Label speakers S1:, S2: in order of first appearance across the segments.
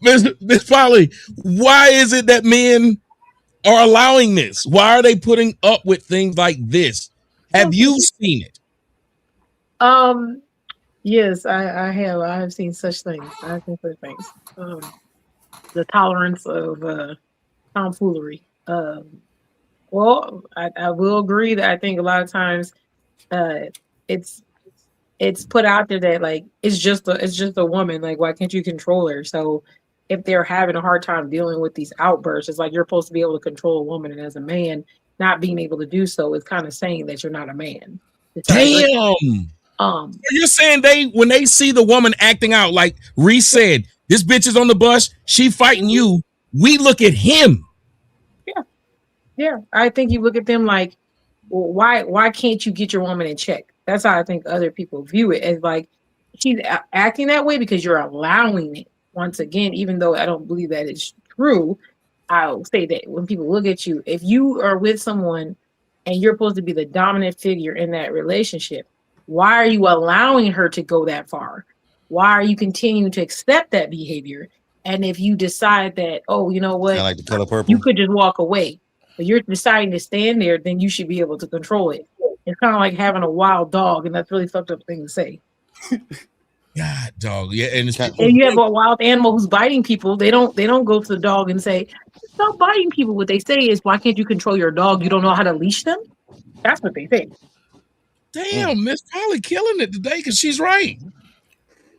S1: Miss Polly, why is it that men are allowing this? Why are they putting up with things like this? Have you seen it?
S2: Um, yes, I have. I have seen such things. I have seen such things. The tolerance of tomfoolery. Well, I will agree that I think a lot of times uh, it's it's put out there that like it's just a woman. Like, why can't you control her? So if they're having a hard time dealing with these outbursts, it's like you're supposed to be able to control a woman, and as a man, not being able to do so is kind of saying that you're not a man. To some degree.
S1: Damn.
S2: Um,
S1: You're saying when they see the woman acting out, like Reese said, this bitch is on the bus, she fighting you. We look at him.
S2: yeah, yeah. I think you look at them like, well, why can't you get your woman in check? That's how I think other people view it, as like she's acting that way because you're allowing it. Once again, even though I don't believe that it's true, I'll say that when people look at you, if you are with someone and you're supposed to be the dominant figure in that relationship, why are you allowing her to go that far? Why are you continuing to accept that behavior? And if you decide that, oh, you know
S3: Kind
S2: what,
S3: of like the color
S2: you
S3: purple.
S2: could just walk away, but you're deciding to stand there, then you should be able to control it. It's kind of like having a wild dog, and that's a really fucked up thing to say.
S1: God, dog. Yeah, and it's
S3: Kind-
S2: If you have a wild animal who's biting people, they don't go to the dog and say, "Stop biting people." What they say is, "Why can't you control your dog? You don't know how to leash them." That's what they say.
S1: damn, Miss Polly killing it today because she's right.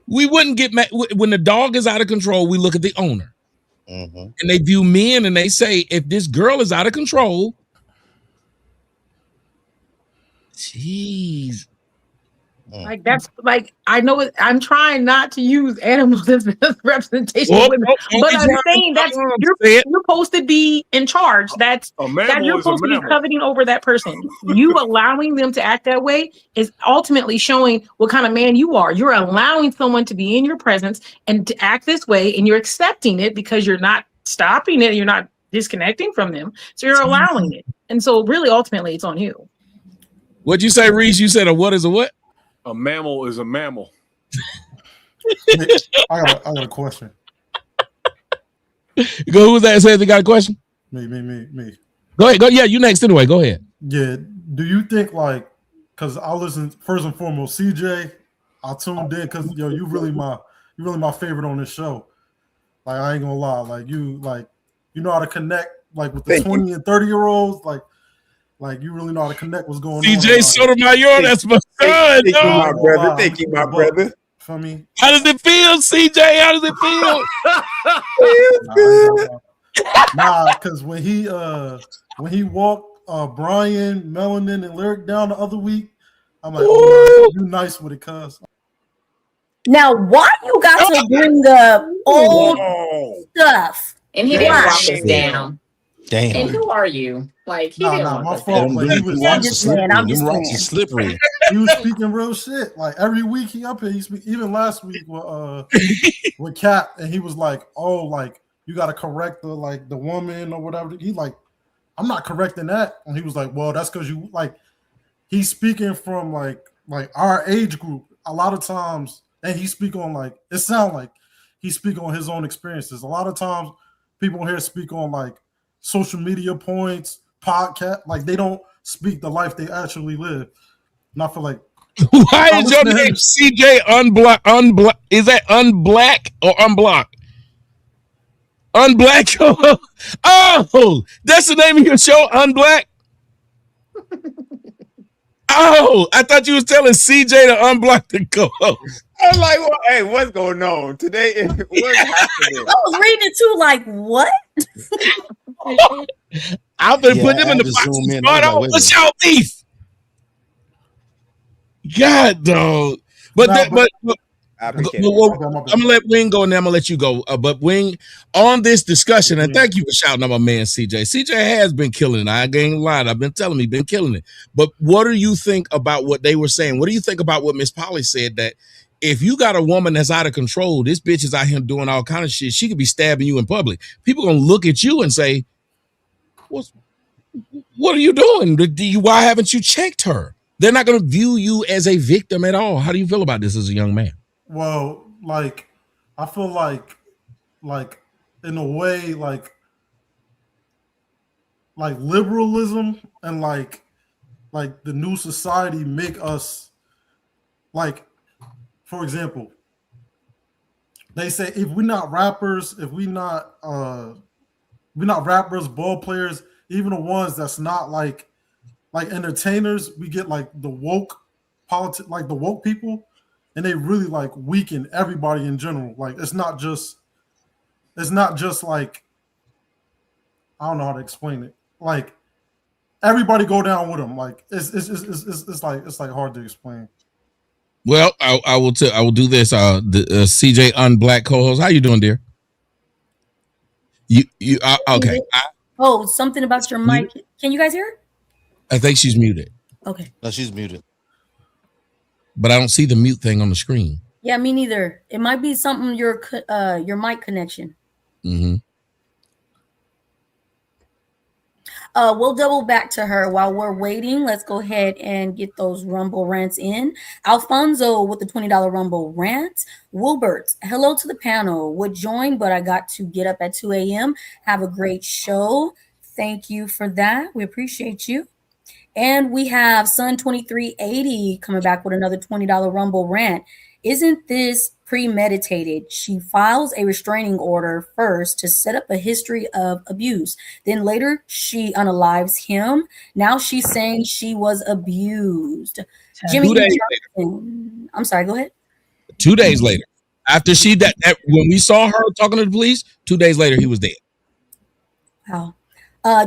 S1: We wouldn't get mad when the dog is out of control. We look at the owner
S3: Mhm.
S1: and they view men and they say, if this girl is out of control, jeez.
S2: Like that's like I know it, I'm trying not to use animals as representation of women, but I'm saying that's you're supposed to be in charge. That's
S4: A
S2: that
S4: mammal
S2: you're
S4: is a
S2: supposed to be
S4: mammal.
S2: coveting over that person. You allowing them to act that way is ultimately showing what kind of man you are. You're allowing someone to be in your presence and to act this way, and you're accepting it because you're not stopping it. You're not disconnecting from them, so you're allowing it. And so, really, ultimately, it's on you.
S1: What'd you say, Reese? You said a what is a what?
S4: A mammal is a mammal.
S5: I got a question.
S1: Go. Who's that says they got a question?
S5: Me.
S1: Go ahead. Go. Yeah, you next anyway. Go ahead.
S5: Yeah. Do you think like, because I listen first and foremost, CJ, I tuned in because you really my favorite on this show. Like I ain't gonna lie, like you know how to connect like with the 20 and 30-year-olds, like you really know how to connect what's going on.
S1: CJ Sotomayor, that's my son.
S6: Thank you, my brother. Thank you, my brother.
S5: For me,
S1: how does it feel, CJ? How does it feel?
S5: Nah, because when he walked Brian, Melanin, and Lyric down the other week, I'm like, oh, you nice with it, cuz.
S7: Now, why you got to bring up old stuff?
S8: And he didn't walk us down.
S3: Damn.
S8: And who are you? Like, he didn't walk
S5: my
S8: us
S5: fault.
S8: down.
S5: Like,
S3: Them rocks are slippery.
S5: He was speaking real shit. Like every week he up here, he speak. Even last week with Cap, and he was like, "Oh, like you got to correct the woman or whatever." He like, I'm not correcting that, and he was like, "Well, that's because you like." He's speaking from like our age group a lot of times, and he speak on like it sound like he speak on his own experiences. A lot of times, people here speak on like social media points, podcast, like they don't speak the life they actually live. And I feel like
S1: why is your name CJ Unblock? Is that unblack or unblock? Unblack. Oh, that's the name of your show, Unblack. Oh, I thought you was telling CJ to unblock the co-host.
S6: I'm like, well, hey, what's going on today? What's happening?
S7: I was reading it too, like what?
S1: I've been putting them in the box. What's y'all beef? God, dog. But I'm gonna let Wing go, and then I'm gonna let you go. But Wing, on this discussion, and thank you for shouting out my man CJ. CJ has been killing it. I ain't lying. I've been telling him he's been killing it. But what do you think about what they were saying? What do you think about what Miss Polly said, that if you got a woman that's out of control, this bitch is out here doing all kind of shit, she could be stabbing you in public. People gonna look at you and say, what are you doing? Why haven't you checked her? They're not gonna view you as a victim at all. How do you feel about this as a young man?
S5: Well, like I feel like like in a way, like liberalism and like the new society make us like, for example, they say if we're not rappers, if we're not rappers, ball players, even the ones that's not like entertainers, we get like the woke like the woke people, and they really like weaken everybody in general. Like it's not just like, I don't know how to explain it. Like everybody go down with them. Like it's like hard to explain.
S1: Well, I will do this. The CJ Unblack co-host. How you doing, dear? You okay?
S7: Something about your mic. Can you guys hear it?
S1: I think she's muted.
S7: Okay.
S3: No, she's muted.
S1: But I don't see the mute thing on the screen.
S7: Yeah, me neither. It might be something your mic connection.
S1: Mm-hmm.
S7: We'll double back to her while we're waiting. Let's go ahead and get those Rumble rants in. Alfonso with the $20 Rumble rant. Wilbert, hello to the panel. Would join, but I got to get up at 2 a.m. Have a great show. Thank you for that. We appreciate you. And we have Sun2380 coming back with another $20 Rumble rant. Isn't this premeditated? She files a restraining order first to set up a history of abuse. Then later she unalives him. Now she's saying she was abused. Jimmy Johnson. I'm sorry, go ahead.
S1: 2 days later, after she that when we saw her talking to the police, 2 days later he was dead.
S7: Wow.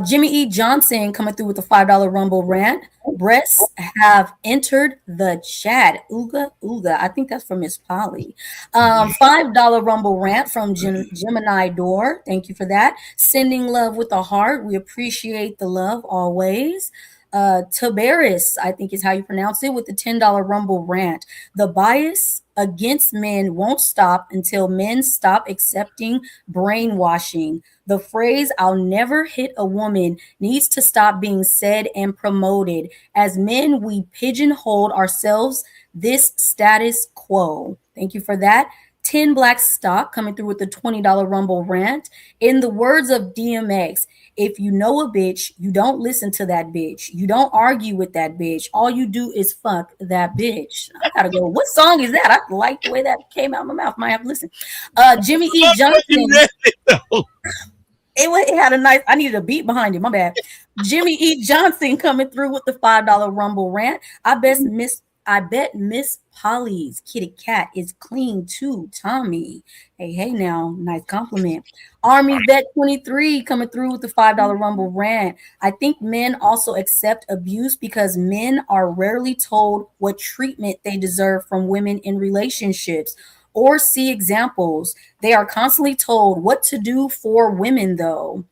S7: Jimmy E. Johnson coming through with the $5 Rumble rant. Breasts have entered the chat. Ooga, ooga. I think that's from Miss Polly. $5 Rumble rant from Gemini Door. Thank you for that. Sending love with a heart. We appreciate the love always. Tabaris, I think is how you pronounce it, with the $10 Rumble rant. The bias against men won't stop until men stop accepting brainwashing. The phrase, "I'll never hit a woman," needs to stop being said and promoted. As men, we pigeonhole ourselves this status quo. Thank you for that. 10 Black Stock coming through with the $20 Rumble rant. In the words of DMX, if you know a bitch, you don't listen to that bitch. You don't argue with that bitch. All you do is fuck that bitch. I gotta go. What song is that? I like the way that came out of my mouth. Might have to listen. Jimmy E. Johnson. It had a nice, I needed a beat behind it. My bad. Jimmy E. Johnson coming through with the $5 Rumble rant. I bet Miss Polly's kitty cat is clean too, Tommy. Hey now, nice compliment. Army Vet 23 coming through with the $5 Rumble rant. I think men also accept abuse because men are rarely told what treatment they deserve from women in relationships or see examples. They are constantly told what to do for women, though.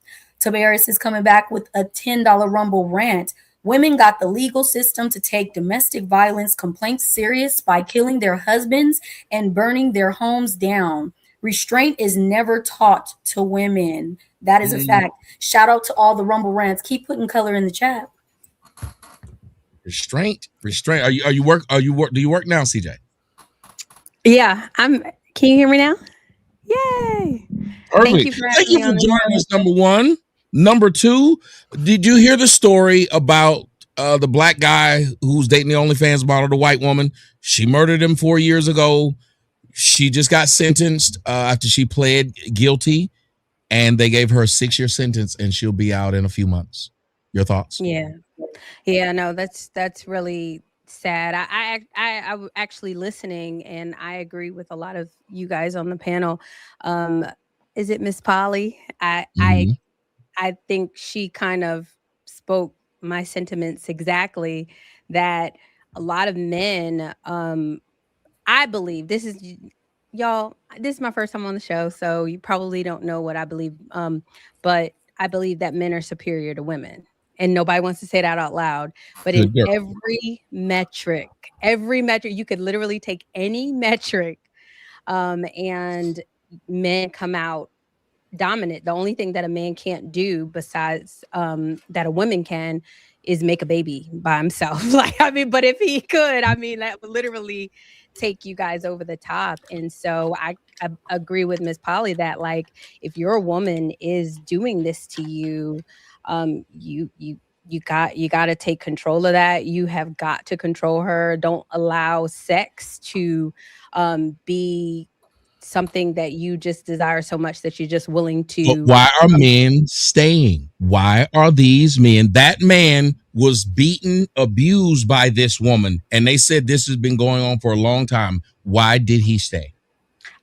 S7: Tabaris is coming back with a $10 Rumble rant. Women got the legal system to take domestic violence complaints serious by killing their husbands and burning their homes down. Restraint is never taught to women. That is a fact. Shout out to all the Rumble rants. Keep putting color in the chat.
S1: Restraint. Are you work? Do you work now, CJ?
S9: Yeah, can you hear me now? Yay.
S1: Perfect. Thank you for joining us, number one. Number two, did you hear the story about the black guy who's dating the OnlyFans model, the white woman? She murdered him 4 years ago. She just got sentenced after she pled guilty, and they gave her a 6-year sentence, and she'll be out in a few months. Your thoughts?
S9: Yeah, no, that's really sad. I was actually listening, and I agree with a lot of you guys on the panel. Is it Miss Polly? I think she kind of spoke my sentiments exactly, that a lot of men, I believe, this is my first time on the show, so you probably don't know what I believe, but I believe that men are superior to women. And nobody wants to say that out loud. But in every metric, you could literally take any metric and men come out dominant. The only thing that a man can't do besides that a woman can is make a baby by himself. But if he could, that would literally take you guys over the top. And so I agree with Miss Polly that, like, if your woman is doing this to you, you got to take control of that. You have got to control her. Don't allow sex to be something that you just desire so much that you're just willing to.
S1: But why are men staying? Why are these men? That man was beaten, abused by this woman, and they said this has been going on for a long time. Why did he stay?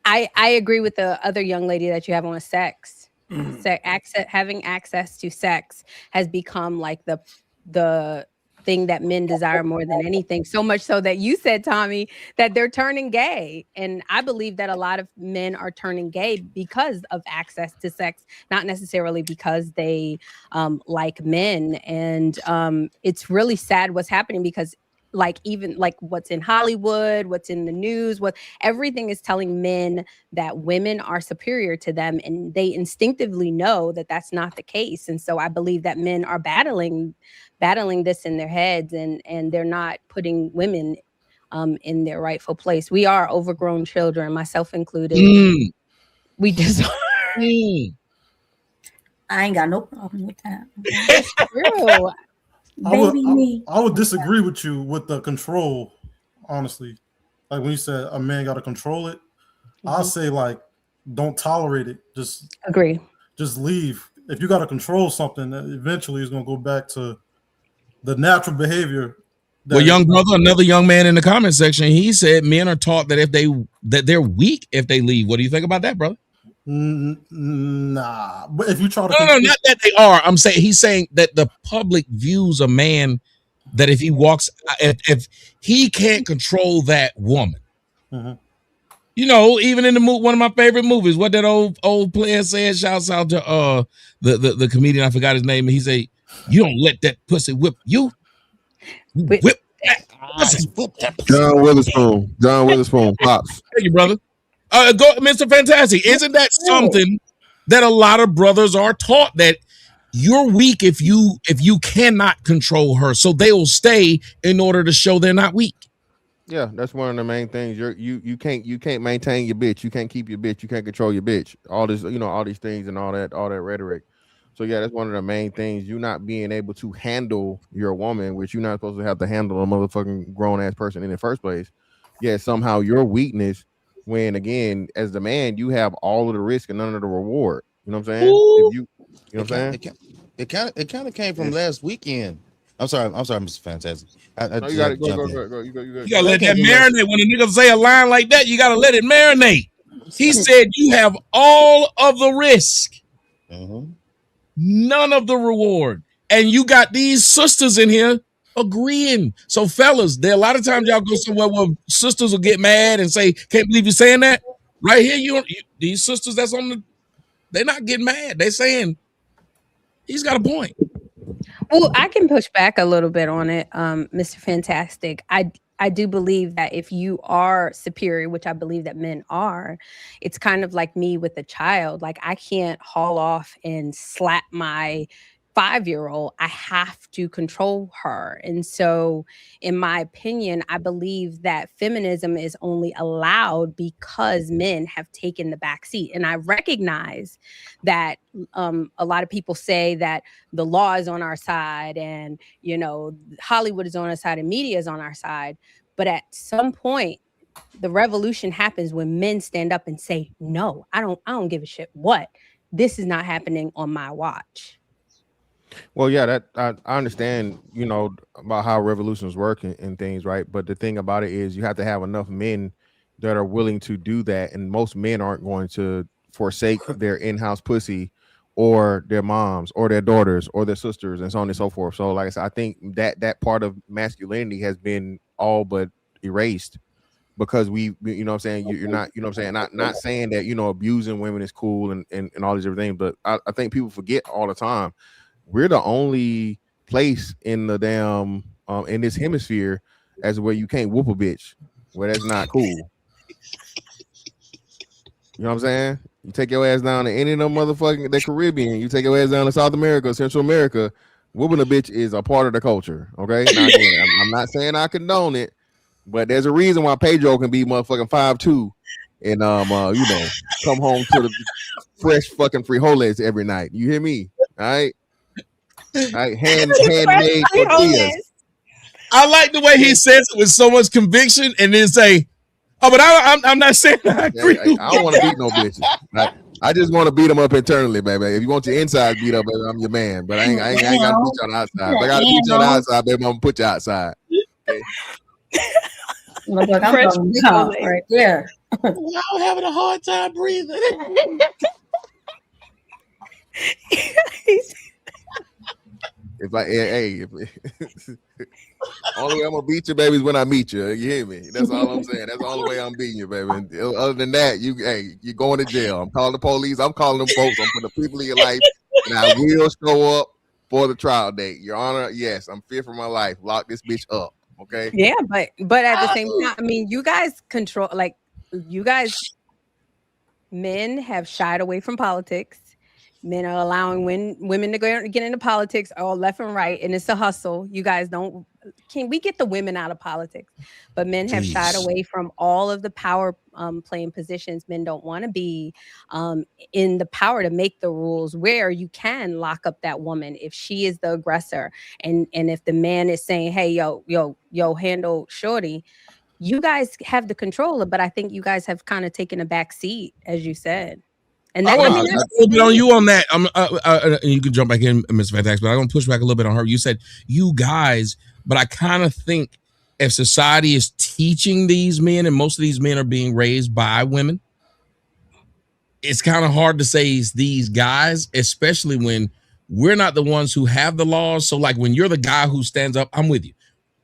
S9: I agree with the other young lady that you have on sex. Having access to sex has become like the thing that men desire more than anything, so much so that you said, Tommy, that they're turning gay. And I believe that a lot of men are turning gay because of access to sex, not necessarily because they like men. And it's really sad what's happening, because like even like what's in Hollywood, what's in the news, what everything is telling men that women are superior to them, and they instinctively know that that's not the case. And so I believe that men are battling this in their heads, and they're not putting women in their rightful place. We are overgrown children, myself included. We just
S7: I ain't got no problem with that.
S9: It's true.
S5: I would disagree with you with the control, honestly. Like when you said a man got to control it, I'll say like don't tolerate it. Just
S9: agree.
S5: Just leave. If you got to control something, eventually it's gonna go back to the natural behavior.
S1: Well, young brother, another young man in the comment section, he said men are taught that they're weak if they leave. What do you think about that, brother?
S5: Nah, but if you try to
S1: no, not that they are. He's saying that the public views a man that if he walks, if he can't control that woman, you know, even in the one of my favorite movies, what that old player said. Shouts out to the comedian, I forgot his name. He said, "You don't let that pussy whip you. Whip that pussy."
S10: John Witherspoon, pops.
S1: Thank you, brother. Go, Mr. Fantastic. Isn't that something that a lot of brothers are taught, that you're weak if you cannot control her, so they will stay in order to show they're not weak?
S10: Yeah, that's one of the main things. You can't maintain your bitch. You can't keep your bitch. You can't control your bitch. All this, all these things and all that rhetoric. So yeah, that's one of the main things. You not being able to handle your woman, which you're not supposed to have to handle a motherfucking grown ass person in the first place. Yeah, somehow your weakness. When again, as the man, you have all of the risk and none of the reward. You know what I'm saying? If you know what I'm saying?
S3: It kind of came from last weekend. I'm sorry, Mr. Fantastic.
S10: No, you got to go.
S1: You gotta let that marinate. When a nigga say a line like that, you gotta let it marinate. He said you have all of the risk, none of the reward, and you got these sisters in here agreeing. So fellas, there a lot of times y'all go somewhere where sisters will get mad and say, "Can't believe you're saying that." Right here, these sisters that's on they're not getting mad. They're saying he's got a point.
S9: Well, I can push back a little bit on it, Mr. Fantastic. I do believe that if you are superior, which I believe that men are, it's kind of like me with a child. Like I can't haul off and slap my 5-year-old. I have to control her. And so in my opinion, I believe that feminism is only allowed because men have taken the back seat. And I recognize that a lot of people say that the law is on our side and, Hollywood is on our side and media is on our side. But at some point, the revolution happens when men stand up and say, no, I don't give a shit what. This is not happening on my watch.
S10: Well, yeah, that I understand, about how revolutions work and things, right? But the thing about it is you have to have enough men that are willing to do that. And most men aren't going to forsake their in-house pussy or their moms or their daughters or their sisters and so on and so forth. So like I said, I think that part of masculinity has been all but erased because we, you know what I'm saying? You're not, you know what I'm saying? Not saying that, abusing women is cool and all these different things, but I think people forget all the time. We're the only place in the damn in this hemisphere as where you can't whoop a bitch, where that's not cool. You know what I'm saying? You take your ass down to any of them motherfucking the Caribbean, you take your ass down to South America, Central America, whooping a bitch is a part of the culture. Okay. Now again, I'm not saying I condone it, But there's a reason why Pedro can be motherfucking 5'2" and come home to the fresh fucking frijoles every night. You hear me? All right. Handmade tortillas.
S1: I like the way he says it with so much conviction, and then say, "Oh, but I'm not saying I agree."
S10: I don't want to beat no bitches. I just want to beat them up internally, baby. If you want your inside beat up, baby, I'm your man. But I ain't got to beat you on the outside. If I got to beat you on the outside, baby, I'm gonna put you outside. Okay?
S7: Look like I'm going to right there.
S1: I'm having a hard time breathing.
S10: Only way I'm gonna beat you, baby, is when I meet you. You hear me? That's all I'm saying. That's the only way I'm beating you, baby. And other than that, you're going to jail. I'm calling the police. I'm calling them folks. I'm putting the people in your life, and I will show up for the trial date. Your Honor, yes, I'm fearing for my life. Lock this bitch up, okay?
S9: Yeah, but at the same time, I mean, you guys control, like, you guys, men have shied away from politics. Men are allowing women to get into politics all left and right, and it's a hustle. You guys can we get the women out of politics? But men have shied away from all of the power playing positions. Men don't want to be in the power to make the rules where you can lock up that woman if she is the aggressor, and if the man is saying, "Hey, yo, handle shorty." You guys have the control, but I think you guys have kind of taken a back seat, as you said. And that,
S1: a little bit on you on that. You can jump back in, Ms. Fantastic, but I'm going to push back a little bit on her. You said you guys, but I kind of think if society is teaching these men, and most of these men are being raised by women, it's kind of hard to say it's these guys, especially when we're not the ones who have the laws. So like when you're the guy who stands up, I'm with you.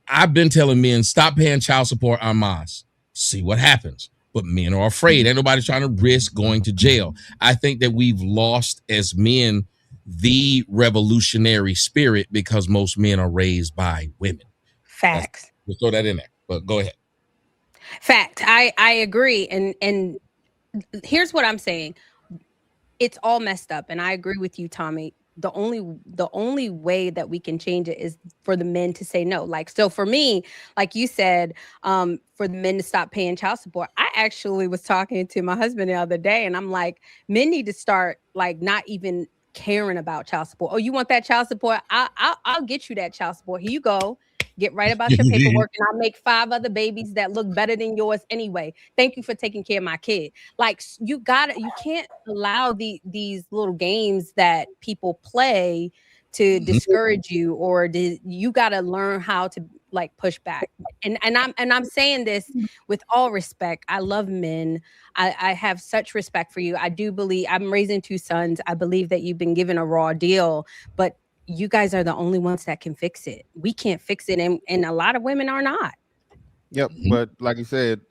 S1: I've been telling men, stop paying child support on mines. See what happens. But men are afraid. Ain't nobody trying to risk going to jail. I think that we've lost as men the revolutionary spirit because most men are raised by women.
S9: Facts.
S1: We'll throw that in there, but go ahead.
S9: Fact. I agree. And here's what I'm saying. It's all messed up. And I agree with you, Tommy. The only way that we can change it is for the men to say no. Like, so for me, like you said, for the men to stop paying child support. I actually was talking to my husband the other day, and I'm like, men need to start like not even caring about child support. Oh, you want that child support? I'll get you that child support. Here you go. Get right about your paperwork, and I'll make 5 other babies that look better than yours anyway. Thank you for taking care of my kid. Like, you can't allow these little games that people play to discourage you, or you got to learn how to like push back. And I'm saying this with all respect. I love men. I have such respect for you. I do believe I'm raising 2 sons. I believe that you've been given a raw deal, but you guys are the only ones that can fix it. We can't fix it, and a lot of women are not.
S10: Yep, but like you said,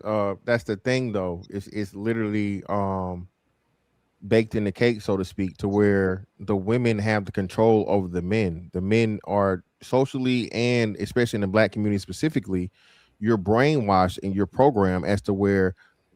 S10: that's the thing though. It's literally baked in the cake, so to speak, to where the women have the control over the men. The men are socially, and especially in the Black community specifically, you're brainwashed and you're programmed as to where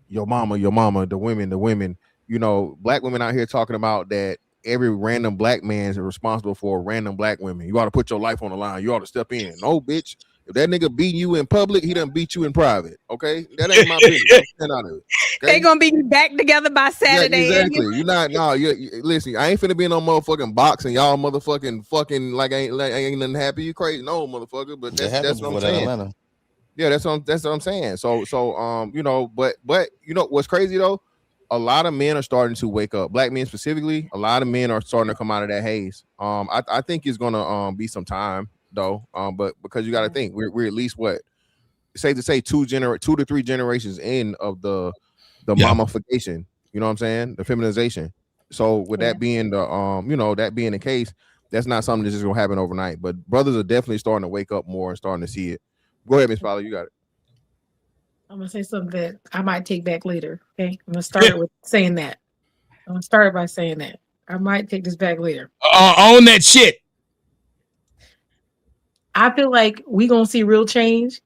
S10: your mama, the women, you know, Black women out here talking about that every random Black man is responsible for random Black women. You ought to put your life on the line. You ought to step in. No, bitch. If that nigga beat you in public, he done beat you in private. Okay, that ain't my business. Stand out of it. Okay?
S9: They gonna be back together by Saturday.
S10: Yeah, exactly. You're not. No, you listen. I ain't finna be in no motherfucking box and y'all motherfucking fucking like ain't nothing happy. You crazy? No, motherfucker. But that's what I'm saying.
S3: Atlanta.
S10: Yeah, that's what I'm saying. So you know, but you know what's crazy though? A lot of men are starting to wake up. Black men specifically, a lot of men are starting to come out of that haze. I think it's gonna be some time though. But because you got to think, we're at least what, safe to say 2 to 3 generations in of the mummification. You know what I'm saying? The feminization. So with that being the you know, that being the case, that's not something that's just gonna happen overnight. But brothers are definitely starting to wake up more and starting to see it. Go ahead, Miss Polly, you got it.
S2: I'm gonna say something that I might take back later. Okay, I'm gonna start with saying that. I'm gonna start by saying that I might take this back later.
S1: Own that shit.
S2: I feel like we gonna see real change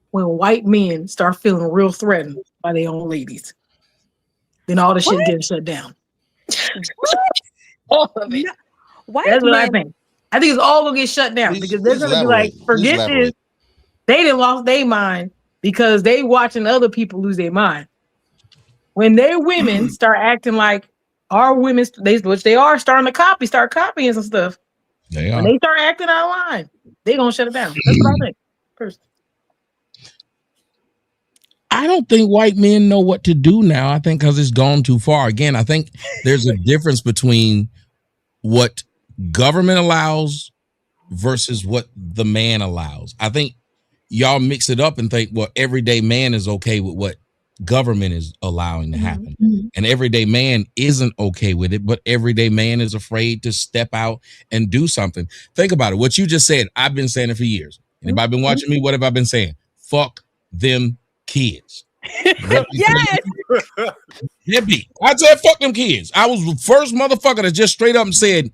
S2: when white men start feeling real threatened by their own ladies. Then all the shit getting shut down. All of it. That's what I think. I think it's all gonna get shut down because they're gonna be like, forget this. They done lost their mind. because they watching other people lose their mind. When their women start acting like our women, which they are starting to start copying some stuff. When they start acting out of line, they gonna shut it down. That's what I think. First.
S1: I don't think white men know what to do now. I think because it's gone too far. Again, I think there's a difference between what government allows versus what the man allows. I think y'all mix it up and think, well, everyday man is okay with what government is allowing to happen. And everyday man isn't okay with it, but everyday man is afraid to step out and do something. Think about it. What you just said, I've been saying it for years. Anybody been watching me? What have I been saying? Fuck them kids.
S9: Yes.
S1: I said fuck them kids. I was the first motherfucker that just straight up and said,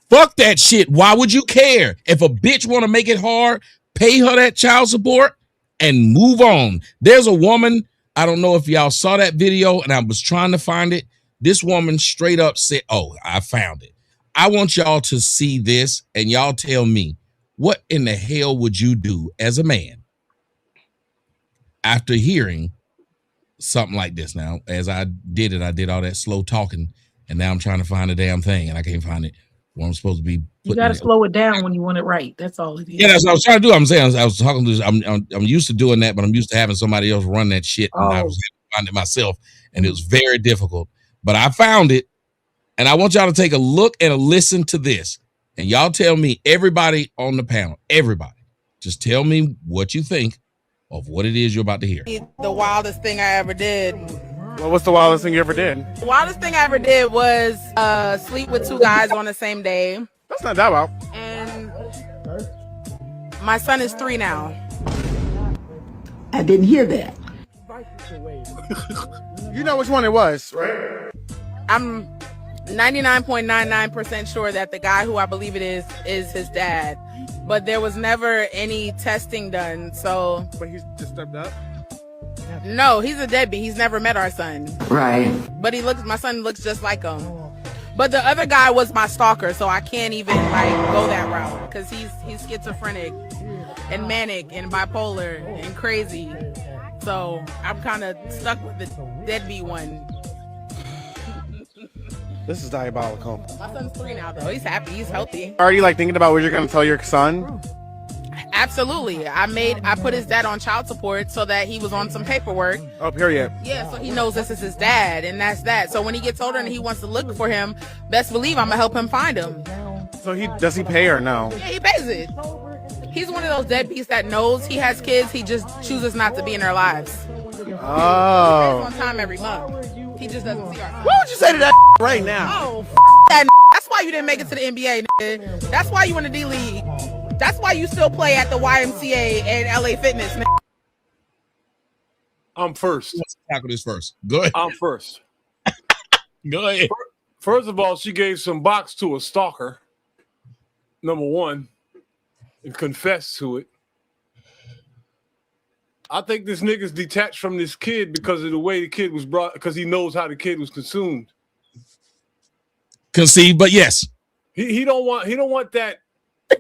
S1: fuck that shit. Why would you care? If a bitch want to make it hard, pay her that child support and move on. There's a woman, I don't know if y'all saw that video, and I was trying to find it. This woman straight up said, oh, I found it. I want y'all to see this, and y'all tell me, what in the hell would you do as a man after hearing something like this? Now, as I did it, I did all that slow talking, and now I'm trying to find the damn thing, and I can't find it. What I'm supposed to be.
S2: You got to slow it down when you want it right. That's all it is.
S1: Yeah, that's what I was trying to do. I'm saying I was talking to. I'm used to doing that, but I'm used to having somebody else run that shit, and I was having to find it myself, and it was very difficult. But I found it, and I want y'all to take a look and a listen to this, and y'all tell me, everybody on the panel, everybody, just tell me what you think of what it is you're about to hear.
S11: The wildest thing I ever did.
S6: Well, what's the wildest thing you ever did?
S11: The wildest thing I ever did was sleep with 2 guys on the same day.
S6: That's not that wild.
S11: And my son is 3 now.
S12: I didn't hear that.
S6: You know which one it was, right?
S11: I'm 99.99% sure that the guy who I believe it is his dad. But there was never any testing done, so...
S6: But he's just stepped up?
S11: No, he's a deadbeat. He's never met our son.
S12: Right.
S11: But my son looks just like him. But the other guy was my stalker, so I can't even go that route because he's schizophrenic and manic and bipolar and crazy. So I'm kind of stuck with the deadbeat one.
S6: This is diabolical.
S11: My son's 3 now, though. He's happy. He's healthy.
S6: Are you thinking about what you're gonna tell your son?
S11: Absolutely. I put his dad on child support so that he was on some paperwork.
S6: Oh, period.
S11: Yeah, so he knows this is his dad, and that's that. So when he gets older and he wants to look for him, best believe I'm gonna help him find him.
S6: So does he pay or no?
S11: Yeah, he pays it. He's one of those deadbeats that knows he has kids. He just chooses not to be in their lives.
S6: Oh.
S11: He pays on time every month. He just doesn't see our time.
S6: What would you say to that right now?
S11: Oh, that. That's why you didn't make it to the NBA, nigga. That's why you in the D League. That's why you still play at the YMCA and LA Fitness.
S4: I'm first.
S1: Let's tackle this first. Go ahead.
S4: I'm first.
S1: Go ahead.
S4: First of all, she gave some box to a stalker, number one, and confessed to it. I think this nigga's detached from this kid because of the way the kid was brought, because he knows how the kid was consumed.
S1: Conceived, but yes.
S4: He don't want that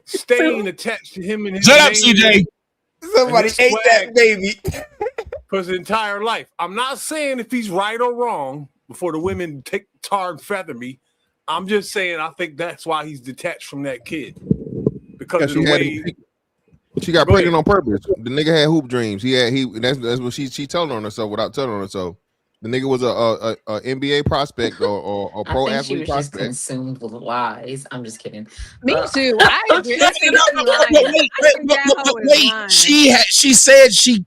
S4: stain attached to him and his
S1: Shut up, CJ.
S6: Somebody ate that baby.
S4: For his entire life. I'm not saying if he's right or wrong before the women tar and feather me. I'm just saying I think that's why he's detached from that kid. Because of the way
S10: she got pregnant on purpose. The nigga had hoop dreams. That's what she told on herself without telling on herself. The nigga was a NBA prospect or pro athlete
S8: she was
S10: prospect.
S8: Just consumed with lies. I'm just kidding.
S9: Me too. I agree.
S1: Wait, she said she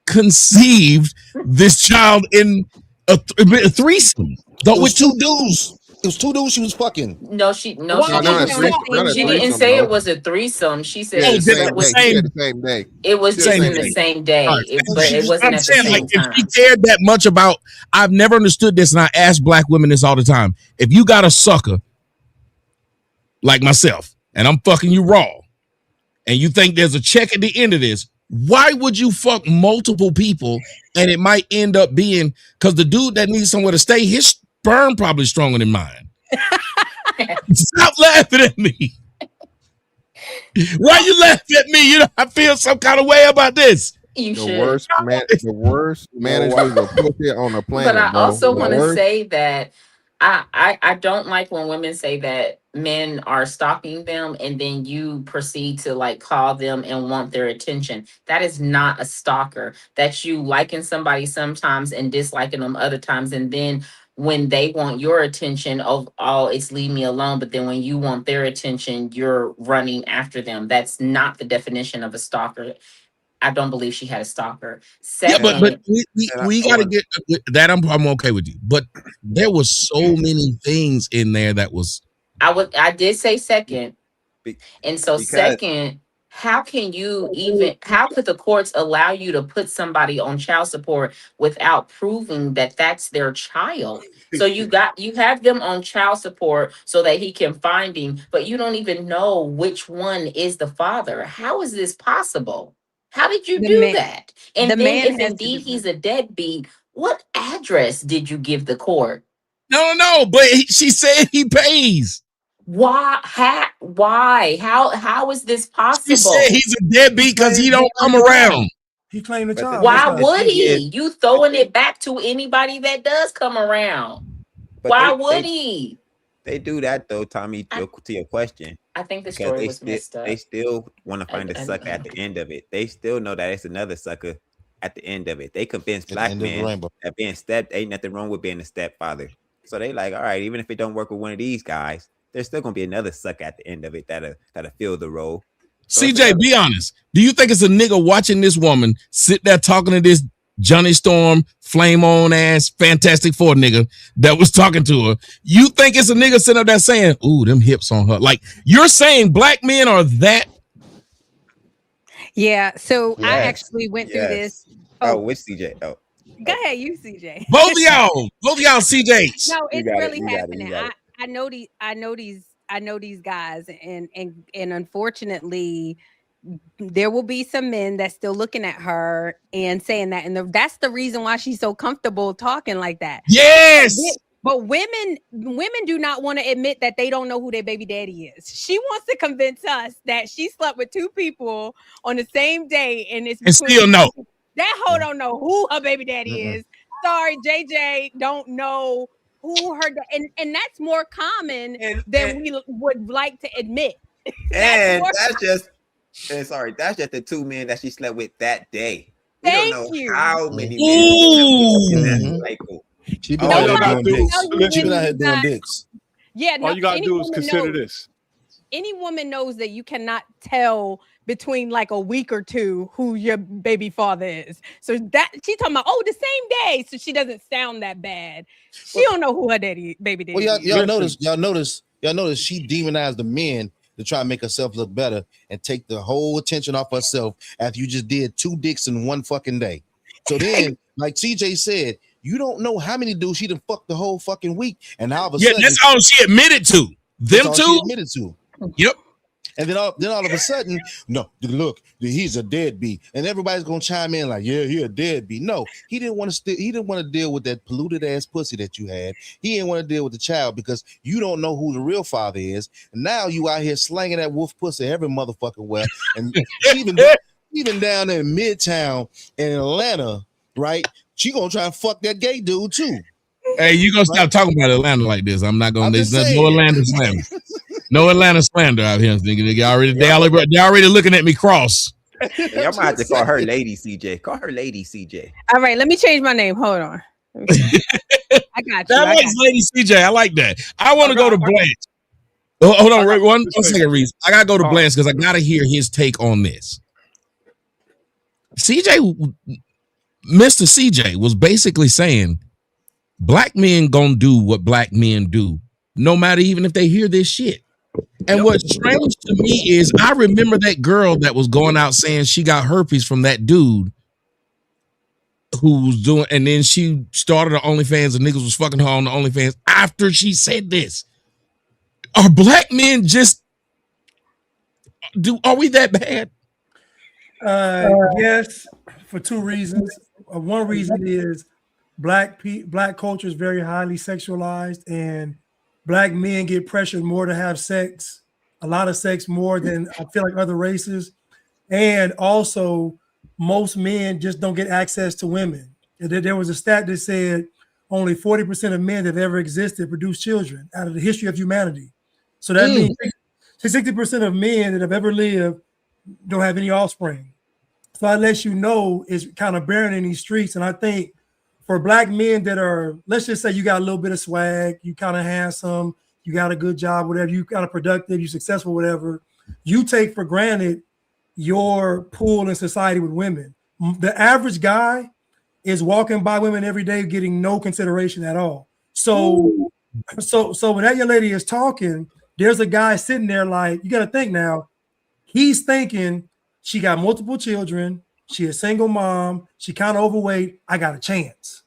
S1: conceived this child in a threesome, but with 2 dudes.
S3: It was 2 dudes she was fucking.
S8: No, she didn't say it was a threesome. She said it was
S10: the same day.
S8: It was just in the same day, but it wasn't at the same time.
S1: If she cared that much about, I've never understood this, and I ask black women this all the time. If you got a sucker like myself, and I'm fucking you raw, and you think there's a check at the end of this, why would you fuck multiple people and it might end up being because the dude that needs somewhere to stay, his sperm probably stronger than mine. Stop laughing at me. Why you laughing at me? I feel some kind of way about this.
S8: You
S10: the
S8: should.
S10: worst managers of pussy on the planet.
S8: But I
S10: bro.
S8: also
S10: The
S8: want to
S10: worst.
S8: say that I don't like when women say that men are stalking them and then you proceed to like call them and want their attention. That is not a stalker. That's you liking somebody sometimes and disliking them other times. And then when they want your attention, oh, it's leave me alone. But then when you want their attention, you're running after them. That's not the definition of a stalker. I don't believe she had a stalker.
S1: Yeah,
S8: Second,
S1: but we got to get that. I'm okay with you. But there was so many things in there that was.
S8: I did say second, and so
S6: because-
S8: second, how could the courts allow you to put somebody on child support without proving that that's their child? So you have them on child support so that he can find him, but you don't even know which one is the father. How is this possible? How did you do that? And then if indeed he's a deadbeat, what address did you give the court?
S1: No, but she said he pays.
S8: Why? Why? How is this possible?
S1: She said he's a deadbeat because he don't come around.
S13: He claimed the child.
S8: Why would he? You throwing it back to anybody that does come around. Why would he?
S6: They do that though, Tommy, to your question.
S8: I think the story was messed up.
S6: They still want to find a sucker at the end of it. They still know that it's another sucker at the end of it. They convince black men that being ain't nothing wrong with being a stepfather. So they like, all right, even if it don't work with one of these guys, there's still gonna be another sucker at the end of it that'll fill the role. So
S1: CJ, be honest. Do you think it's a nigga watching this woman sit there talking to this Johnny Storm, flame on ass, Fantastic Four nigga that was talking to her? You think it's a nigga sitting up there saying, "Ooh, them hips on her"? Like you're saying, black men are that?
S9: Yeah. So I actually went through this.
S6: With CJ. Oh,
S9: go ahead, you CJ.
S1: Both of y'all CJs.
S9: No, it's really happening. I know these guys, and unfortunately, there will be some men that's still looking at her and saying that, and that's the reason why she's so comfortable talking like that.
S1: Yes.
S9: But women do not want to admit that they don't know who their baby daddy is. She wants to convince us that she slept with two people on the same day, and
S1: still know.
S9: That hoe don't know who her baby daddy is. Sorry, JJ don't know who her and that's more common than we would like to admit.
S6: That's just the two men that she slept with that day. We
S9: Thank
S6: don't know
S9: you.
S6: how many men.
S4: She been out here doing
S13: dicks.
S9: Yeah,
S4: all you gotta do is consider this.
S9: Any woman knows that you cannot tell between like a week or two who your baby father is. So that she's talking about, the same day. So she doesn't sound that bad. She don't know who her baby daddy is.
S13: Y'all notice she demonized the men to try and make herself look better and take the whole attention off herself after you just did 2 dicks in one fucking day. So then, like CJ said, you don't know how many dudes she done fucked the whole fucking week. And all of a sudden,
S1: that's all she admitted to. Them two?
S13: Admitted to.
S1: Yep.
S13: And then all of a sudden, no, look, he's a deadbeat, and everybody's gonna chime in like, yeah, he a deadbeat. No, he didn't want to deal with that polluted ass pussy that you had. He didn't want to deal with the child because you don't know who the real father is. And now you out here slanging that wolf pussy every motherfucking well, and even down in Midtown in Atlanta, right? She gonna try and fuck that gay dude too.
S1: Hey, you gonna stop talking about Atlanta like this? I'm not gonna. There's no Atlanta slander. No Atlanta slander out here. They already looking at me cross.
S6: Y'all might have to call her Lady CJ. Call her Lady CJ.
S9: All right, let me change my name. Hold on. I got you.
S1: That likes Lady CJ. I like that. I want to go to Blanche. Hold on, one second, Reese. I gotta go to Blanche because I gotta hear his take on this. Mr. CJ was basically saying black men gonna do what black men do, no matter even if they hear this shit. And what's strange to me is I remember that girl that was going out saying she got herpes from that dude who was doing, and then she started her OnlyFans and niggas was fucking her on the OnlyFans after she said this. Are black men are we that bad?
S13: Yes, for 2 reasons. One reason is black culture is very highly sexualized, and black men get pressured more to have sex, a lot of sex more than I feel like other races. And also
S14: most men just don't get access to women. There was a stat that said only 40% of men that have ever existed produce children out of the history of humanity. So that means 60% of men that have ever lived don't have any offspring. So that lets you know it's kind of barren in these streets. And I think for Black men that are, let's just say you got a little bit of swag, you kind of handsome, you got a good job, whatever, you kind of productive, you successful, whatever, you take for granted your pull in society with women. The average guy is walking by women every day getting no consideration at all. So when that young lady is talking, there's a guy sitting there like, you got to think now, he's thinking she got multiple children, she a single mom, she kind of overweight, I got a chance.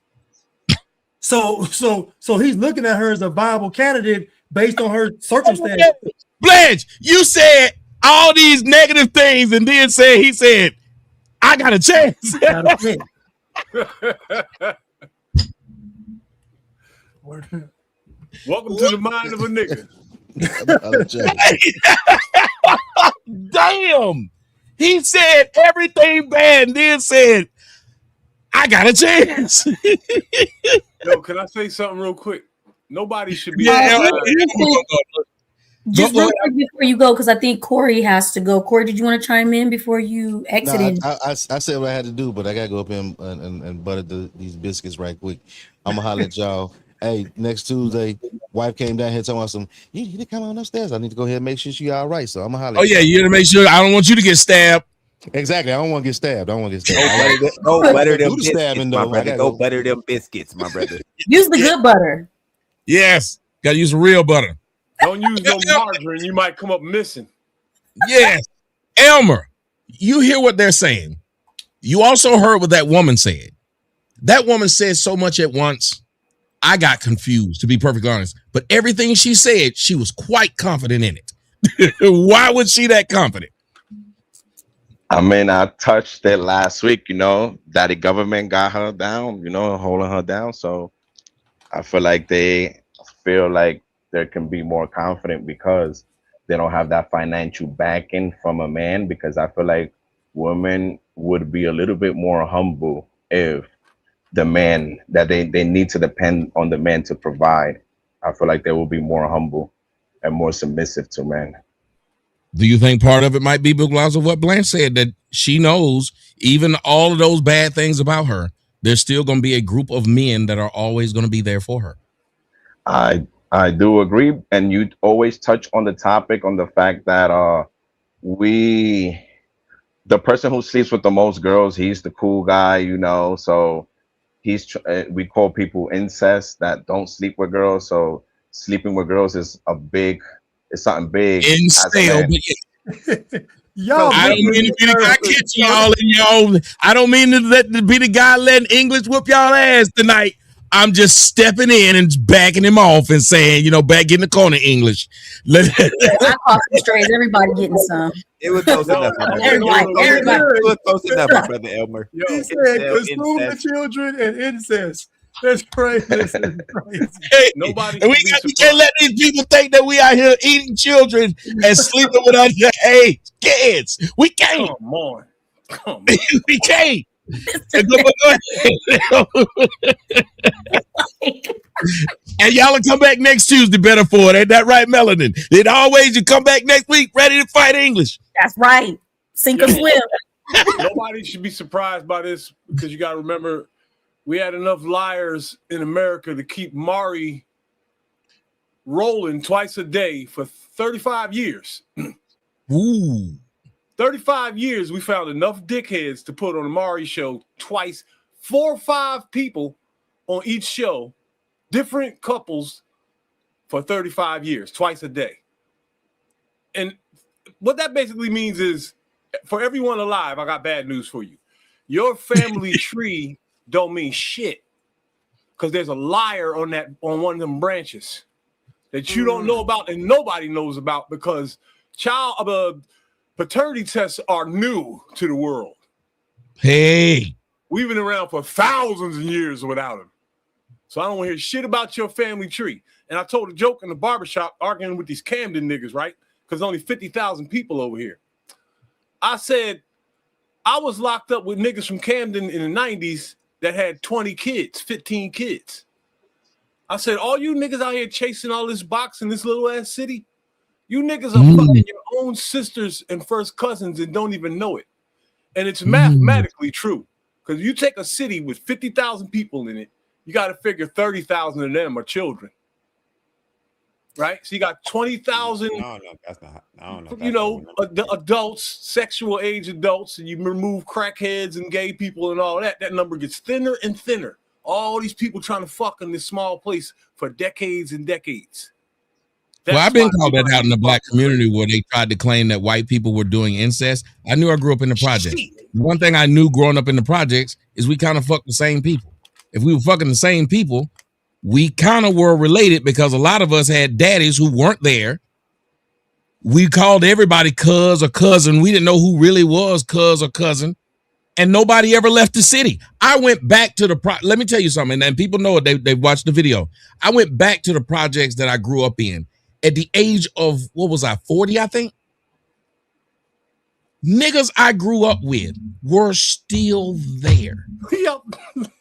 S14: So he's looking at her as a viable candidate based on her circumstances.
S1: Blanche, you said all these negative things and then he said, I got a chance.
S4: Welcome to the mind of a nigga.
S1: Damn. He said everything bad and then said, I got a chance.
S4: Yo, can I say something real quick? Nobody should be.
S7: Just real quick before you go, because I think Corey has to go. Corey, did you want to chime in before you exit?
S13: I said what I had to do, but I gotta go up and butter these biscuits right quick. I'm gonna holler at y'all. Hey, next Tuesday, wife came down here talking about some. You need to come on upstairs. I need to go ahead and make sure she all right. So I'm gonna holler.
S1: Oh yeah, you gotta make sure. I don't want you to get stabbed.
S13: Exactly. I don't want to get stabbed.
S6: Go butter them biscuits, my brother. Go butter them biscuits, my brother.
S7: Use the good butter.
S1: Yes, gotta use real butter.
S4: Don't use no margarine. You might come up missing.
S1: Yes, Elmer, you hear what they're saying. You also heard what that woman said. That woman said so much at once. I got confused, to be perfectly honest. But everything she said, she was quite confident in it. Why was she that confident?
S15: I mean, I touched it last week, that the government got her down, holding her down. So I feel like they can be more confident because they don't have that financial backing from a man, because I feel like women would be a little bit more humble if the man that they need to depend on the man to provide. I feel like they will be more humble and more submissive to men.
S1: Do you think part of it might be because of what Blanche said, that she knows even all of those bad things about her, there's still going to be a group of men that are always going to be there for her?
S15: I do agree. And you always touch on the topic, on the fact that the person who sleeps with the most girls, he's the cool guy, so we call people incest that don't sleep with girls. So sleeping with girls is something big.
S1: Y'all, I don't mean to be the guy catching y'all. I don't mean to be the guy letting English whoop y'all ass tonight. I'm just stepping in and backing him off and saying, back in the corner, English.
S7: I caught some strays. Everybody getting some.
S6: It was close enough.
S7: Everybody.
S6: It was close enough, my brother Elmer.
S14: He said, consume the children and incest. That's crazy.
S1: Hey, we can't let these people think that we out here eating children and sleeping with underage kids. We can't.
S4: Come on.
S1: We can't. And y'all will come back next Tuesday better for it. Ain't that right, Melanin? It always you come back next week ready to fight English.
S7: That's right. Sink or swim.
S4: Nobody should be surprised by this, because you got to remember, we had enough liars in America to keep Maury rolling twice a day for 35 years.
S1: Ooh.
S4: 35 years, we found enough dickheads to put on the Maury show twice, 4 or 5 people on each show, different couples for 35 years, twice a day. And what that basically means is, for everyone alive, I got bad news for you. Your family tree don't mean shit, because there's a liar on one of them branches that you don't know about and nobody knows about, because paternity tests are new to the world.
S1: Hey,
S4: we've been around for thousands of years without them. So I don't want to hear shit about your family tree. And I told a joke in the barbershop arguing with these Camden niggas, right? Because only 50,000 people over here. I said I was locked up with niggas from Camden in the 90s that had 20 kids, 15 kids. I said, all you niggas out here chasing all this box in this little ass city, you niggas are fucking your own sisters and first cousins and don't even know it. And it's mathematically true. Because you take a city with 50,000 people in it, you got to figure 30,000 of them are children. Right? So you got 20,000,
S6: that's not. I don't know.
S4: You know, adults, sexual age adults, and you remove crackheads and gay people and all that. That number gets thinner and thinner. All these people trying to fuck in this small place for decades and decades.
S1: Well, I've been called that out in the black community where they tried to claim that white people were doing incest. I knew I grew up in the projects. One thing I knew growing up in the projects is we kind of fucked the same people. If we were fucking the same people, we kind of were related because a lot of us had daddies who weren't there. We called everybody cuz or cousin. We didn't know who really was cuz or cousin. And nobody ever left the city. I went back to let me tell you something, and people know it. They've watched the video. I went back to the projects that I grew up in at the age of, 40, I think? Niggas I grew up with were still there.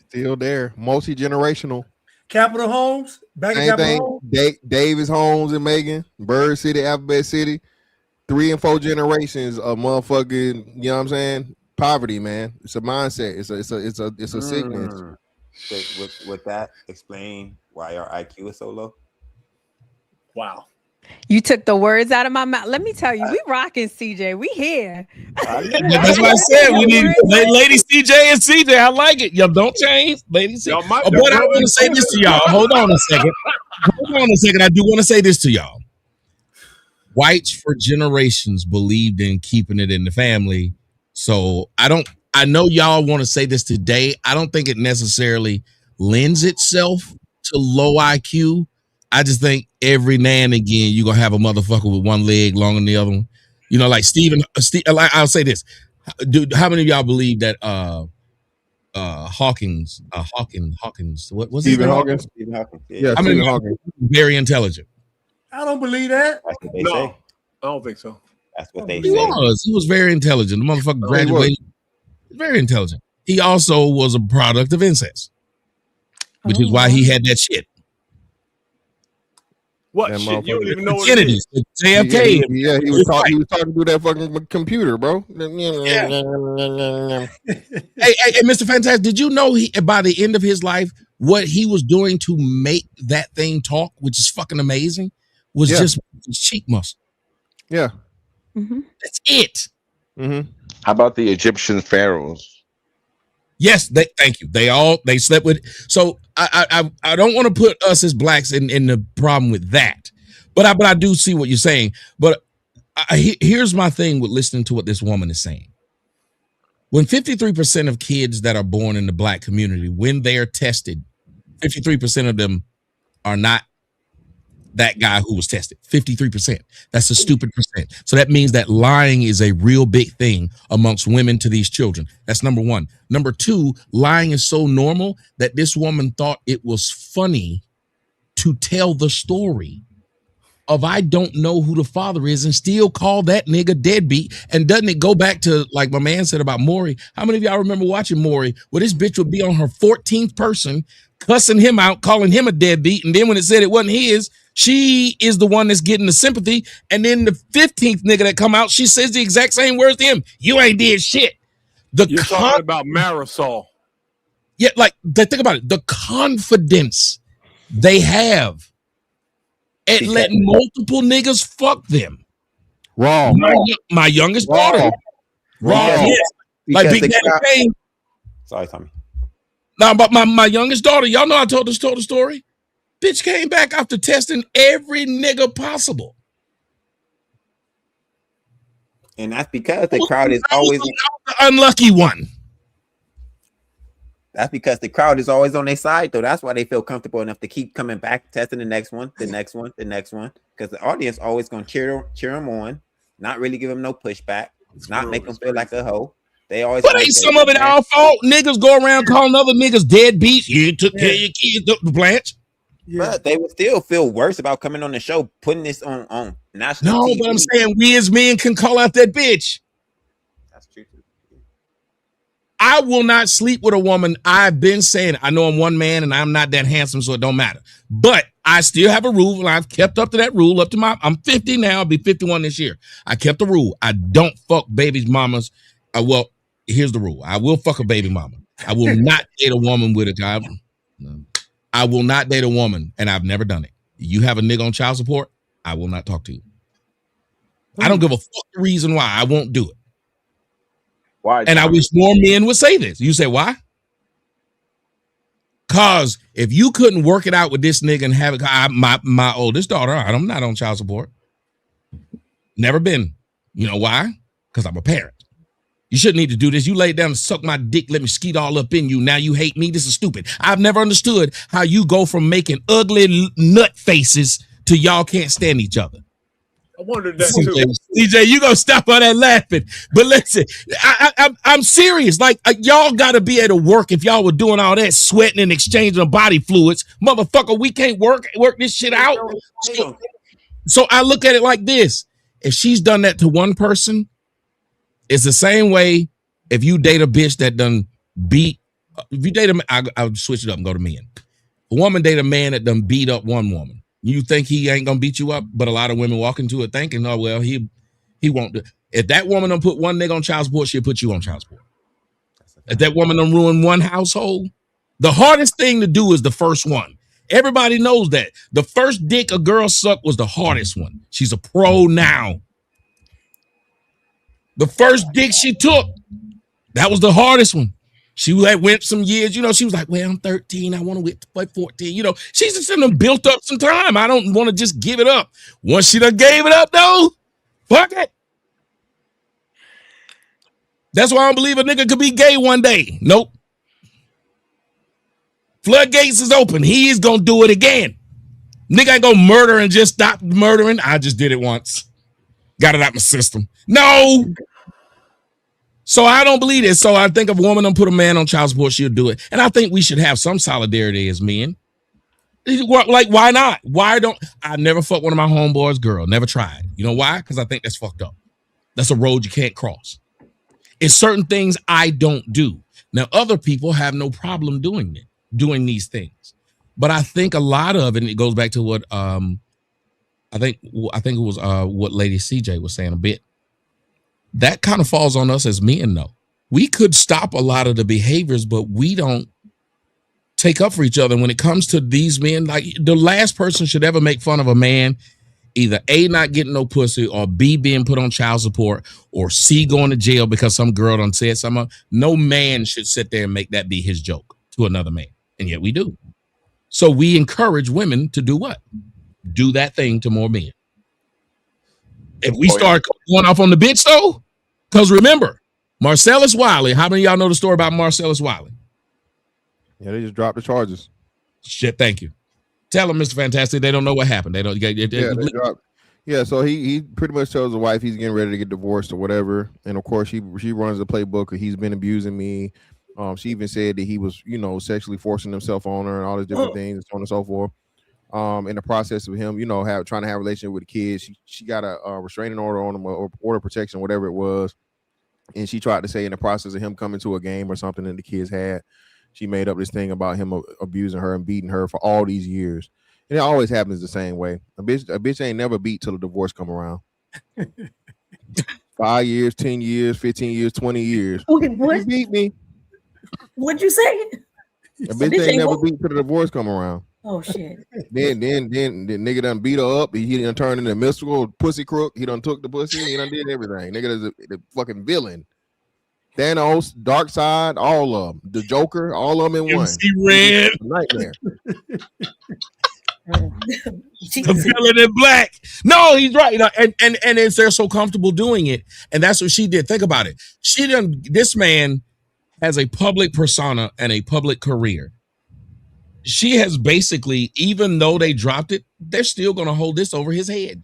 S10: Still there. Multi-generational.
S14: Capitol Homes, back in Capitol Homes.
S10: Davis Homes in Macon, Bird City, Alphabet City. 3 and 4 generations of motherfucking, you know what I'm saying? Poverty, man. It's a mindset. It's a sickness.
S6: So with that, explain why our IQ is so low.
S4: Wow.
S9: You took the words out of my mouth. Let me tell you, we rocking CJ. We here.
S1: That's what I said. We need Lady CJ and CJ. I like it. Y'all don't change. Lady CJ. But I want to say this to y'all. Hold on a second. I do want to say this to y'all. Whites for generations believed in keeping it in the family. So I know y'all want to say this today. I don't think it necessarily lends itself to low IQ. I just think every now and again you're gonna have a motherfucker with one leg longer than the other one. You know, like Steve, I'll say this. Dude, how many of y'all believe that Hawkins, what was
S10: Stephen
S1: it?
S10: Hawkins?
S6: Stephen Hawkins.
S10: Yeah,
S1: I mean,
S10: Stephen Hawkins.
S1: Very intelligent.
S14: I don't believe that.
S6: That's what they
S4: No,
S6: say.
S4: I don't think so.
S6: That's what they
S1: He
S6: say.
S1: was very intelligent. The motherfucker graduated. Very intelligent. He also was a product of incest, which is why he had that shit.
S4: What
S10: That
S4: shit? You don't even know what
S1: Kennedy,
S4: it is.
S1: JFK.
S10: Yeah, he was talking through that fucking computer, bro.
S1: Hey, Mr. Fantastic, did you know by the end of his life, what he was doing to make that thing talk, which is fucking amazing, was just his cheek muscle.
S10: Yeah.
S1: That's it.
S15: How about the Egyptian pharaohs?
S1: Yes, thank you. They slept with. So I don't want to put us as blacks in the problem with that, but I do see what you're saying. But here's my thing with listening to what this woman is saying. When 53% of kids that are born in the black community, when they're tested, 53% of them are not that guy who was tested. 53%. That's a stupid percent. So that means that lying is a real big thing amongst women to these children. That's number one. Number two, lying is so normal that this woman thought it was funny to tell the story of I don't know who the father is and still call that nigga deadbeat. And doesn't it go back to, like my man said about Maury? How many of y'all remember watching Maury where this bitch would be on her 14th person cussing him out, calling him a deadbeat, and then when it said it wasn't his, she is the one that's getting the sympathy. And then the 15th nigga that come out, she says the exact same words to him. You ain't did shit.
S4: You're talking about Marisol.
S1: Yeah, like think about it. The confidence they have at letting multiple niggas fuck them.
S10: Wrong.
S1: My youngest daughter. Wrong. Yes. Like Big Daddy Kane.
S6: Sorry, Tommy.
S1: Now, but my youngest daughter, y'all know I told the story. Bitch came back after testing every nigga possible.
S6: And that's because the crowd is always
S1: the unlucky one.
S6: That's because the crowd is always on their side, though. That's why they feel comfortable enough to keep coming back, testing the next one, the next one, the next one. Because the audience always gonna cheer them on, not really give them no pushback, not make them feel like a hoe. They always.
S1: But ain't some of it our fault? Niggas go around calling other niggas deadbeats. You took care of your kids, Blanche.
S6: But they would still feel worse about coming on the show, putting this on national TV.
S1: But I'm saying we as men can call out that bitch.
S6: That's true.
S1: I will not sleep with a woman. I've been saying, I know I'm one man and I'm not that handsome, so it don't matter. But I still have a rule, and I've kept up to that rule up to I'm 50 now. I'll be 51 this year. I kept the rule. I don't fuck baby's mamas. Well, here's the rule. I will fuck a baby mama. I will not date a woman with a guy. I will not date a woman, and I've never done it. You have a nigga on child support, I will not talk to you. I don't give a fuck the reason why. I won't do it.
S16: Why?
S1: And I wish more men would say this. You say why? Cause if you couldn't work it out with this nigga and have it, my oldest daughter, I'm not on child support. Never been. You know why? Because I'm a parent. You shouldn't need to do this. You lay down and suck my dick, let me skeet all up in you. Now you hate me. This is stupid. I've never understood how you go from making ugly nut faces to y'all can't stand each other.
S4: I wondered that too.
S1: DJ, you gonna stop all that laughing. But listen, I'm serious. Like, y'all gotta be able to work if y'all were doing all that sweating and exchanging body fluids. Motherfucker, we can't work this shit out. So I look at it like this. If she's done that to one person, it's the same way if you date a bitch that done beat. If you date I'll switch it up and go to men. A woman date a man that done beat up one woman. You think he ain't gonna beat you up, but a lot of women walk into it thinking, oh well, he won't do. If that woman don't put one nigga on child support, she'll put you on child support. If that woman don't ruin one household, the hardest thing to do is the first one. Everybody knows that. The first dick a girl sucked was the hardest one. She's a pro now. The first dick she took, that was the hardest one. She went some years, she was like, well, I'm 13. I want to wait to 14. She's just done built up some time. I don't want to just give it up. Once she done gave it up, though, fuck it. That's why I don't believe a nigga could be gay one day. Nope. Floodgates is open. He is going to do it again. Nigga ain't going to murder and just stop murdering. I just did it once. Got it out my system. No. So I don't believe this. So I think if a woman don't put a man on child support, she'll do it. And I think we should have some solidarity as men. Like, why not? I never fuck one of my homeboys' girl. Never tried. You know why? Because I think that's fucked up. That's a road you can't cross. It's certain things I don't do. Now, other people have no problem doing these things. But I think a lot of it, and it goes back to what I think it was what Lady CJ was saying a bit. That kind of falls on us as men, though. We could stop a lot of the behaviors, but we don't take up for each other. When it comes to these men, like the last person should ever make fun of a man, either A, not getting no pussy, or B, being put on child support, or C, going to jail because some girl done said something. No man should sit there and make that be his joke to another man. And yet we do. So we encourage women to do what? Do that thing to more men. If we start going off on the bitch, though, because remember, Marcellus Wiley, how many of y'all know the story about Marcellus Wiley?
S10: Yeah, they just dropped the charges.
S1: Shit, thank you. Tell them, Mr. Fantastic, they don't know what happened. They don't.
S10: They dropped. Yeah, so he pretty much tells the wife he's getting ready to get divorced or whatever, and of course she runs the playbook. He's been abusing me. She even said that he was, sexually forcing himself on her and all these different things, and so on and so forth. In the process of him, trying to have a relationship with the kids, she got a restraining order on him, or order protection, whatever it was. And she tried to say in the process of him coming to a game or something that the kids had, she made up this thing about him abusing her and beating her for all these years. And it always happens the same way. A bitch ain't never beat till a divorce come around. 5 years, 10 years, 15 years, 20 years.
S7: Wait, what?
S10: You beat me.
S7: What'd you say?
S10: A bitch ain't never beat till the divorce come around.
S7: Oh shit.
S10: Then the nigga done beat her up. He done turned into a mystical pussy crook. He done took the pussy. He done did everything. Nigga is the fucking villain. Thanos, Darkseid, all of them. The Joker, all of them in one.
S1: MC Red.
S10: Nightmare.
S1: The villain in black. No, he's right. And they're so comfortable doing it. And that's what she did. Think about it. This man has a public persona and a public career. She has basically, even though they dropped it, they're still going to hold this over his head.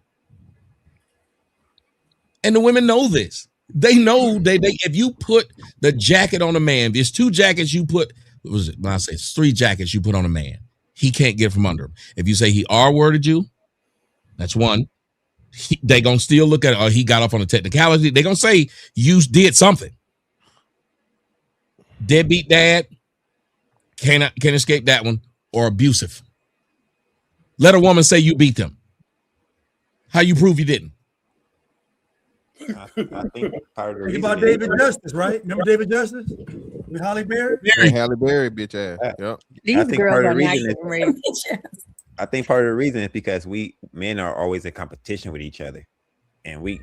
S1: And the women know this. They know if you put the jacket on a man, there's 2 jackets you put, what was it? When I say it's 3 jackets you put on a man, he can't get from under him. If you say he R-worded you, that's one. They going to still look at it, or he got off on a technicality. They're going to say you did something. deadbeat dad, can't escape that one, or abusive. Let a woman say you beat them. How you prove you didn't?
S6: I think part of the
S14: Think
S6: reason
S14: about David Justice, right? Remember David Justice with Halle Berry?
S10: Yeah, Halle Berry, bitch ass. Yep.
S9: These
S6: I think
S9: girls
S6: part of
S9: are
S6: the
S9: not
S6: reason
S9: getting raped.
S6: I think part of the reason is because we men are always in competition with each other, and we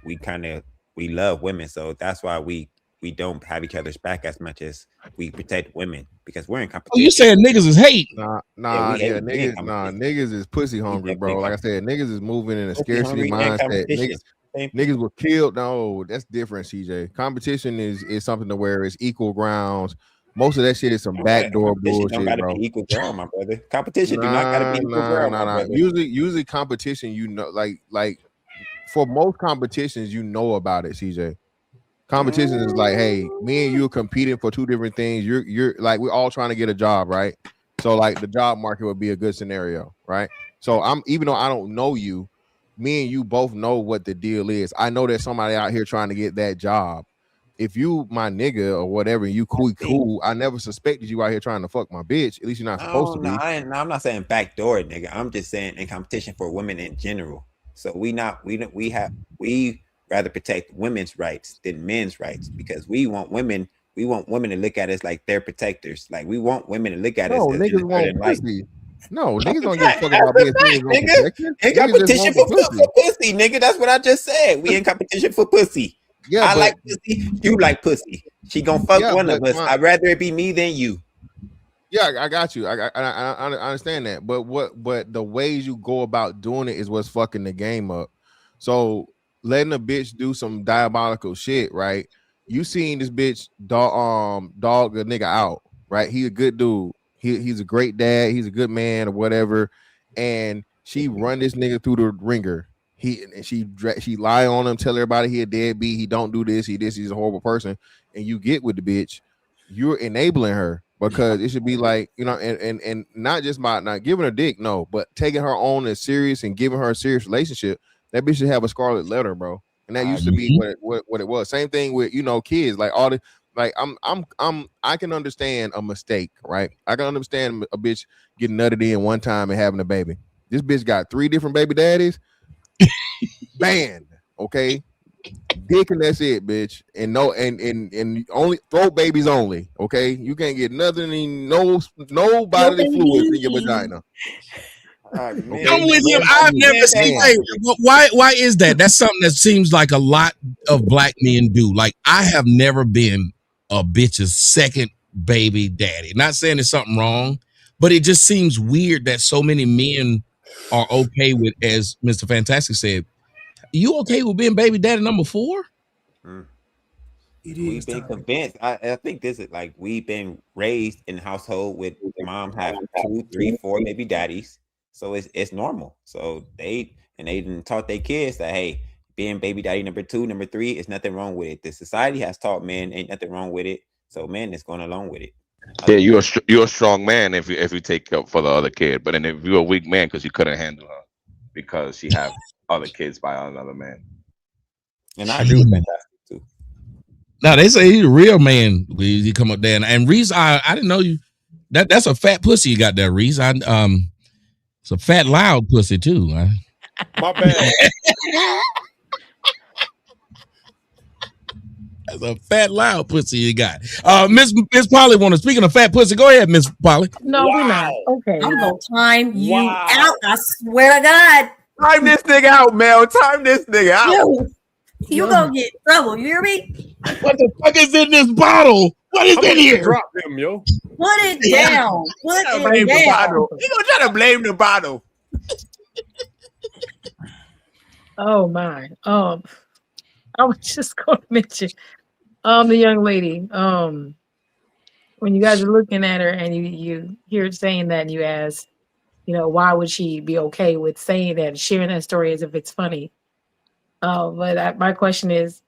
S6: love women, so that's why we don't have each other's back as much as we protect women because we're in competition.
S1: Oh, you saying niggas is hate?
S10: Niggas is pussy hungry, bro. Like I said, niggas is moving in a scarcity mindset. Niggas were killed. No, that's different, CJ. Competition is something to where it's equal grounds. Most of that shit is some backdoor bullshit,
S6: don't gotta
S10: bro.
S6: be equal ground, my brother. Competition do not gotta be equal ground, my brother.
S10: Usually competition, you know, like for most competitions, you know about it, CJ. Competition is like, hey, me and you are competing for two different things. You're like, we're all trying to get a job, right? So like the job market would be a good scenario, right? So even though I don't know you, me and you both know what the deal is. I know there's somebody out here trying to get that job. If you my nigga or whatever, you cool. I never suspected you out here trying to fuck my bitch. At least you're not supposed to be.
S6: I'm not saying backdoor, nigga. I'm just saying in competition for women in general. So we rather protect women's rights than men's rights because we want women to look at us like they're protectors. Like we want women to look at us as
S10: niggas want pussy. No, niggas don't give a fuck about being seen
S6: in competition for pussy, nigga. That's what I just said. We in competition for pussy. Yeah, I like pussy. You like pussy. She gonna fuck one of us. I'd rather it be me than you.
S10: Yeah, I got you. I understand that. But the ways you go about doing it is what's fucking the game up. So letting a bitch do some diabolical shit, right? You seen this bitch dog a nigga out, right? He's a good dude. He's a great dad. He's a good man or whatever. And she run this nigga through the ringer. She lie on him, tell everybody he a deadbeat. He don't do this. He's a horrible person. And you get with the bitch, you're enabling her because it should be like, you know, and not just by not giving her dick, no, but taking her on as serious and giving her a serious relationship. That bitch should have a scarlet letter, bro. And that used to be what it was. Same thing with, you know, kids. Like all the I can understand a mistake, right? I can understand a bitch getting nutted in one time and having a baby. This bitch got 3 different baby daddies. Banned, okay? Dick and that's it, bitch. And no, and only throw babies only, okay? You can't get nothing, no bodily fluids in your vagina.
S1: I'm with you. I've never seen. Why is that? That's something that seems like a lot of black men do. Like I have never been a bitch's second baby daddy. Not saying there's something wrong, but it just seems weird that so many men are okay with, as Mr. Fantastic said, you okay with being baby daddy number 4?
S6: We've been convinced. I think this is like we've been raised in a household with mom have 2, 3, 4 baby daddies. So it's normal. So they didn't taught their kids that, hey, being baby daddy number 2, number 3 is nothing wrong with it. The society has taught men ain't nothing wrong with it. So men is going along with it.
S15: Yeah, you're a strong man if you take up for the other kid, but then if you're a weak man because you couldn't handle her because she have other kids by another man.
S6: And I agree with Fantastic too.
S1: Now they say he's a real man. He come up there and Reese, I didn't know you. That's a fat pussy you got there, Reese. It's a fat loud pussy too.
S4: My bad.
S1: That's a fat loud pussy you got. Miss Polly want to. Speaking of fat pussy, go ahead, Miss Polly.
S2: No, we're not. Okay.
S7: I'm gonna time you out. I swear to God.
S6: Time this nigga out, Mel. Time this nigga out.
S7: You gonna get in trouble. You hear me?
S1: What the fuck is in this bottle? What is in here?
S4: Drop him, yo.
S7: Put it down. Put it down.
S6: You gonna try to blame the bottle?
S2: Oh my. I was just going to mention, the young lady. When you guys are looking at her and you hear it saying that, and you ask, you know, why would she be okay with saying that, sharing that story as if it's funny? But my question is,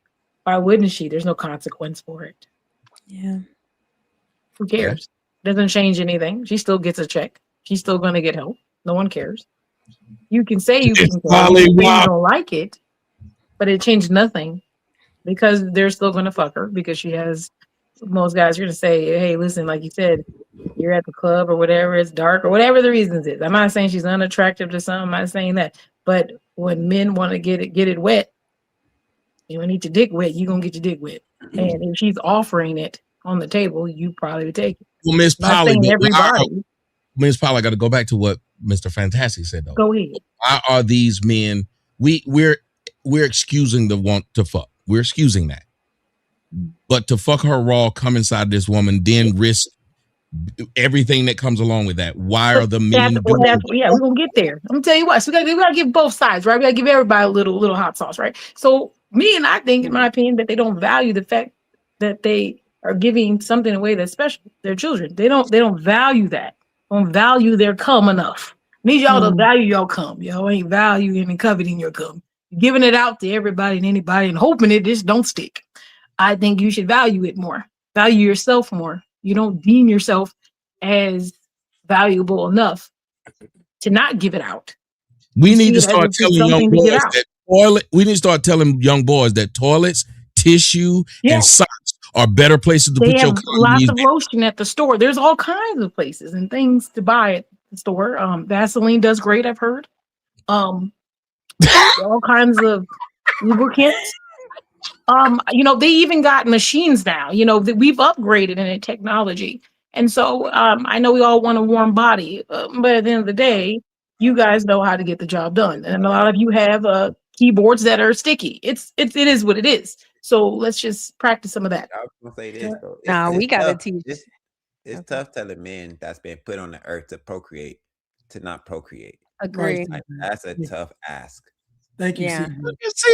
S2: why wouldn't she? There's no consequence for it.
S9: Yeah.
S2: Who cares? Doesn't change anything. She still gets a check. She's still going to get help. No one cares. You can say you don't like it, but it changed nothing because they're still going to fuck her because she has most guys are gonna say, "Hey, listen, like you said, you're at the club or whatever, it's dark or whatever the reasons is." I'm not saying she's unattractive to some. I'm not saying that, but when men want to get it wet, you don't need your dick wet. You gonna get your dick wet, and if she's offering it on the table, you probably would take it.
S1: Well, Miss Polly,
S2: everybody.
S1: Miss Polly, I got to go back to what Mr. Fantastic said though.
S2: Go ahead.
S1: Why are these men? We're excusing the want to fuck. We're excusing that. But to fuck her raw, come inside this woman, then risk everything that comes along with that. Why are the men doing that?
S2: Yeah, we're gonna get there. I'm gonna tell you what. So we gotta give both sides, right? We gotta give everybody a little hot sauce, right? So I think, in my opinion, that they don't value the fact that they are giving something away that's special. Their children. They don't value that. Don't value their cum enough. Need y'all to value your cum. Y'all ain't valuing and coveting your cum. Giving it out to everybody and anybody and hoping it just don't stick. I think you should value it more. Value yourself more. You don't deem yourself as valuable enough to not give it out.
S1: We need to start telling young boys that we need to start telling young boys that toilets, tissue, and socks are better places to put your cum.
S2: Lots of lotion at the store. There's all kinds of places and things to buy at the store. Vaseline does great, I've heard. All kinds of lubricants. They even got machines now, that we've upgraded in technology. And so I know we all want a warm body, but at the end of the day, you guys know how to get the job done. And a lot of you have keyboards that are sticky. It is what it is. So let's just practice some of that.
S6: I was gonna say this though.
S9: We gotta teach.
S6: It's tough telling men that's been put on the earth to procreate to not procreate.
S9: Agree.
S6: Like, that's a tough ask.
S14: Thank you,
S9: Yeah.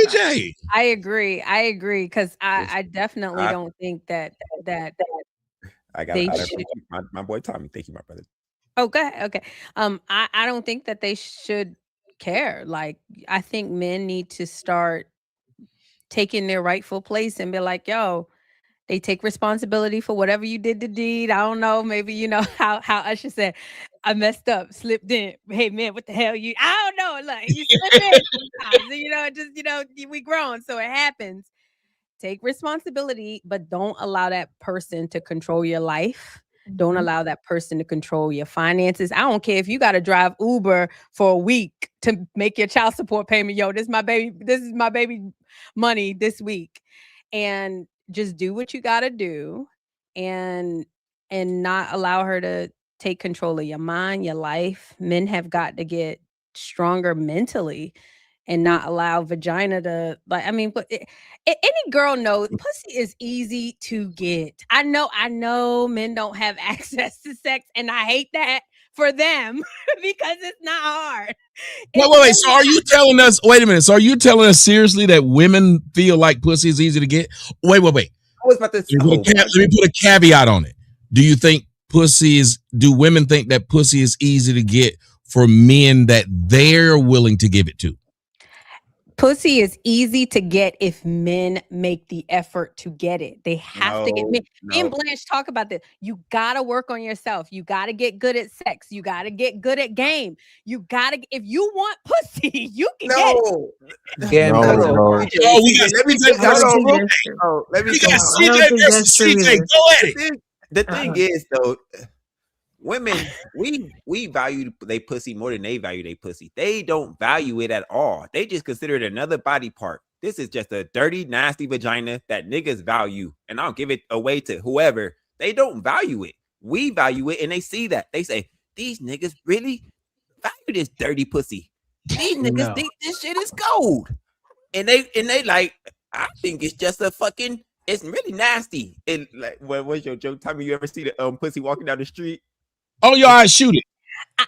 S1: CJ.
S9: I agree because I definitely don't think that
S6: I got my boy Tommy. Thank you, my brother.
S9: Okay. I don't think that they should care. Like, I think men need to start taking their rightful place and be like, yo, they take responsibility for whatever you did to deed. I don't know. Maybe, how Usher said, I messed up, slipped in. Hey man, what the hell I don't know. Like, you slip in sometimes, we grown. So it happens. Take responsibility, but don't allow that person to control your life. Don't allow that person to control your finances. I don't care if you got to drive Uber for a week to make your child support payment. Yo, this is my baby money this week. And just do what you got to do and not allow her to take control of your mind, your life. Men have got to get stronger mentally and not allow vagina to any girl knows pussy is easy to get. I know men don't have access to sex, and I hate that for them because it's not hard.
S1: Wait. So are you telling us, wait a minute. So are you telling us seriously that women feel like pussy is easy to get? Wait.
S6: I was about to say,
S1: let me put a caveat on it. Do women think that pussy is easy to get for men that they're willing to give it to?
S9: Pussy is easy to get if men make the effort to get it. They have to get me and Blanche talk about this. You gotta work on yourself. You gotta get good at sex. You gotta get good at game. You gotta, if you want pussy, you can get it.
S6: Yeah, let me take
S1: CJ. Go at it.
S6: The thing is though, women, we value they pussy more than they value they pussy. They don't value it at all. They just consider it another body part. This is just a dirty, nasty vagina that niggas value, and I'll give it away to whoever. They don't value it. We value it, and they see that. They say, these niggas really value this dirty pussy. These niggas think this shit is gold. And they like, I think it's just a fucking, it's really nasty. And like, what's your joke? Tommy, you ever see the pussy walking down the street?
S1: Oh, your eyes shoot it.
S9: I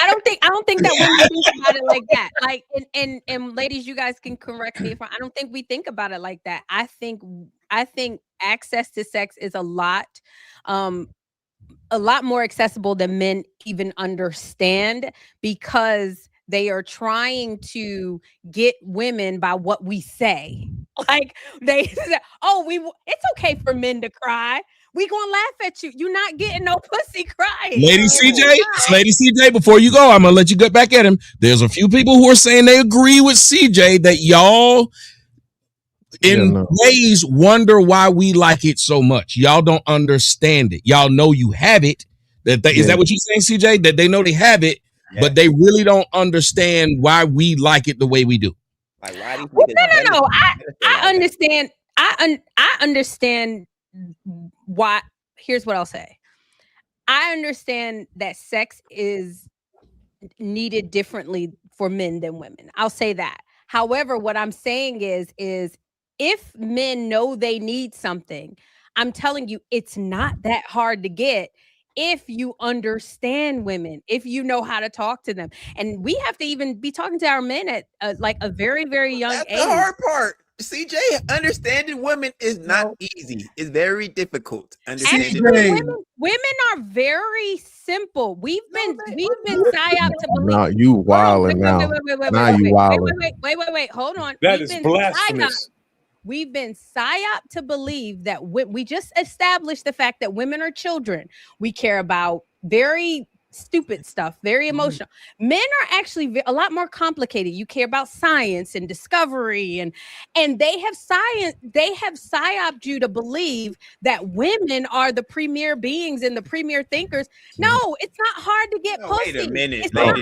S9: don't think that women think about it like that. Like, and ladies, you guys can correct me if I don't think we think about it like that. I think access to sex is a lot more accessible than men even understand, because they are trying to get women by what we say. Like they say, it's okay for men to cry. We gonna laugh at you. You're not getting no pussy crying.
S1: Lady CJ, before you go, I'm gonna let you get back at him. There's a few people who are saying they agree with CJ that y'all in ways wonder why we like it so much. Y'all don't understand it. Y'all know you have it. Is that what you're saying, CJ? That they know they have it, but they really don't understand why we like it the way we do.
S6: Like, why do you
S9: Well, no. I understand. I understand why. Here's what I'll say. I understand that sex is needed differently for men than women. I'll say that. However, what I'm saying is if men know they need something, I'm telling you, it's not that hard to get if you understand women, if you know how to talk to them. And we have to even be talking to our men at like a very, very young age.
S6: That's the hard part. CJ, understanding women is not easy. It's very difficult. Understanding
S9: women are very simple. We've been psyoped to believe.
S10: No, you wilding now. Now you wilding.
S9: Wait. Hold on.
S4: That is blasphemous.
S9: We've been psyoped to believe that we just established the fact that women are children. We care about very stupid stuff, very emotional. Men are actually a lot more complicated. You care about science and discovery, and they have psyoped you to believe that women are the premier beings and the premier thinkers. No, it's not hard to get pussy.
S6: Wait a minute.
S9: It's
S6: Wait,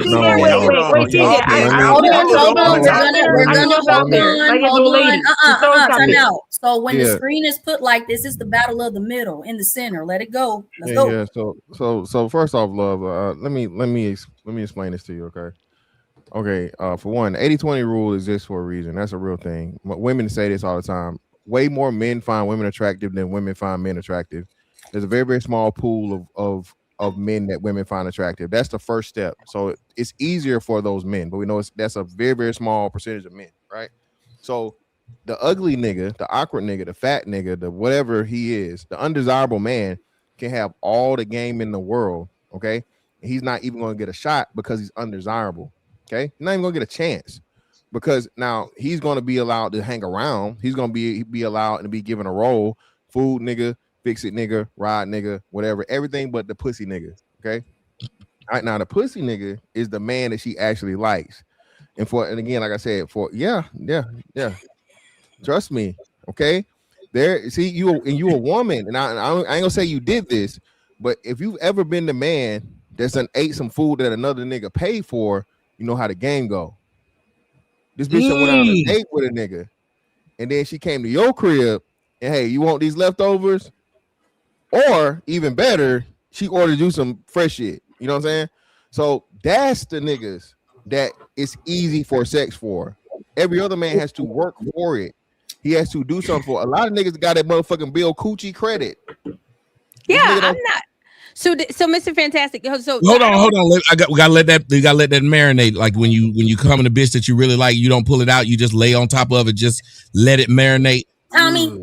S7: So when the screen is put like this, it's the battle of the middle in the center. Let it go. Let's go.
S10: Yeah. So first off, love. Let me explain this to you. Okay. For one, 80-20 rule exists for a reason. That's a real thing. Women say this all the time. Way more men find women attractive than women find men attractive. There's a very, very small pool of men that women find attractive. That's the first step. So it's easier for those men, but we know that's a very, very small percentage of men, right? So the ugly nigga, the awkward nigga, the fat nigga, the whatever he is, the undesirable man can have all the game in the world, okay? And he's not even going to get a shot because he's undesirable, okay? He's not even going to get a chance because now he's going to be allowed to hang around. He's going to be allowed to be given a role, food nigga, fix it nigga, ride nigga, whatever, everything but the pussy nigga, okay? All right, now the pussy nigga is the man that she actually likes. And again, like I said, yeah. Trust me, okay? You a woman, and I ain't gonna say you did this, but if you've ever been the man that's done ate some food that another nigga paid for, you know how the game go. This bitch went on a date with a nigga, and then she came to your crib, and hey, you want these leftovers? Or even better, she ordered you some fresh shit. You know what I'm saying? So that's the niggas that it's easy for sex for. Every other man has to work for it. He has to do something for. A lot of niggas got that motherfucking Bill Coochie credit.
S9: Yeah, I'm not. So Mr. Fantastic. So
S1: hold on. We gotta let that marinate. Like when you come in a bitch that you really like, you don't pull it out. You just lay on top of it. Just let it marinate.
S7: Tommy.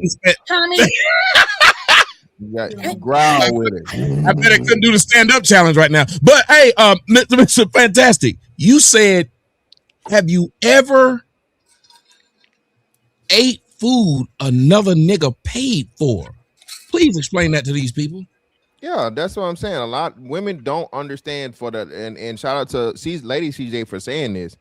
S10: You growl with it.
S1: I bet I couldn't do the stand-up challenge right now. But hey, Mr. Fantastic, you said, have you ever ate food another nigga paid for? Please explain that to these people.
S10: Yeah, that's what I'm saying. A lot women don't understand and shout out to Lady CJ for saying this.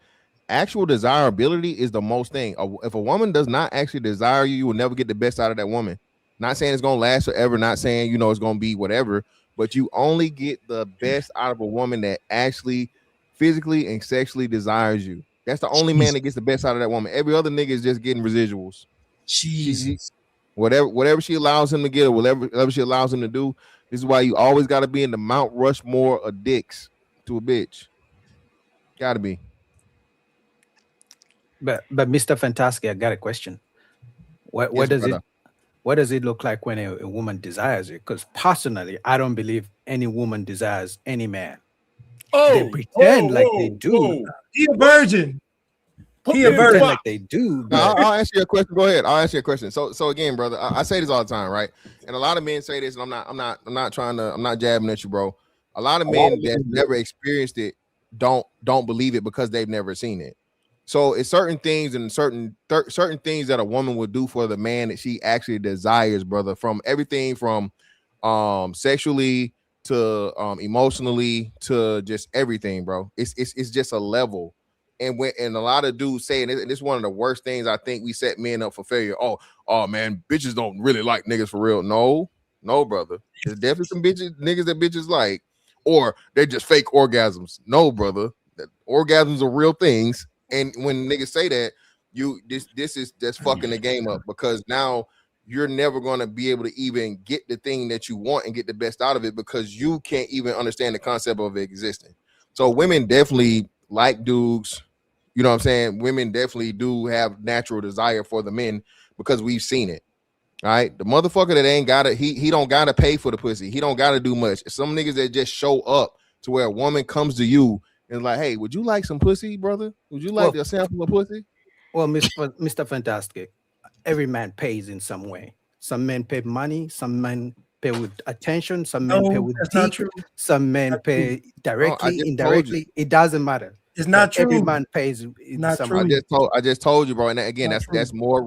S10: Actual desirability is the most thing. If a woman does not actually desire you, you will never get the best out of that woman. Not saying it's gonna last forever, not saying it's gonna be whatever, but you only get the best out of a woman that actually physically and sexually desires you. That's the only man that gets the best out of that woman. Every other nigga is just getting residuals.
S1: Jesus.
S10: Whatever she allows him to get, or whatever she allows him to do. This is why you always got to be in the Mount Rushmore of dicks to a bitch. Got to be.
S17: But Mr. Fantastic, I got a question. What does it look like when a woman desires it? Because personally, I don't believe any woman desires any man. They pretend like they do.
S14: He a virgin. He a virgin.
S17: Like they do.
S10: I'll answer your question. Go ahead. I'll answer your question. So again, brother, I say this all the time, right? And a lot of men say this, and I'm not jabbing at you, bro. A lot of men that never experienced it don't believe it because they've never seen it. So it's certain things and certain things that a woman would do for the man that she actually desires, brother. From everything from sexually to emotionally to just everything, bro. It's just a level. And a lot of dudes say, and it's one of the worst things I think we set men up for failure. Oh man, bitches don't really like niggas for real. No, brother. There's definitely some niggas that bitches like, or they're just fake orgasms. No, brother. Orgasms are real things. And when niggas say that, this is just fucking the game up, because now you're never gonna be able to even get the thing that you want and get the best out of it, because you can't even understand the concept of it existing. So women definitely like dudes, you know what I'm saying? Women definitely do have natural desire for the men because we've seen it. All right. The motherfucker that ain't gotta, he don't gotta pay for the pussy. He don't gotta do much. Some niggas that just show up to where a woman comes to you and like, hey, would you like some pussy, brother? Would you like a sample of pussy?
S17: Well, Mr. Fantastic, every man pays in some way. Some men pay money, some men pay with attention, some men pay with teeth, some men pay directly, indirectly. It doesn't matter.
S14: It's not true.
S17: Every man pays in some way.
S10: I just told you, bro. And again, that's more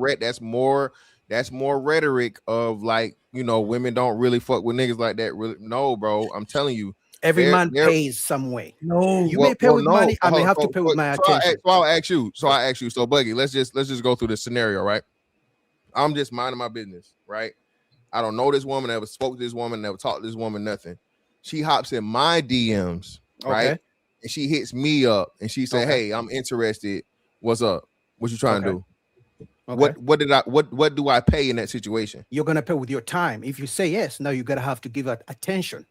S10: rhetoric of like, you know, women don't really fuck with niggas like that. Really, no, bro. I'm telling you.
S17: Every man pays some way. No, you may pay with money. I may have to pay with my attention.
S10: So I'll ask you. So Buggy, let's just go through this scenario, right? I'm just minding my business, right? I don't know this woman, never spoke to this woman, never talked to this woman, nothing. She hops in my DMs, right? Okay. And she hits me up and she said, "Hey, I'm interested. What's up? What you trying to do?" Okay. What do I pay in that situation?
S17: You're gonna pay with your time. If you say yes, now you're gonna have to give her attention.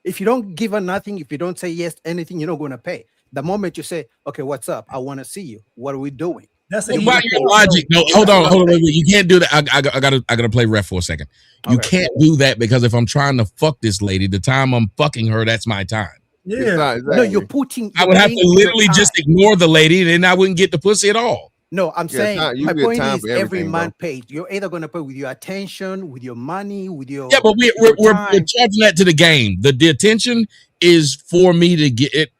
S17: If you don't give her nothing, if you don't say yes to anything, you're not gonna pay. The moment you say, "Okay, what's up? I want to see you. What are we doing?"
S1: That's about your logic. No, hold on. Wait. You can't do that. I gotta play ref for a second. You can't do that, because if I'm trying to fuck this lady, the time I'm fucking her, that's my time.
S17: Yeah. No, you're putting.
S1: I would have to literally just ignore the lady, and then I wouldn't get the pussy at all.
S17: No, I'm saying my point is every man pays. You're either gonna pay with your attention, with your money, with your
S1: but we're charging that to the game. The attention is for me to get it.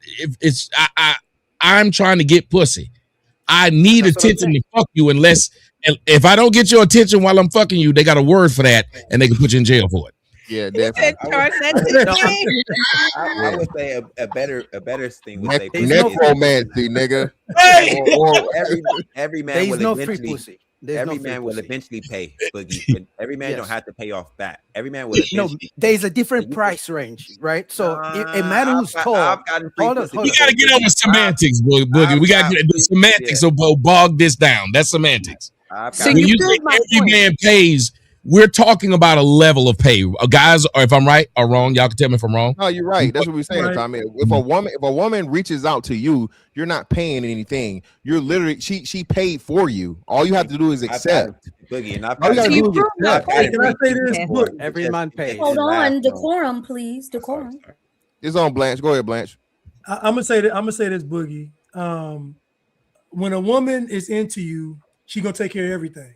S1: I'm trying to get pussy. I need attention to fuck you, unless if I don't get your attention while I'm fucking you, they got a word for that, and they can put you in jail for it.
S10: Yeah, definitely.
S6: I would say a better thing would say
S10: necromancy, nigga.
S6: Every man will eventually. Every man will eventually pay, Boogie. But every man don't have to pay off back. Every man will eventually.
S17: No, there's a different price range, right? So a man who's tall, hold on.
S1: We gotta get over semantics, Boogie. We gotta get the semantics. So bog this down. That's semantics. When you say every man pays, we're talking about a level of pay. Guys, or if I'm right or wrong, y'all can tell me if I'm wrong.
S10: No, you're right. That's what we're saying, Tommy. If a woman reaches out to you, you're not paying anything. You're literally she paid for you. All you have to do is accept.
S6: Boogie, and
S14: Can I say this?
S17: Every man pays.
S7: Hold on, decorum, please. Decorum.
S10: It's on Blanche. Go ahead, Blanche.
S14: I'm gonna say this, Boogie. When a woman is into you, she's gonna take care of everything.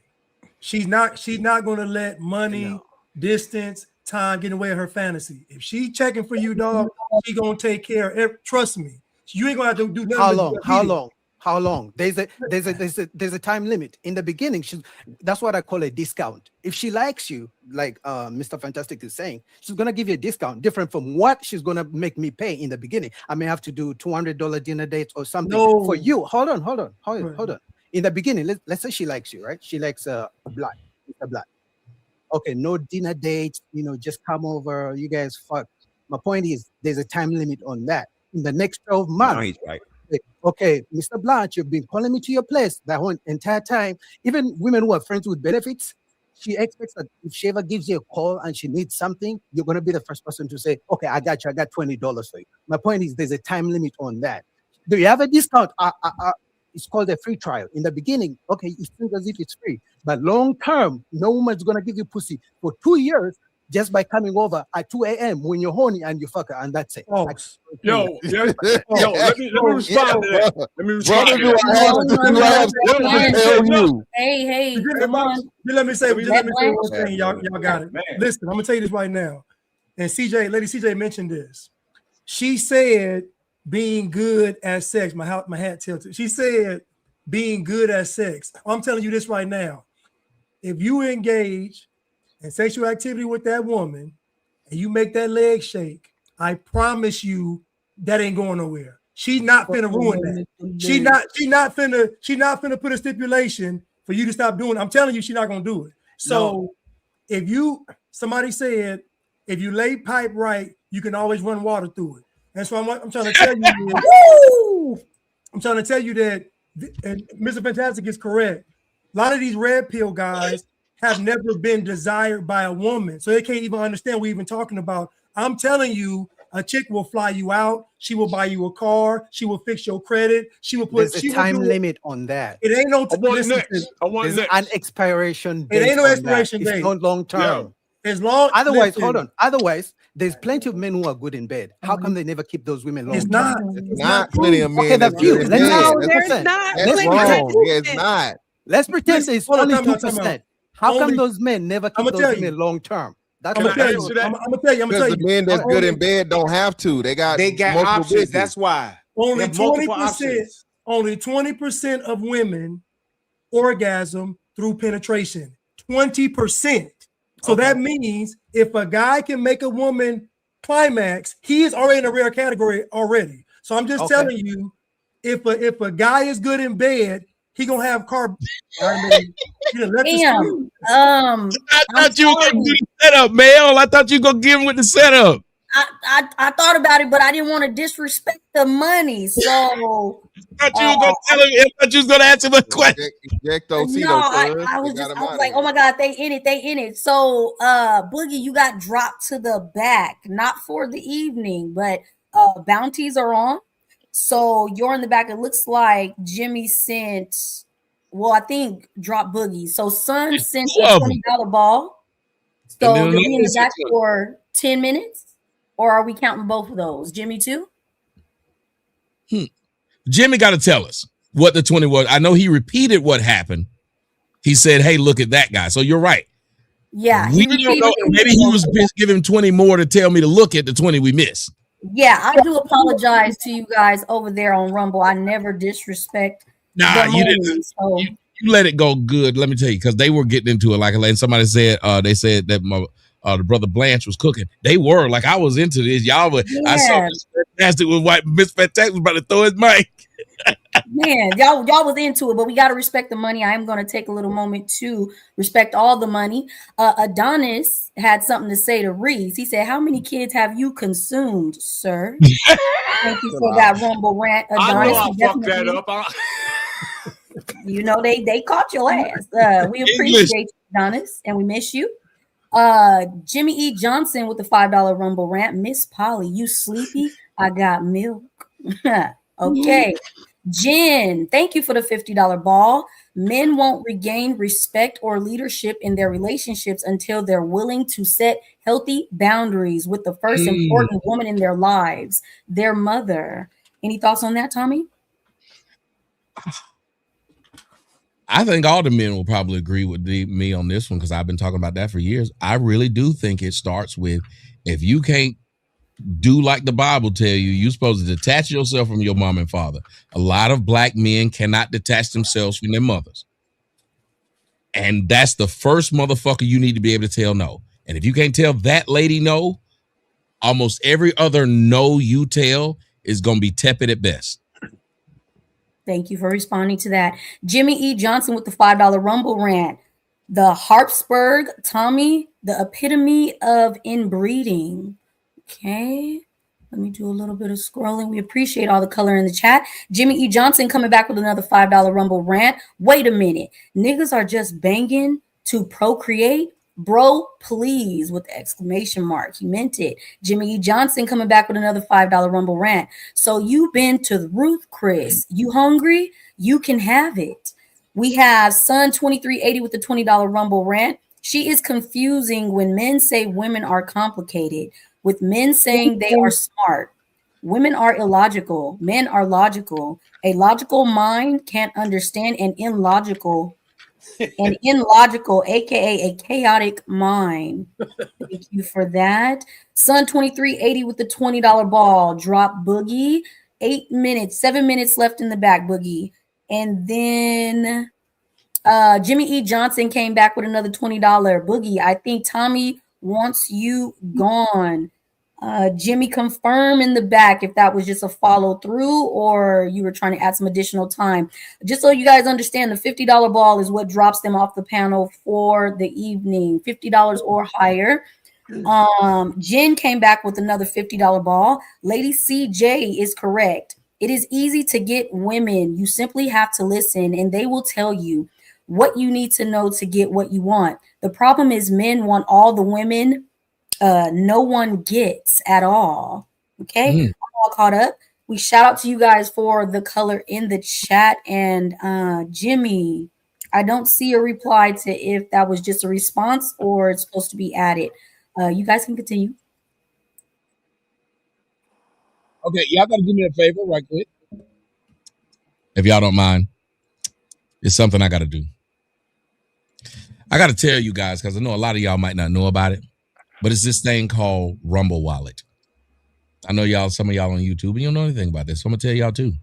S14: She's not gonna let money, distance, time get in the way of her fantasy. If she checking for you, dog, she gonna take care of it. Trust me. You ain't gonna have to do nothing.
S17: How long? There's a time limit. In the beginning, that's what I call a discount. If she likes you, like Mr. Fantastic is saying, she's gonna give you a discount different from what she's gonna make me pay in the beginning. I may have to do $200 dinner dates or something for you. Hold on. In the beginning, let's say she likes you, right? She likes Black, Mr. Black. Okay, no dinner dates, just come over, you guys fuck. My point is, there's a time limit on that. In the next 12 months,
S6: he's right.
S17: Okay, Mr. Blanche, you've been calling me to your place that whole entire time. Even women who are friends with benefits, she expects that if she ever gives you a call and she needs something, you're going to be the first person to say, okay, I got you. I got $20 for you. My point is, there's a time limit on that. Do you have a discount? It's called a free trial. In the beginning, okay, it feels as if it's free. But long term, no woman's going to give you pussy for 2 years just by coming over at 2 a.m. when you're horny and you fuck her, and that's it.
S4: Let me respond to that.
S14: Hey. Let me say one thing. Y'all got it. Listen, I'm gonna tell you this right now. And Lady CJ mentioned this. She said being good at sex. My hat tilted. She said being good at sex. I'm telling you this right now. If you engage in sexual activity with that woman and you make that leg shake, I promise you that ain't going nowhere. She's not finna ruin that. She not finna put a stipulation for you to stop doing it. I'm telling you, she's not gonna do it. So if somebody said, if you lay pipe right, you can always run water through it. And so I'm trying to tell you I'm trying to tell you that, and Mr. Fantastic is correct. A lot of these red pill guys have never been desired by a woman, so they can't even understand what we're even talking about. I'm telling you, a chick will fly you out. She will buy you a car. She will fix your credit. She will put.
S17: There's a time limit on that.
S14: It ain't no.
S17: There's an expiration date.
S14: It ain't no expiration date.
S17: It's not long term.
S14: As long.
S17: Otherwise,
S14: listen,
S17: hold on. Otherwise, there's plenty of men who are good in bed. How come they never keep those women long?
S14: It's not.
S10: It's not plenty of men.
S17: Okay, the few. Let's
S10: That's
S17: pretend.
S10: wrong. Yeah, it's not.
S17: Let's pretend there's only 2%. How come
S14: Only-
S17: those men never keep
S14: I'ma
S17: those
S14: tell you.
S17: women long term? That's
S14: I'm
S17: what
S14: gonna
S17: I'm
S14: tell you.
S17: saying.
S14: I'm gonna tell you.
S10: Because the men that's good in bed don't have to. They got multiple
S18: options.
S10: bitches.
S18: That's why.
S14: Only
S18: They have multiple
S14: 20%.
S18: options.
S14: Only 20% of women orgasm through penetration. 20%. So that means if a guy can make a woman climax, he is already in a rare category already. So I'm just telling you, if a guy is good in bed, he gonna have carb.
S7: Damn.
S1: I thought you were gonna do the setup, Mel. I thought you were gonna give him with the setup.
S7: I thought about it, but I didn't want to disrespect the money. So
S1: I thought you were gonna tell him. I thought you was gonna answer my question.
S7: I was like, oh my God, they in it. So Boogie, you got dropped to the back, not for the evening, but bounties are on. So you're in the back. It looks like Jimmy sent, well, I think drop Boogie. So Son sent a $20 ball. So you'll be in the back for 10 minutes? Or are we counting both of those? Jimmy too?
S1: Jimmy got to tell us what the 20 was. I know he repeated what happened. He said, hey, look at that guy. So you're right.
S7: Yeah.
S1: We don't know. Maybe he was giving 20 more to tell me to look at the 20 we missed.
S7: Yeah, I do apologize to you guys over there on Rumble. I never disrespect.
S1: Nah, you didn't.
S7: So.
S1: You let it go good. Let me tell you, because they were getting into it. Like somebody said, they said that the brother Blanche was cooking. They were like, I was into this. Y'all were. Yeah. I saw Miss Fantastic was white. Miss Fantastic was about to throw his mic.
S7: Man, y'all was into it, but we got to respect the money. I am going to take a little moment to respect all the money. Adonis had something to say to Reese. He said, how many kids have you consumed, sir? Thank you for that Rumble rant, Adonis.
S4: I know I fucked that up.
S7: You know, they caught your ass. We appreciate you, Adonis, and we miss you. Jimmy E. Johnson with the $5 Rumble rant. Miss Polly, you sleepy? I got milk. Okay. Jen, thank you for the $50 ball. Men won't regain respect or leadership in their relationships until they're willing to set healthy boundaries with the first important woman in their lives, their mother. Any thoughts on that, Tommy?
S1: I think all the men will probably agree with me on this one because I've been talking about that for years. I really do think it starts with if you can't do like the Bible tell you, you're supposed to detach yourself from your mom and father. A lot of black men cannot detach themselves from their mothers. And that's the first motherfucker you need to be able to tell no. And if you can't tell that lady no, almost every other no you tell is going to be tepid at best.
S7: Thank you for responding to that. Jimmy E. Johnson with the $5 Rumble rant. The Harpsburg Tommy, the epitome of inbreeding. Okay, let me do a little bit of scrolling. We appreciate all the color in the chat. Jimmy E. Johnson coming back with another $5 Rumble rant. Wait a minute. Niggas are just banging to procreate? Bro, please, with the exclamation mark. He meant it. Jimmy E. Johnson coming back with another $5 Rumble rant. So you've been to Ruth, Chris. You hungry? You can have it. We have Sun 2380 with the $20 Rumble rant. She is confusing when men say women are complicated, with men saying they are smart. Women are illogical. Men are logical. A logical mind can't understand an illogical, aka a chaotic mind. Thank you for that. Sun 2380 with the $20 ball. Drop Boogie. 7 minutes left in the back, Boogie. And then Jimmy E. Johnson came back with another $20 Boogie. I think Tommy wants you gone. Jimmy, confirm in the back if that was just a follow through or you were trying to add some additional time. Just so you guys understand, the $50 ball is what drops them off the panel for the evening, $50 or higher. Jen came back with another $50 ball. Lady CJ is correct. It is easy to get women. You simply have to listen and they will tell you what you need to know to get what you want. The problem is men want all the women no one gets at all. Okay, I'm all caught up. We shout out to you guys for the color in the chat. And Jimmy, I don't see a reply to if that was just a response or it's supposed to be added. You guys can continue.
S1: Okay, y'all gotta do me a favor right quick. If y'all don't mind, it's something I gotta do. I gotta tell you guys, because I know a lot of y'all might not know about it, but it's this thing called Rumble Wallet. I know y'all, some of y'all on YouTube, and you don't know anything about this, so I'm gonna tell y'all too.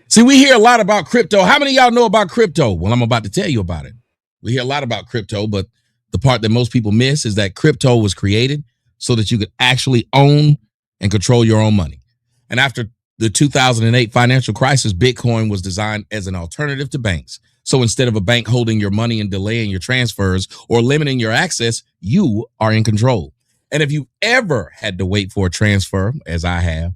S1: See, we hear a lot about crypto. How many of y'all know about crypto? Well, I'm about to tell you about it. We hear a lot about crypto, but the part that most people miss is that crypto was created so that you could actually own and control your own money. And after the 2008 financial crisis, Bitcoin was designed as an alternative to banks. So instead of a bank holding your money and delaying your transfers or limiting your access, you are in control. And if you've ever had to wait for a transfer, as I have,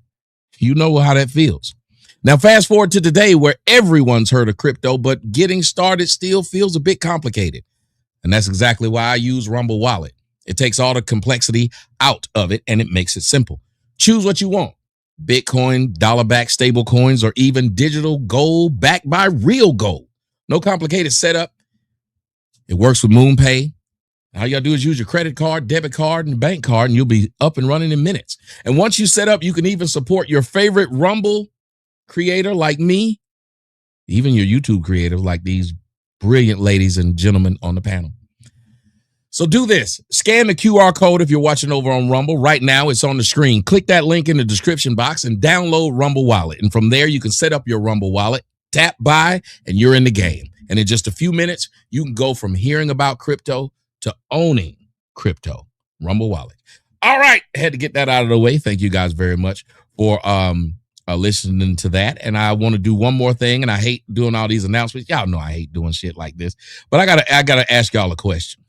S1: you know how that feels. Now, fast forward to today where everyone's heard of crypto, but getting started still feels a bit complicated. And that's exactly why I use Rumble Wallet. It takes all the complexity out of it and it makes it simple. Choose what you want. Bitcoin, dollar-backed stable coins, or even digital gold backed by real gold. No complicated setup. It works with MoonPay. All you gotta do is use your credit card, debit card, and bank card, and you'll be up and running in minutes. And once you set up, you can even support your favorite Rumble creator like me, even your YouTube creator like these brilliant ladies and gentlemen on the panel. So do this. Scan the QR code if you're watching over on Rumble. Right now, it's on the screen. Click that link in the description box and download Rumble Wallet. And from there, you can set up your Rumble Wallet, tap buy, and you're in the game. And in just a few minutes, you can go from hearing about crypto to owning crypto. Rumble Wallet. All right. I had to get that out of the way. Thank you guys very much for listening to that. And I want to do one more thing. And I hate doing all these announcements. Y'all know I hate doing shit like this. But I gotta ask y'all a question.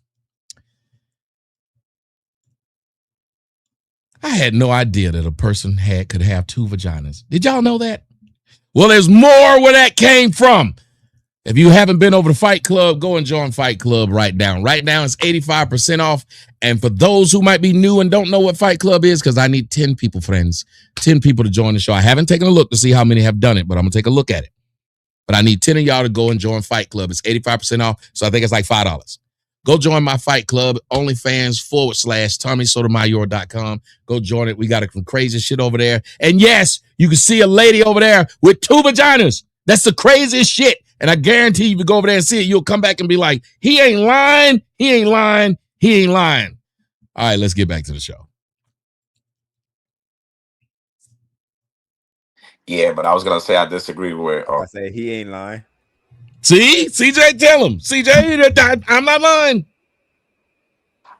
S1: I had no idea that a person could have two vaginas. Did y'all know that? Well, there's more where that came from. If you haven't been over to Fight Club, go and join Fight Club right now. Right now, it's 85% off. And for those who might be new and don't know what Fight Club is, because I need 10 people, friends, 10 people to join the show. I haven't taken a look to see how many have done it, but I'm going to take a look at it. But I need 10 of y'all to go and join Fight Club. It's 85% off, so I think it's like $5. Go join my Fight Club, OnlyFans/TommySotomayor.com. Go join it. We got some crazy shit over there. And yes, you can see a lady over there with two vaginas. That's the craziest shit. And I guarantee you, if you go over there and see it, you'll come back and be like, he ain't lying. He ain't lying. He ain't lying. All right, let's get back to the show.
S18: Yeah, but I was going to say I disagree with
S6: I say he ain't lying.
S1: See? CJ, tell him. CJ, I'm not lying.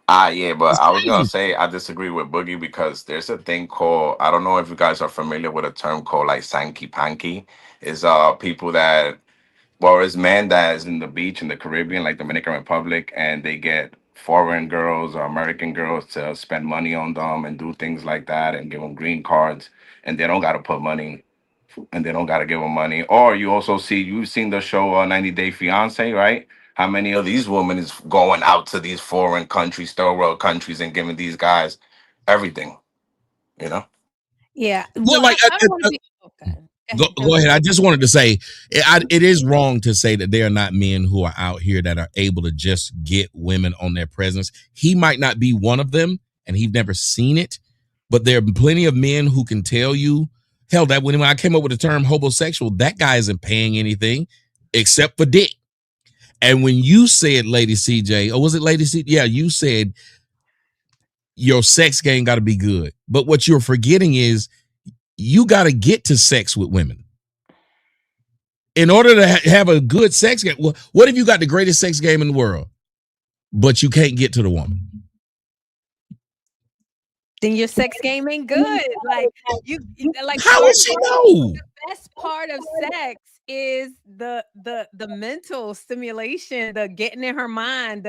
S18: Yeah, but I was going to say I disagree with Boogie because there's a thing called, I don't know if you guys are familiar with a term called like Sankey Panky. Is people that, well, it's men that is in the beach in the Caribbean, like Dominican Republic, and they get foreign girls or American girls to spend money on them and do things like that and give them green cards, and they don't got to put money and they don't got to give them money. Or you also you've seen the show 90 Day Fiance, right? How many of these women is going out to these foreign countries, third world countries, and giving these guys everything, you know?
S9: Yeah.
S1: Well, like, go ahead. I just wanted to say it is wrong to say that there are not men who are out here that are able to just get women on their presence. He might not be one of them, and he's never seen it, but there are plenty of men who can tell you, hell, that when I came up with the term homosexual, that guy isn't paying anything except for dick. And when you said, Lady CJ, or was it Lady CJ? Yeah, you said your sex game got to be good. But what you're forgetting is you got to get to sex with women. In order to have a good sex game, what if you got the greatest sex game in the world, but you can't get to the woman?
S9: then your sex game ain't good. Like like
S1: how would she know?
S9: The best part of sex is the mental stimulation, the getting in her mind,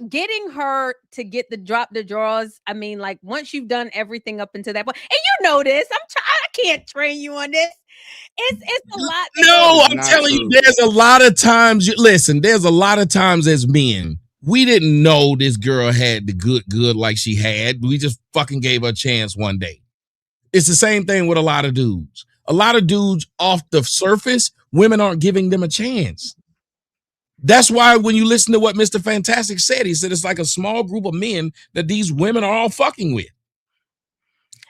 S9: getting her to get the drop the drawers. I mean, like once you've done everything up until that point, and you know this, I can't train you on this. It's a lot.
S1: No, I'm telling you, there's a lot of times. Listen, there's a lot of times as men, we didn't know this girl had the good like she had. We just fucking gave her a chance one day. It's the same thing with a lot of dudes. A lot of dudes off the surface, women aren't giving them a chance. That's why when you listen to what Mr. Fantastic said, he said it's like a small group of men that these women are all fucking with.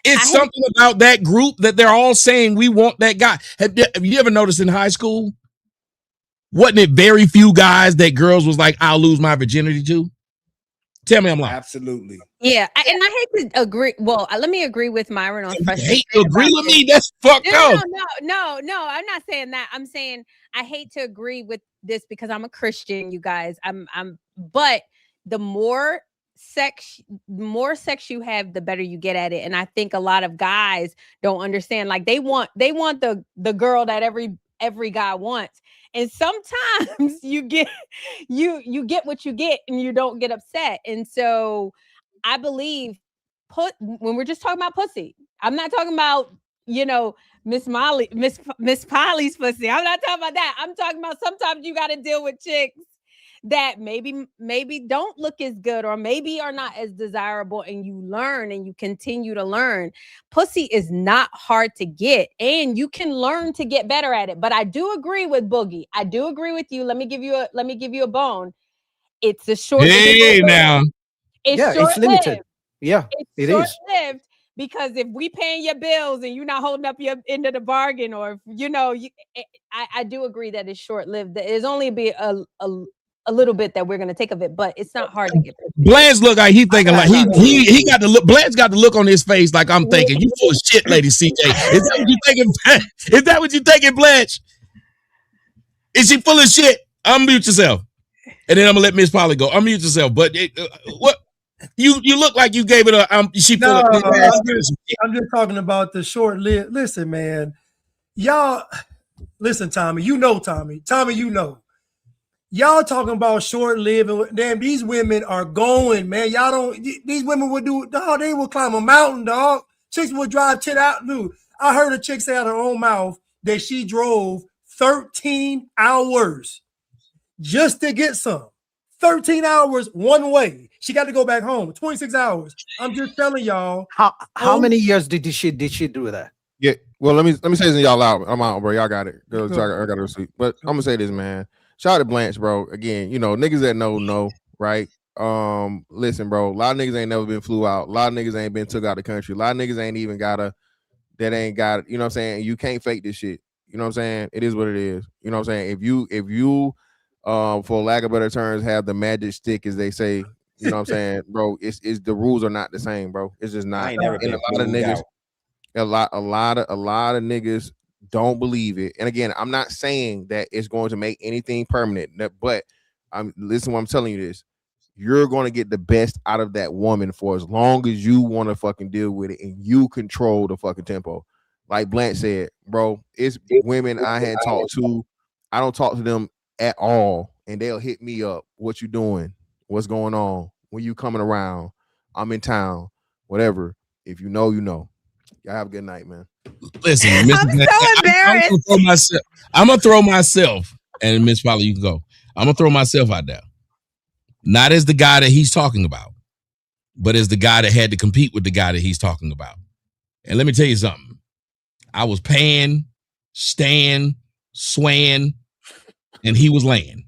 S1: It's something about that group that they're all saying we want that guy. Have you ever noticed in high school? Wasn't it very few guys that girls was like, I'll lose my virginity to? Tell me I'm lying.
S19: Absolutely.
S9: Yeah, and I hate to agree. Well, let me agree with Myron on frustration.
S1: Hate to agree with me? That's fucked up.
S9: No. I'm not saying that. I'm saying I hate to agree with this because I'm a Christian, you guys. But the more sex you have, the better you get at it. And I think a lot of guys don't understand. Like they want the girl that every guy wants. And sometimes you get what you get and you don't get upset. And so I believe when we're just talking about pussy, I'm not talking about, Miss Polly's pussy. I'm not talking about that. I'm talking about sometimes you got to deal with chicks that maybe don't look as good or maybe are not as desirable, and you learn and you continue to learn. Pussy is not hard to get, and you can learn to get better at it. But I do agree with Boogie. I do agree with you. Let me give you a bone. It's a short.
S1: Hey, now.
S17: It's limited. Yeah,
S9: it's short-lived. Because if we paying your bills and you're not holding up your end of the bargain, or I do agree that it's short-lived. There's only be a little bit that we're gonna take of it, but it's not hard to get.
S1: Blanche look like he thinking like he got the look. Blanche got the look on his face like I'm thinking. You full of shit, lady CJ. Is that what you thinking? Is that what you thinking, Blanche? Is she full of shit? Unmute yourself, and then I'm gonna let Miss Polly go. Unmute yourself. But what? You look like you gave it a she full of
S14: I'm just talking about the short lived. Listen, man, y'all listen, Tommy, y'all talking about short living. Damn, these women are going, man. Y'all don't, these women would do, dog, they will climb a mountain, dog. Chicks will drive 10 out. Dude, I heard a chick say out of her own mouth that she drove 13 hours just to get some. 13 hours one way. She got to go back home. 26 hours. I'm just telling y'all.
S17: How many years did she do that?
S10: Yeah. Well, let me say this y'all out. I'm out, bro. Y'all got it. I got to receipt. But I'm gonna say this, man. Shout out to Blanche, bro. Again, niggas that know, right? Listen, bro. A lot of niggas ain't never been flew out. A lot of niggas ain't been took out the country. A lot of niggas ain't even got ain't got it. You know what I'm saying? You can't fake this shit. You know what I'm saying? It is what it is. You know what I'm saying? If you for lack of better terms, have the magic stick, as they say, you know what I'm saying, bro, it's the rules are not the same, bro. It's just not. And a lot of niggas, a lot of niggas don't believe it. And again, I'm not saying that it's going to make anything permanent, but listen what I'm telling you this. You're going to get the best out of that woman for as long as you want to fucking deal with it and you control the fucking tempo. Like Blanche said, bro, it's women I had talked to. I don't talk to them at all, and they'll hit me up. What you doing? What's going on? When you coming around? I'm in town. Whatever. If you know, you know. Y'all have a good night, man.
S1: Listen,
S9: I'm so embarrassed.
S1: I'm gonna throw myself, and Miss Polly, you can go. I'm gonna throw myself out there. Not as the guy that he's talking about, but as the guy that had to compete with the guy that he's talking about. And let me tell you something. I was paying, staying, swaying, and he was laying.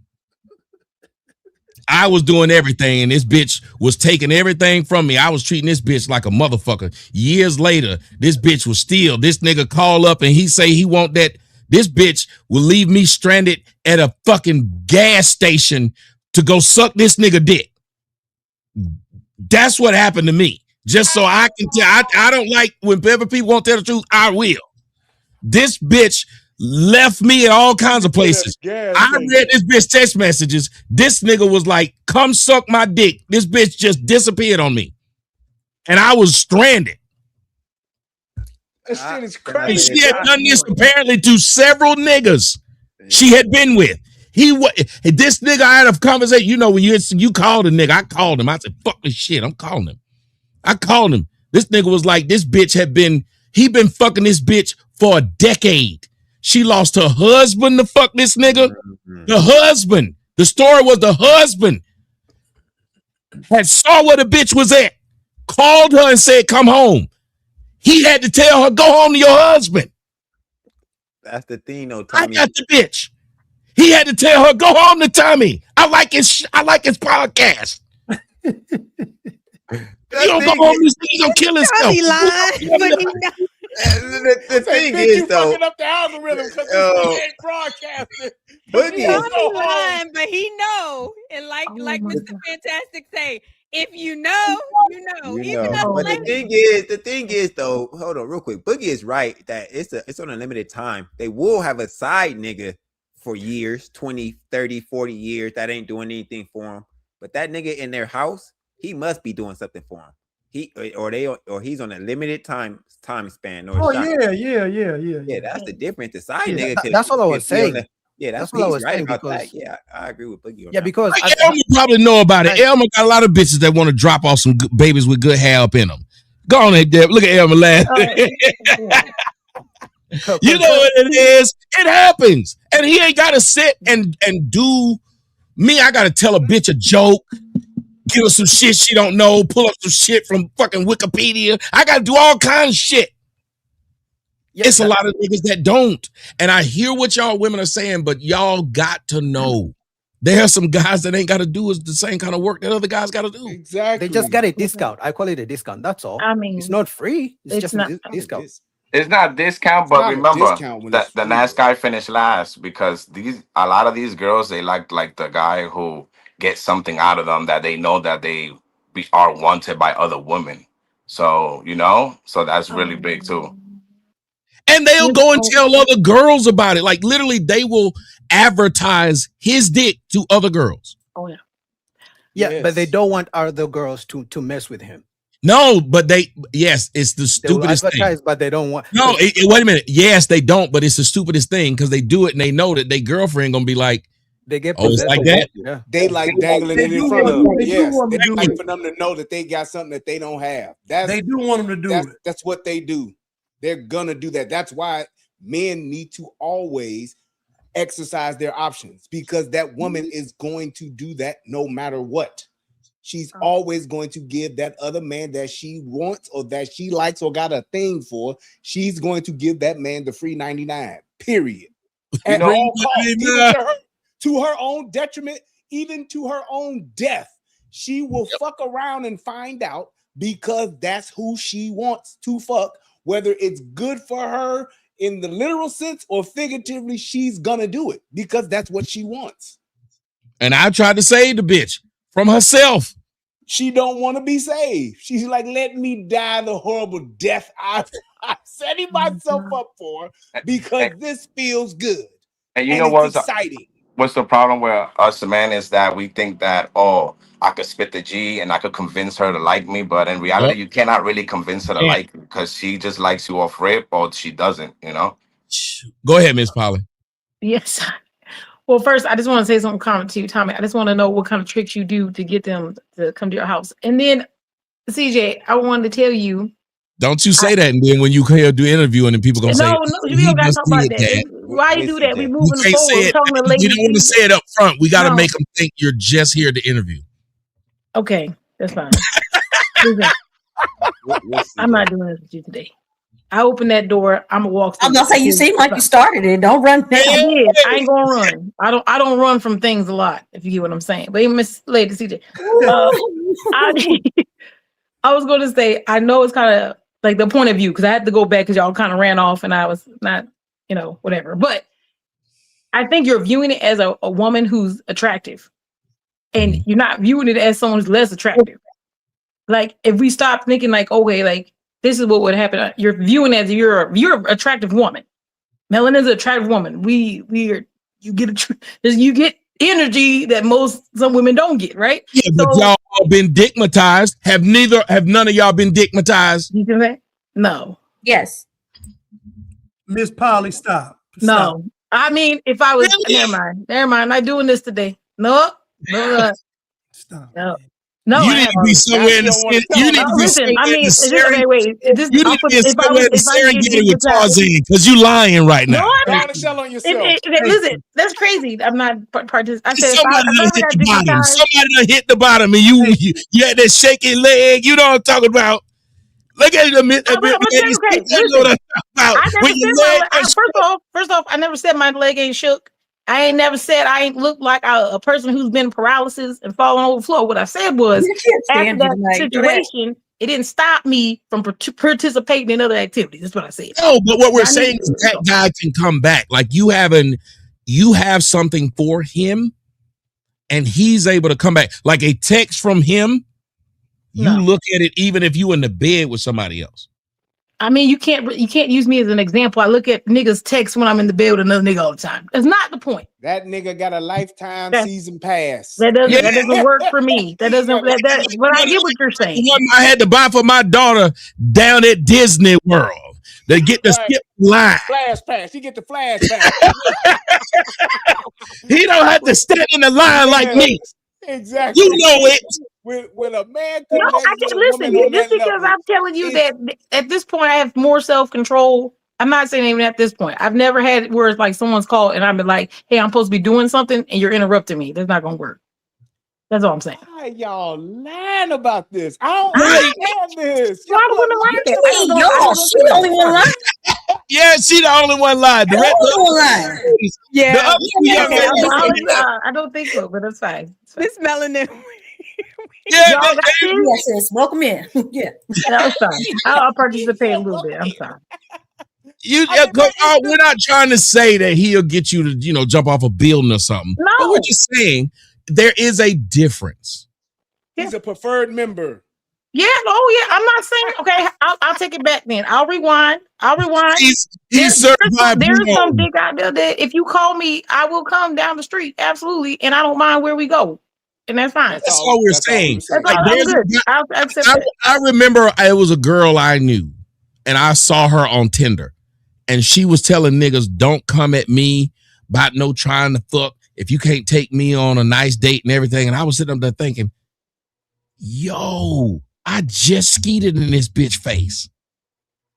S1: I was doing everything, and this bitch was taking everything from me. I was treating this bitch like a motherfucker. Years later, this bitch was still. This nigga call up and he say he want that. This bitch will leave me stranded at a fucking gas station to go suck this nigga dick. That's what happened to me. Just so I can tell. I don't like when people won't tell the truth. I will. This bitch left me at all kinds of places. I read this bitch text messages. This nigga was like, come suck my dick. This bitch just disappeared on me. and I was stranded.
S4: That shit is crazy.
S1: And she had done this apparently to several niggas she had been with. This nigga, I had a conversation. You know, when you called a nigga, I called him. I said, fuck this shit. I'm calling him. I called him. This nigga was like, this bitch he been fucking this bitch for a decade. She lost her husband to fuck this nigga. The husband. The story was the husband had saw where the bitch was at, called her and said, come home. He had to tell her, go home to your husband.
S6: That's the thing, though, Tommy.
S1: I got the bitch. He had to tell her, go home to Tommy. I like his podcast. You don't go home, he's gonna kill himself.
S9: Tommy lying.
S6: The thing is, though,
S4: fucking up the algorithm because he ain't broadcasting.
S9: Tommy lying, but he know. And like Mr. Fantastic say, if you know, you know. Even though
S6: but the thing is, though, hold on real quick. Boogie is right that it's on a limited time. They will have a side nigga for years, 20, 30, 40 years that ain't doing anything for him. But that nigga in their house, he must be doing something for him. He's on a limited time span. Yeah, that's the difference. The side nigga.
S17: That's what I was saying.
S6: That's what I was saying about that. Yeah, I agree with Boogie.
S17: Yeah, because
S1: Elmer probably know about it. Elmer got a lot of bitches that want to drop off some babies with good hair up in them. Go on there, Deb. Look at Elmer laughing. You know what it is. It happens, and he ain't got to sit and do me. I got to tell a bitch a joke. Give her some shit she don't know. Pull up some shit from fucking Wikipedia. I got to do all kinds of shit. It's a lot of niggas that don't. And I hear what y'all women are saying, but y'all got to know. There are some guys that ain't got to do the same kind of work that other guys got to do.
S17: Exactly. They just got a discount. I call it a discount. That's all. I mean, it's not free. It's just a discount.
S18: It's not discount, but remember that the last guy finished last because a lot of these girls, they like the guy who gets something out of them that they know that they are wanted by other women. So, so that's really big too.
S1: And they'll go and tell other girls about it. Like literally, they will advertise his dick to other girls.
S2: Oh yeah.
S17: Yeah, but they don't want other girls to mess with him.
S1: No, but it's the stupidest thing.
S17: But they don't want.
S1: No, wait a minute. Yes, they don't, but it's the stupidest thing because they do it and they know that their girlfriend gonna be like,
S17: they get
S1: it's like that.
S17: Yeah.
S19: They like dangling it in front of them. Yes, they like for them to know that they got something that they don't have.
S14: They do want them to do it.
S19: That's what they do. They're gonna do that. That's why men need to always exercise their options because that woman is going to do that no matter what. She's always going to give that other man that she wants or that she likes or got a thing for. She's going to give that man the free 99. Period. At all costs, to her own detriment, even to her own death. She will fuck around and find out because that's who she wants to fuck. Whether it's good for her in the literal sense or figuratively, she's gonna do it because that's what she wants.
S1: And I tried to save the bitch from herself.
S19: She don't want to be saved. She's like, let me die the horrible death I'm setting myself up for because this feels good.
S18: And you know what's
S19: exciting?
S18: What's the problem with us, man, is that we think that, I could spit the G and I could convince her to like me, but in reality, you cannot really convince her to like you because she just likes you off rip or she doesn't,
S1: Go ahead, Miss Polly.
S2: Yes. Well, first, I just want to say something comment to you, Tommy. I just want to know what kind of tricks you do to get them to come to your house. And then, CJ, I wanted to tell you.
S1: Don't you say that, and then when you do interviewing and people gonna say,
S2: no, you don't gotta talk about that. Why you do that? We moving forward.
S1: You don't want to say it up front. We got to make them think you're just here to interview.
S2: Okay, that's fine. I'm not doing this with you today. I open that door. I'm gonna walk.
S7: I'm gonna say you seem like you started it. Don't run.
S2: I ain't gonna run. I don't run from things a lot. If you get what I'm saying. But Miss Lady CJ, I was going to say I know it's kind of like the point of view because I had to go back because y'all kind of ran off and I was not, whatever. But I think you're viewing it as a woman who's attractive. And you're not viewing it as someone who's less attractive. Like if we stop thinking like, okay, like this is what would happen. You're viewing it as you're an attractive woman. Melanin's an attractive woman. You get energy that some women don't get, right?
S1: Yeah, but y'all y'all been digmatized? Have none of y'all been digmatized?
S2: You can say no.
S7: Yes.
S14: Miss Polly, stop.
S2: No. I mean, if I was never mind. I'm not doing this today. No.
S14: Stop.
S2: No,
S1: you need to be somewhere in the city. You need to be somewhere in the Serengeti. You need to be somewhere in the Serengeti with Tarzan because you lying right now.
S2: Listen, that's crazy. I'm not participating. I said
S1: Somebody done hit the bottom and you had that shaky leg. You know what I'm talking about. Look at it.
S2: First off, I never said my leg ain't shook. I ain't never said I ain't look like a person who's been paralysis and falling over the floor. What I said was, after that situation, it didn't stop me from participating in other activities. That's what I said.
S1: No, but what we're saying is that guy can come back. Like you have something for him, and he's able to come back. Like a text from him, you look at it even if you in the bed with somebody else.
S2: I mean, you can't use me as an example. I look at niggas text when I'm in the bed with another nigga all the time. That's not the point.
S19: That nigga got a lifetime season pass.
S2: That doesn't work for me. But I get what you're saying.
S1: One I had to buy for my daughter down at Disney World. They get the skip line.
S19: Flash pass. He get the flash pass.
S1: He don't have to stand in the line like me.
S19: Exactly.
S1: You know it.
S19: When a man
S2: I can listen. Just because I'm telling you that at this point I have more self-control. I'm not saying even at this point. I've never had it where it's like someone's called and I'm like, hey, I'm supposed to be doing something and you're interrupting me. That's not gonna work. That's all I'm saying.
S19: Why y'all lying about this? I don't understand this.
S2: Y'all the one lying.
S7: She the only one lying.
S1: Yeah, she the only one lying. The
S2: I don't think so, but that's fine.
S9: Miss Melanin.
S2: Yeah,
S7: sis. Welcome in. Yeah,
S2: I'm sorry. I'll participate a little bit. I'm sorry.
S1: We're not trying to say that he'll get you to, jump off a building or something.
S2: No,
S1: but we're just saying there is a difference.
S19: He's a preferred member.
S2: Yeah, I'm not saying okay. I'll take it back then. I'll rewind.
S1: He's certified.
S2: There's some dick out there that if you call me, I will come down the street. Absolutely. And I don't mind where we go. And that's fine.
S1: That's all we're saying.
S2: I'll accept that.
S1: I remember it was a girl I knew and I saw her on Tinder and she was telling niggas, don't come at me about no trying to fuck if you can't take me on a nice date and everything. And I was sitting up there thinking, yo, I just skeeted in this bitch face.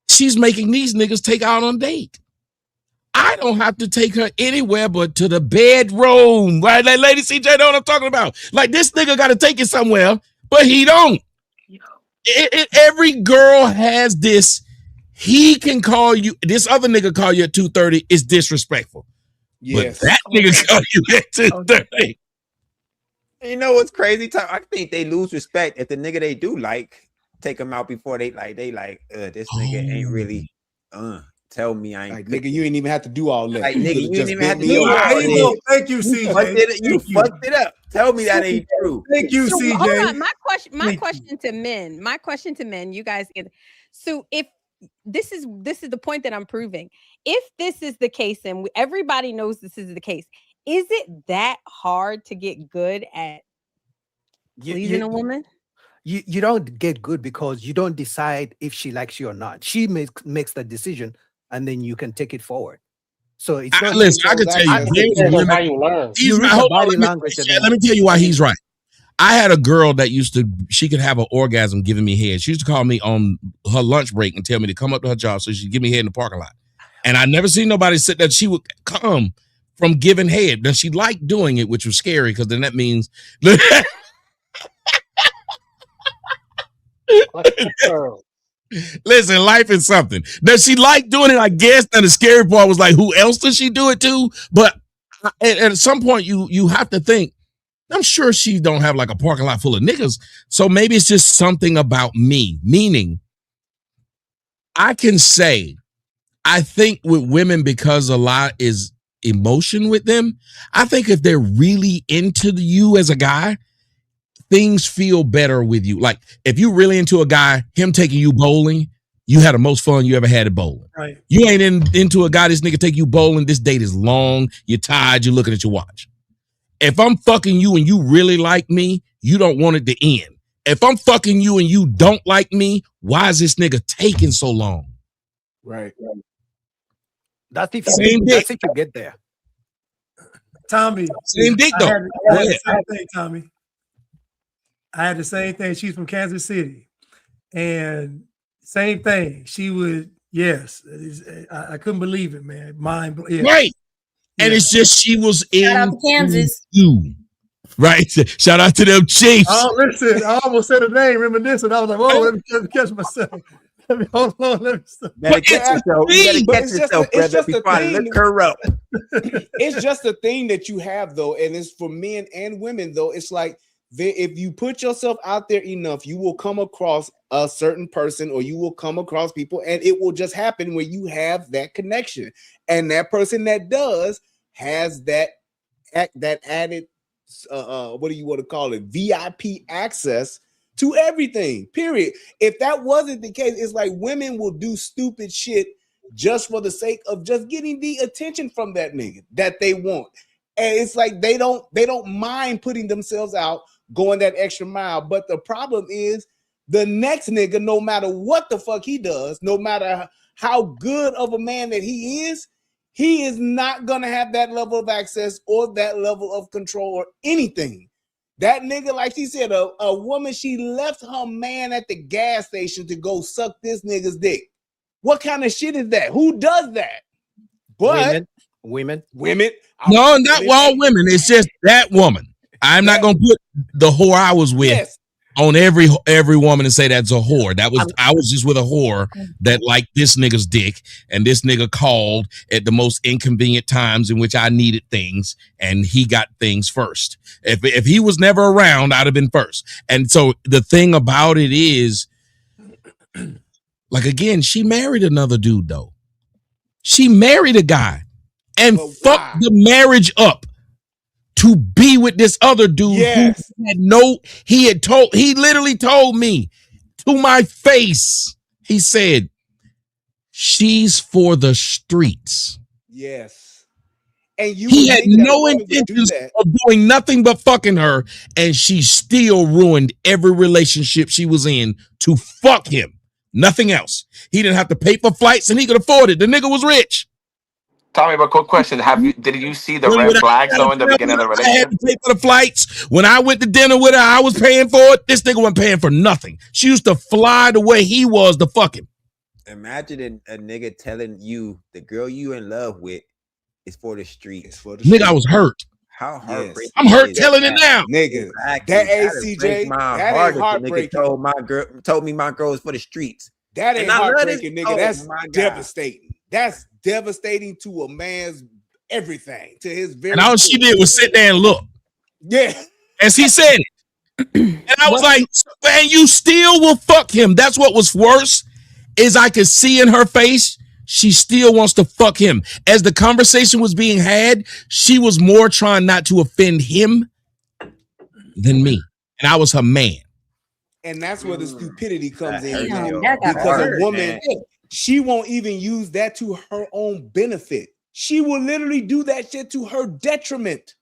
S1: She's making these niggas take out on a date. I don't have to take her anywhere but to the bedroom. Right? Like Lady CJ know what I'm talking about. Like this nigga got to take it somewhere, but he don't. Every girl has this. He can call you. This other nigga call you at 2:30 is disrespectful. Yes. But that nigga call you at 2:30.
S6: You know what's crazy? I think they lose respect if the nigga they do like take them out before this nigga ain't really tell me I ain't
S19: like nigga. You ain't even have to do all that.
S6: Like nigga, you didn't even have to do all that.
S14: Thank you, CJ.
S6: You fucked it up. Tell me that ain't true.
S14: Thank you, CJ.
S9: Hold on. My question to men. You guys get. So if this is the point that I'm proving. If this is the case, and everybody knows this is the case, is it that hard to get good at pleasing a woman?
S17: You don't get good because you don't decide if she likes you or not. She makes the decision, and then you can take it forward. So it's not.
S1: Listen, I can tell you.
S17: How you learn.
S1: Let me tell you why he's right. I had a girl that she could have an orgasm giving me head. She used to call me on her lunch break and tell me to come up to her job so she'd give me head in the parking lot. And I never seen nobody sit there. She would come from giving head. Then she liked doing it, which was scary because then that means. Listen, life is something. Does she like doing it? I guess. And the scary part was like, who else does she do it to? But at some point, you have to think. I'm sure she don't have like a parking lot full of niggas. So maybe it's just something about me. Meaning, I can say, I think with women, because a lot is emotion with them, I think if they're really into you as a guy, things feel better with you. Like if you're really into a guy, him taking you bowling, you had the most fun you ever had at bowling.
S14: Right.
S1: You ain't into a guy, this nigga take you bowling, this date is long, you're tired, you're looking at your watch. If I'm fucking you and you really like me, you don't want it to end. if I'm fucking you and you don't like me, why is this nigga taking so long?
S17: Right. That's if you get there.
S14: Tommy.
S1: Same dick though.
S14: I had the same thing, Tommy. I had the same thing. She's from Kansas City. And same thing. She would, yes. I couldn't believe it, man. Yeah.
S1: Right. And it's just she was
S7: Shout out to Kansas.
S1: You. Right. Shout out to them Chiefs.
S14: Oh, listen, I almost said a name reminiscent. I was like, whoa, let me catch myself. Hold on, let me stop.
S6: Better catch yourself. You gotta catch yourself, brother, before I look her up.
S19: It's just a thing that you have, though, and it's for men and women, though. It's like if you put yourself out there enough, you will come across a certain person, or you will come across people, and it will just happen when you have that connection. And that person that does has that added, what do you want to call it? VIP access to everything, period. If that wasn't the case, it's like women will do stupid shit just for the sake of just getting the attention from that nigga that they want. And it's like they don't mind putting themselves out, going that extra mile. But the problem is the next nigga, no matter what the fuck he does, no matter how good of a man that he is not gonna have that level of access or that level of control or anything. That nigga, like she said, a woman, she left her man at the gas station to go suck this nigga's dick. What kind of shit is that? Who does that? But
S17: women.
S1: No, not all women. It's just that woman. I'm not gonna put the whore I was with on every woman and say that's a whore. I was just with a whore that liked this nigga's dick, and this nigga called at the most inconvenient times in which I needed things, and he got things first. If he was never around, I'd have been first. And so the thing about it is, like, again, she married another dude though. She married a guy and fucked the marriage up to be with this other dude who he literally told me to my face, he said, she's for the streets.
S19: Yes. And
S1: he had no intentions of doing nothing but fucking her, and she still ruined every relationship she was in to fuck him. Nothing else. He didn't have to pay for flights, and he could afford it. The nigga was rich.
S18: Tommy, but quick question: did you see the red flags though in the beginning of the relationship?
S1: I had to pay for the flights. When I went to dinner with her, I was paying for it. This nigga wasn't paying for nothing. She used to fly the way he was to fuck him.
S6: Imagine a nigga telling you the girl you in love with is for the streets.
S1: Nigga, I was hurt.
S6: How heartbreaking!
S1: I'm hurt telling it now,
S19: nigga.
S6: Exactly.
S19: That ACJ, that ain't heartbreaking.
S6: Nigga told me my girl is for the streets.
S19: That ain't heartbreaking, nigga. That's
S6: devastating.
S19: That's devastating to a man's everything, to his very.
S1: And all she did was sit there and look.
S19: Yeah,
S1: as he said it, and I was like, "Man, you still will fuck him." That's what was worse. Is I could see in her face, she still wants to fuck him. As the conversation was being had, she was more trying not to offend him than me, and I was her man.
S19: And that's where the stupidity comes in.
S7: Because
S19: a woman, she won't even use that to her own benefit. She will literally do that shit to her detriment.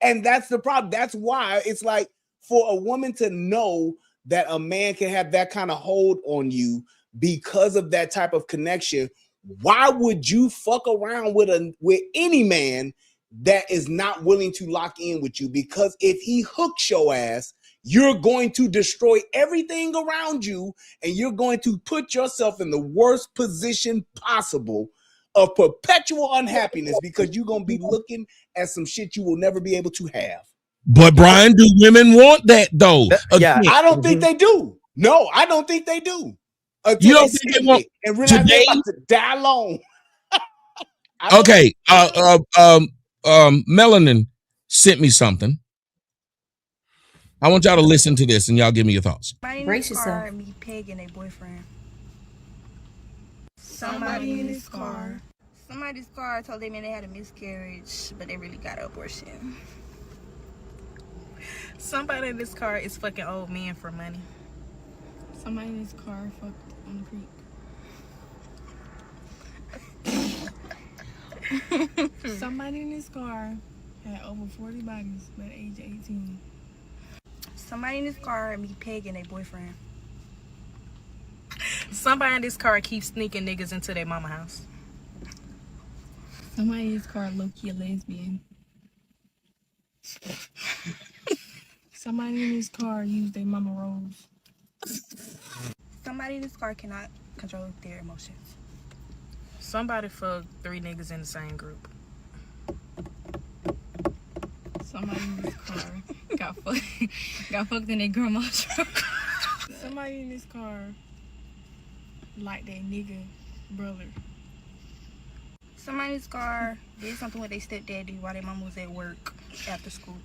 S19: And that's the problem. That's why it's like, for a woman to know that a man can have that kind of hold on you because of that type of connection, why would you fuck around with any man that is not willing to lock in with you? Because if he hooks your ass, you're going to destroy everything around you, and you're going to put yourself in the worst position possible of perpetual unhappiness, because you're going to be looking at some shit you will never be able to have.
S1: But Brian, do women want that though?
S19: I don't think they do. No, I don't think they do.
S1: You don't think they want
S19: and realize they're about to die alone.
S1: Okay. Melanin sent me something. I want y'all to listen to this and y'all give me your thoughts.
S7: Brace yourself.
S20: Me pegging a boyfriend. Somebody in his car. Somebody's car told them they had a miscarriage, but they really got an abortion. Somebody in this car is fucking old men for money. Somebody in his car fucked on the creek. Somebody in his car had over 40 bodies by the age of 18. Somebody in this car be pegging their boyfriend.
S11: Somebody in this car keeps sneaking niggas into their mama house.
S20: Somebody in this car low-key a lesbian.
S11: Somebody in this car use their mama rolls.
S20: Somebody in this car cannot control their emotions.
S11: Somebody fucked 3 niggas in the same group.
S20: Somebody in this car got fucked in their grandma's truck.
S11: Somebody in this car like that nigga brother.
S20: Somebody in this car did something with their stepdaddy while their mama was at work after school.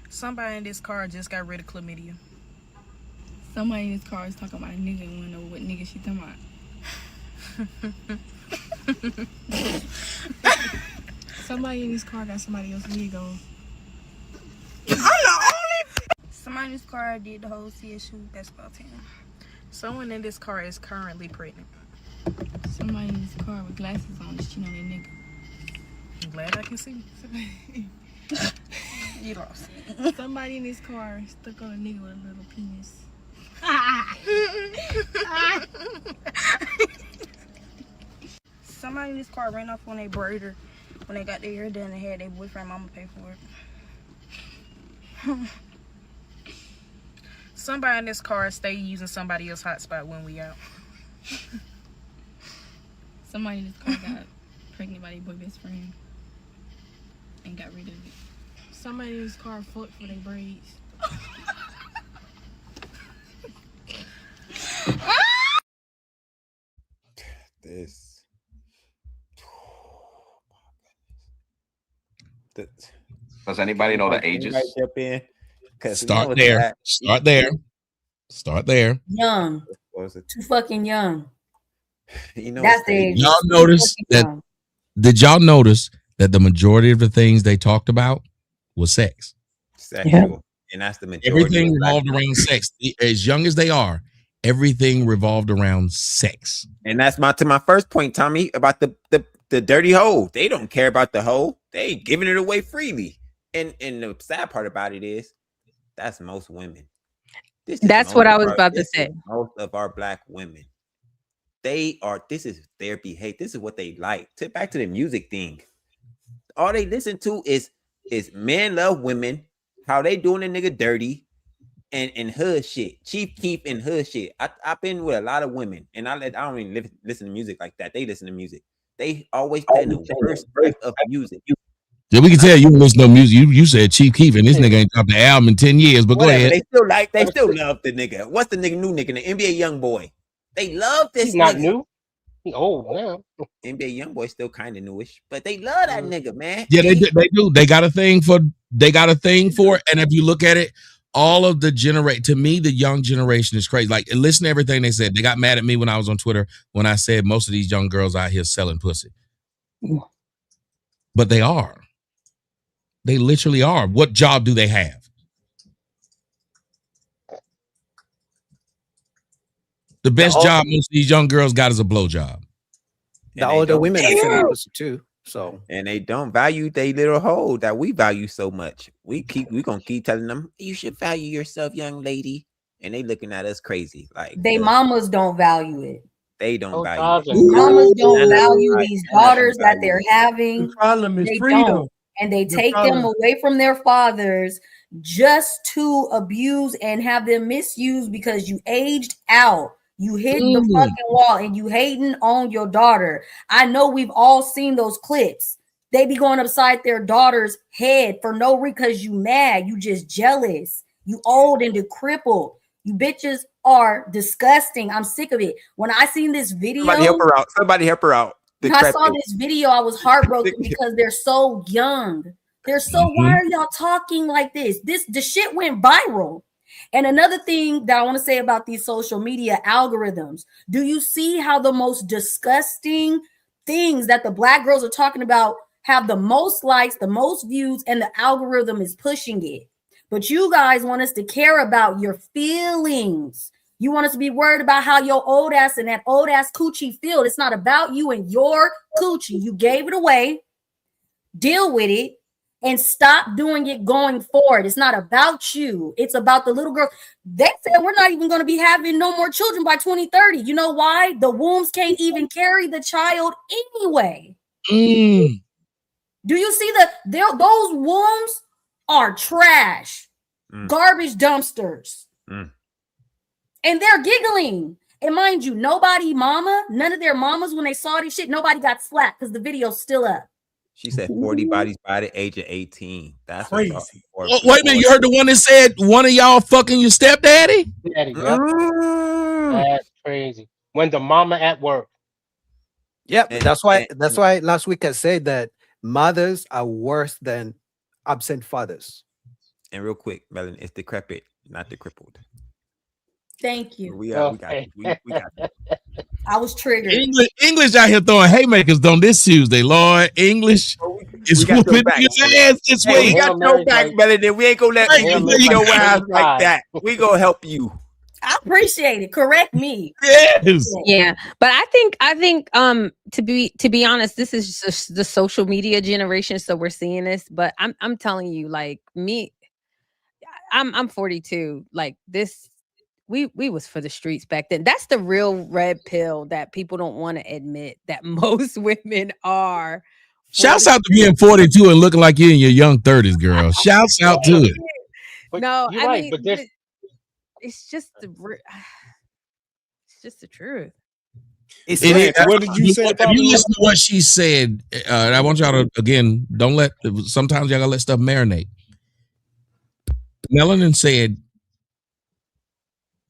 S11: Somebody in this car just got rid of chlamydia.
S20: Somebody in this car is talking about a nigga and wanna know what nigga she talking about.
S11: Somebody in this car got somebody else's wig on.
S20: Somebody in this car did the whole CSU basketball team.
S11: Someone in this car is currently pregnant.
S20: Somebody in this car with glasses on is cheating on their nigga.
S11: I'm glad I can see.
S20: You lost.
S11: Somebody in this car stuck on a nigga with a little penis.
S20: Somebody in this car ran off on a braider when they got their hair done and had their boyfriend mama pay for it.
S11: Somebody in this car stay using somebody else's hotspot when we out.
S20: Somebody in this car got pregnant by their boy best friend and got rid of it.
S11: Somebody in this car fucked for their braids.
S6: This.
S18: Does anybody know the ages?
S6: Jump in.
S1: Start there. Start there. Start there.
S7: Young.
S6: What was it?
S7: Too fucking young.
S6: You know,
S7: that's the age.
S1: Y'all notice that? Did y'all notice that the majority of the things they talked about was sex?
S6: Sexual. And that's the majority.
S1: Everything revolved around sex. As young as they are, everything revolved around sex.
S6: And that's to my first point, Tommy, about the dirty hole. They don't care about the hole. They giving it away freely. And the sad part about it is that's most women.
S9: That's what I was about to say.
S6: Most of our black women. This is their behavior. This is what they like. Back to the music thing. All they listen to is men love women, how they doing a nigga dirty, and hood shit. Chief Keef and hood shit. I've been with a lot of women, and I don't even listen to music like that. They listen to music. They always play the worst type of music.
S1: Yeah, we can tell you listen to music. You said Chief Keef, and this nigga ain't dropped the album in 10 years. But
S6: whatever,
S1: go ahead.
S6: They still love the nigga. What's the new nigga? The NBA YoungBoy. They love this.
S21: He's not new. He old now.
S6: NBA YoungBoy still kind of newish, but they love that nigga, man.
S1: Yeah, they do. They got a thing for it. And if you look at it, all of the to me, the young generation is crazy. Like, listen to everything they said. They got mad at me when I was on Twitter when I said most of these young girls out here selling pussy. But they are. They literally are. What job do they have? The best job most of these young girls got is a blow job.
S17: The older women are selling pussy too. So,
S6: and they don't value they little hole that we value so much. We gonna keep telling them you should value yourself, young lady, and they looking at us crazy. Like
S7: they mamas don't value it.
S6: They don't value it.
S7: Mamas don't value these daughters that they're having.
S14: The problem is
S7: they
S14: freedom.
S7: Don't. And they take them away from their fathers just to abuse and have them misused because you aged out. You hit the fucking wall and you hating on your daughter. I know we've all seen those clips. They be going upside their daughter's head for no reason because you mad. You just jealous. You old and decrepit. You bitches are disgusting. I'm sick of it. When I seen this video,
S6: somebody help her out.
S7: When I saw this video, I was heartbroken because they're so young. They're so, why are y'all talking like this? The shit went viral. And another thing that I want to say about these social media algorithms, do you see how the most disgusting things that the black girls are talking about have the most likes, the most views, and the algorithm is pushing it? But you guys want us to care about your feelings. You want us to be worried about how your old ass and that old ass coochie feel. It's not about you and your coochie. You gave it away. Deal with it. and stop doing it going forward. It's not about you. It's about the little girl. They said we're not even going to be having no more children by 2030. You know why? The wombs can't even carry the child anyway. Do you see those wombs are trash, garbage dumpsters, and they're giggling. And mind you, none of their mamas, when they saw this shit, nobody got slapped because the video's still up.
S6: She said 40 bodies by the age of 18. That's
S14: crazy.
S1: Wait a minute, you heard the one that said one of y'all fucking your stepdaddy?
S21: Daddy, that's crazy. When the mama at work.
S17: Yeah, that's why last week I said that mothers are worse than absent fathers.
S6: And real quick, Melon, it's decrepit, not the crippled.
S7: Thank you.
S6: We got it.
S7: I was triggered.
S1: English out here throwing haymakers on this Tuesday, Lord. English is whooping his ass this week.
S6: We got your back, Melon. We ain't gonna let you go ass like that. We gonna help you.
S7: I appreciate it. Correct me.
S1: Yes.
S9: Yeah, but I think to be honest, this is just the social media generation, so we're seeing this. But I'm telling you, like me, I'm 42. Like this, we was for the streets back then. That's the real red pill that people don't want to admit that most women are.
S1: Shouts out to being 42 and looking like you're in your young 30s, girl. Shouts out to it.
S9: No, I mean,
S21: but
S9: it's just the truth.
S19: What did you say?
S1: If you listen to what she said, I want y'all to again. Sometimes y'all gotta let stuff marinate. Melanin said,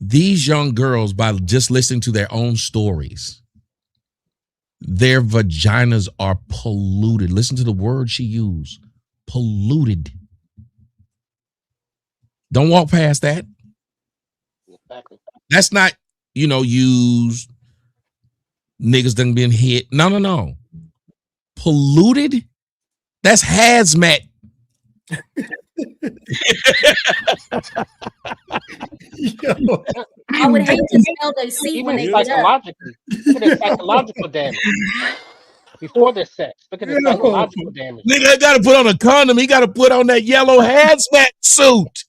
S1: "These young girls, by just listening to their own stories, their vaginas are polluted." Listen to the word she used: polluted. Don't walk past that.
S21: Exactly.
S1: That's not, used. Niggas done been hit. No. Polluted? That's hazmat.
S7: I would hate to smell they see when they get up.
S21: Look at the psychological damage. Before the sex. Look at the psychological damage.
S1: Nigga got to put on a condom. He got to put on that yellow hazmat suit.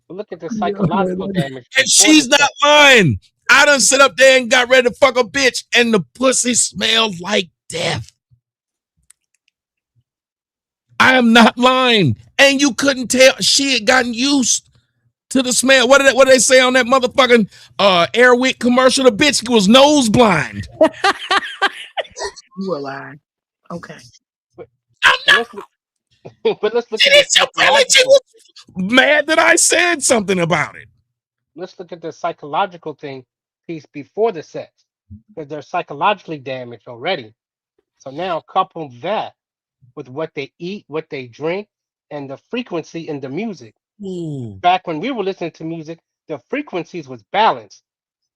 S21: Look at the psychological damage.
S1: And she's not lying. I done sit up there and got ready to fuck a bitch, and the pussy smelled like death. I am not lying. And you couldn't tell. She had gotten used to the smell. What did they say on that motherfucking Airwick commercial? The bitch was nose blind.
S2: You were lying. Okay.
S21: I'm not. But let's look at
S1: it. She was mad that I said something about it.
S21: Let's look at the psychological piece before the sex, because they're psychologically damaged already. So now couple that with what they eat, what they drink, and the frequency in the music. Back when we were listening to music, the frequencies was balanced.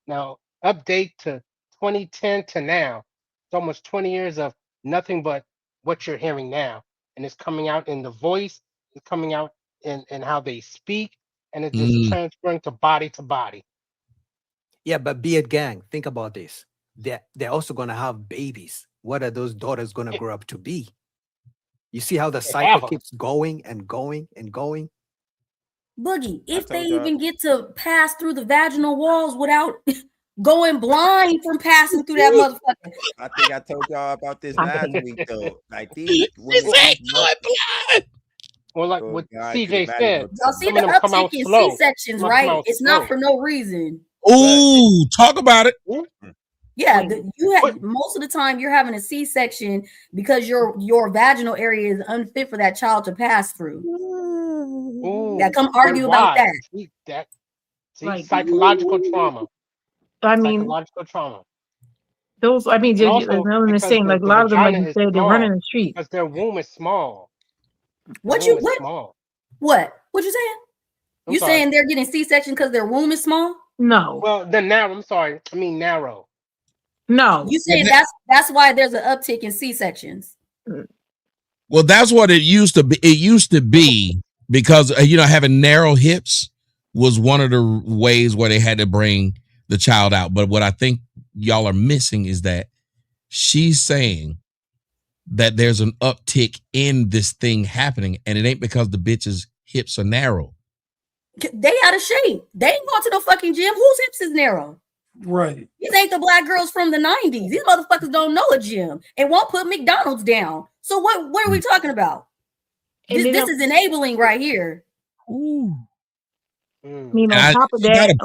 S21: Now update to 2010 to now, it's almost 20 years of nothing but what you're hearing now. And it's coming out in the voice, it's coming out in how they speak, and it's just transferring to body to body.
S17: Yeah, but Beard Gang, think about this. They're also gonna have babies. What are those daughters gonna grow up to be? You see how the cycle keeps going and going and going?
S7: Boogie, if they even get to pass through the vaginal walls without going blind from passing through that motherfucker.
S6: I think I told y'all about this last week though. Like these
S21: well, like what CJ said,
S7: y'all see the uptick in C-sections, right? It's not for no reason.
S1: Ooh, talk about it.
S7: Yeah, most of the time you're having a C-section because your vaginal area is unfit for that child to pass through. Yeah, come argue about that.
S21: See, psychological trauma.
S2: I mean,
S21: psychological trauma.
S2: Those, I mean, Melon is saying, like a lot of them, like you said, they're running the street
S21: because their womb is small.
S7: What you saying? You saying they're getting C-section because their womb is small?
S2: No.
S21: Well, the narrow. I'm sorry. I mean narrow.
S2: No.
S7: You saying that's why there's an uptick in C-sections?
S1: Well, that's what it used to be. It used to be because having narrow hips was one of the ways where they had to bring the child out. But what I think y'all are missing is that she's saying that there's an uptick in this thing happening, and it ain't because the bitches' hips are narrow.
S7: They out of shape. They ain't going to no fucking gym. Whose hips is narrow?
S14: Right.
S7: These ain't the black girls from the 90s. These motherfuckers don't know a gym and won't put McDonald's down. So what are we talking about? This is enabling right here.
S2: I mean, on top of that,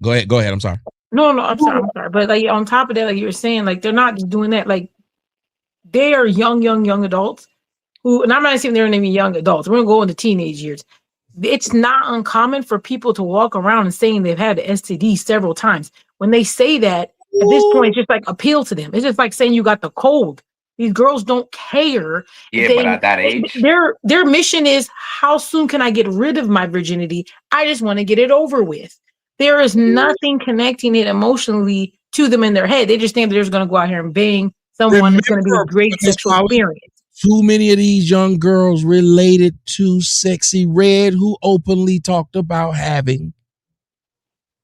S1: Go ahead. I'm sorry.
S2: No, I'm sorry. But like on top of that, like you were saying, like they're not just doing that. Like they are young adults who, and I'm not saying they're even young adults. We're gonna go into teenage years. It's not uncommon for people to walk around and saying they've had an STD several times. When they say that, at this point, it's just like appeal to them. It's just like saying you got the cold. These girls don't care.
S18: Yeah, but at that age,
S2: their mission is, how soon can I get rid of my virginity? I just want to get it over with. There is nothing connecting it emotionally to them in their head. They just think they're just going to go out here and bang someone. It's going to be a great sexual experience.
S1: Too many of these young girls related to Sexy Red who openly talked about having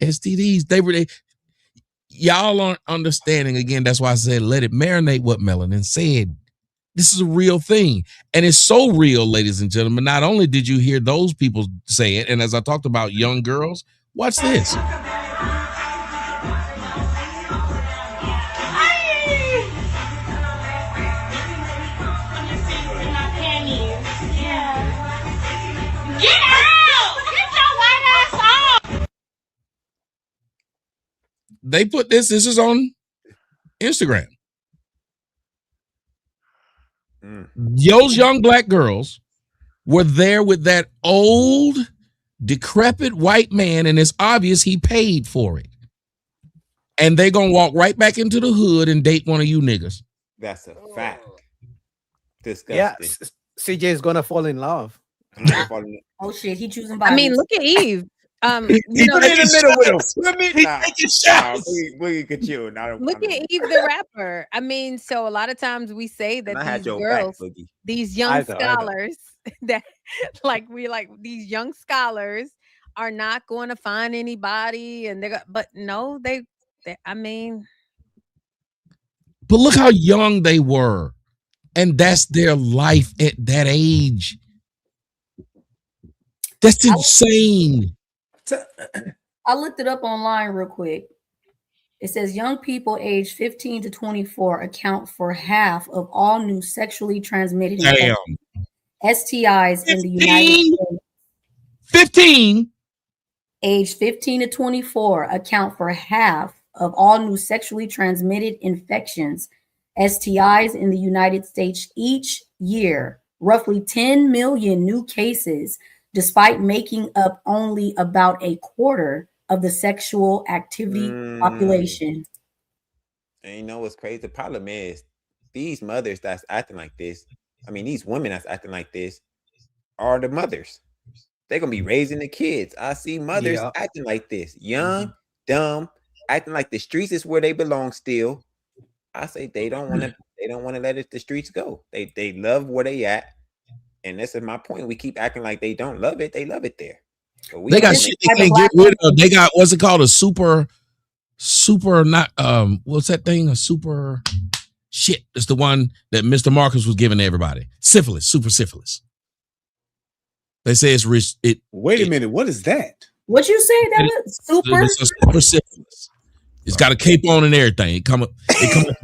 S1: STDs. Y'all aren't understanding. Again, that's why I said let it marinate what Melanin said. This is a real thing. And it's so real, ladies and gentlemen. Not only did you hear those people say it, and as I talked about young girls, watch this. They put this is on Instagram. Those young black girls were there with that old, decrepit white man, and it's obvious he paid for it. And they gonna walk right back into the hood and date one of you niggas.
S6: That's a fact. Disgusting.
S17: Yeah, CJ is gonna fall in love.
S7: Oh shit, he choosing.
S9: I mean, look at Eve.
S6: He's in the middle with him. He's taking shots. We could chill.
S9: Look at Eve the rapper. I mean, so a lot of times we say that these girls, these young scholars, that these young scholars are not going to find anybody, and but no, they I mean,
S1: but look how young they were, and that's their life at that age. That's insane.
S7: I looked it up online real quick. It says young people aged 15 to 24 account for half of all new sexually transmitted STIs in the United States.
S1: 15?
S7: Aged 15 to 24 account for half of all new sexually transmitted infections, STIs in the United States each year. Roughly 10 million new cases, despite making up only about a quarter of the sexual activity population.
S6: And you know what's crazy? The problem is these mothers that's acting like this, I mean, these women that's acting like this are the mothers. They're going to be raising the kids. I see mothers acting like this. Young, dumb, acting like the streets is where they belong still. I say they don't want to let the streets go. They love where they at. And this is my point. We keep acting like they don't love it. They love it there.
S1: They got shit they can't get rid of. They got what's it called? A super not what's that thing? A super shit. It's the one that Mr. Marcus was giving to everybody. Syphilis, super syphilis. They say it's rich.
S19: Wait a minute. What is that?
S7: What you say that was super?
S1: It's a super syphilis. It's got a cape on and everything. It come up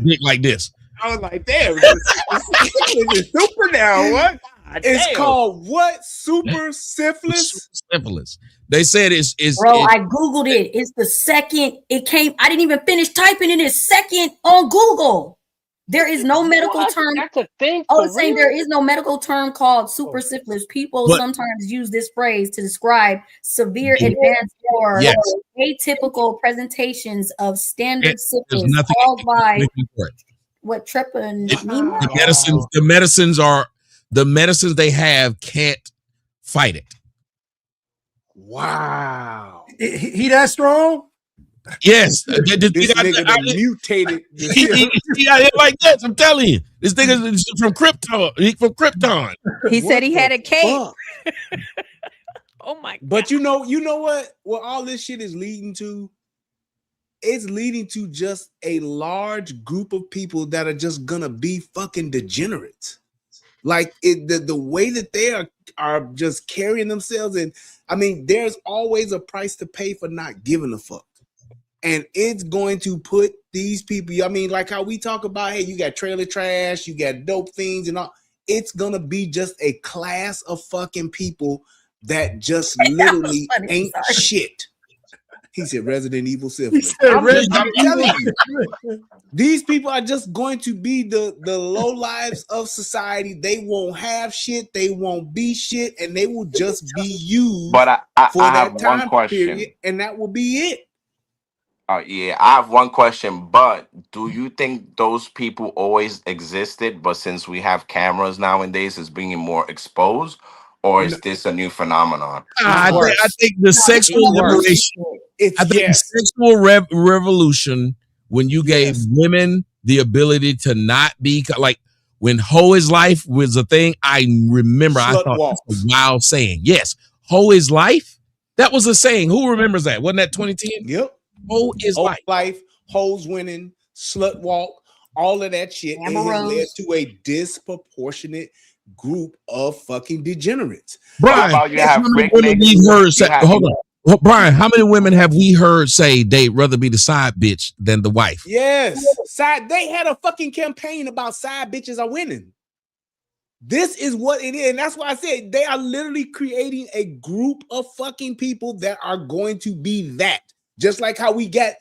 S1: big like this.
S6: I was like, damn, it's super now. What?
S19: It's called what? Super syphilis?
S1: Super syphilis. They said it's
S7: bro, I Googled it. It's the second it came. I didn't even finish typing it. It's second on Google. There is no medical term.
S21: That's a thing.
S7: It's saying there is no medical term called super syphilis. People sometimes use this phrase to describe severe advanced or atypical presentations of standard syphilis caused by what treponema.
S1: The medicines they have can't fight it.
S19: Wow.
S14: He that strong?
S1: Yes.
S19: This nigga mutated.
S1: He got hit like this. I'm telling you. This nigga is from Krypton.
S9: He said he had a cape. Oh my God.
S19: But you know what? What all this shit is leading to it's leading to just a large group of people that are just gonna be fucking degenerates. Like the way that they are just carrying themselves, and I mean, there's always a price to pay for not giving a fuck. And it's going to put these people, I mean, like how we talk about, hey, you got trailer trash, you got dope things and all. It's gonna be just a class of fucking people that just literally ain't shit. He said Resident Evil syphilis. I'm telling you, these people are just going to be the low lives of society. They won't have shit, they won't be shit, and they will just be used
S18: But I
S19: for
S18: have
S19: that time
S18: one question.
S19: period, and that will be it.
S18: Yeah, I have one question, but do you think those people always existed, but since we have cameras nowadays, it's being more exposed, or is this a new phenomenon?
S1: I think the sexual liberation. I think sexual revolution, when you gave women the ability to not be like when hoe is life was a thing. I remember I thought that was a wild saying. Yes, hoe is life. That was a saying. Who remembers that? Wasn't that 2010?
S19: Yep. Hoe is life, hoes winning, slut walk, all of that shit. It has led to a disproportionate group of fucking degenerates.
S1: Brian, how many women we've heard say, hold on. Well, Brian, how many women have we heard say they'd rather be the side bitch than the wife?
S19: Yes. They had a fucking campaign about side bitches are winning. This is what it is. And that's why I said they are literally creating a group of fucking people that are going to be that. Just like how we got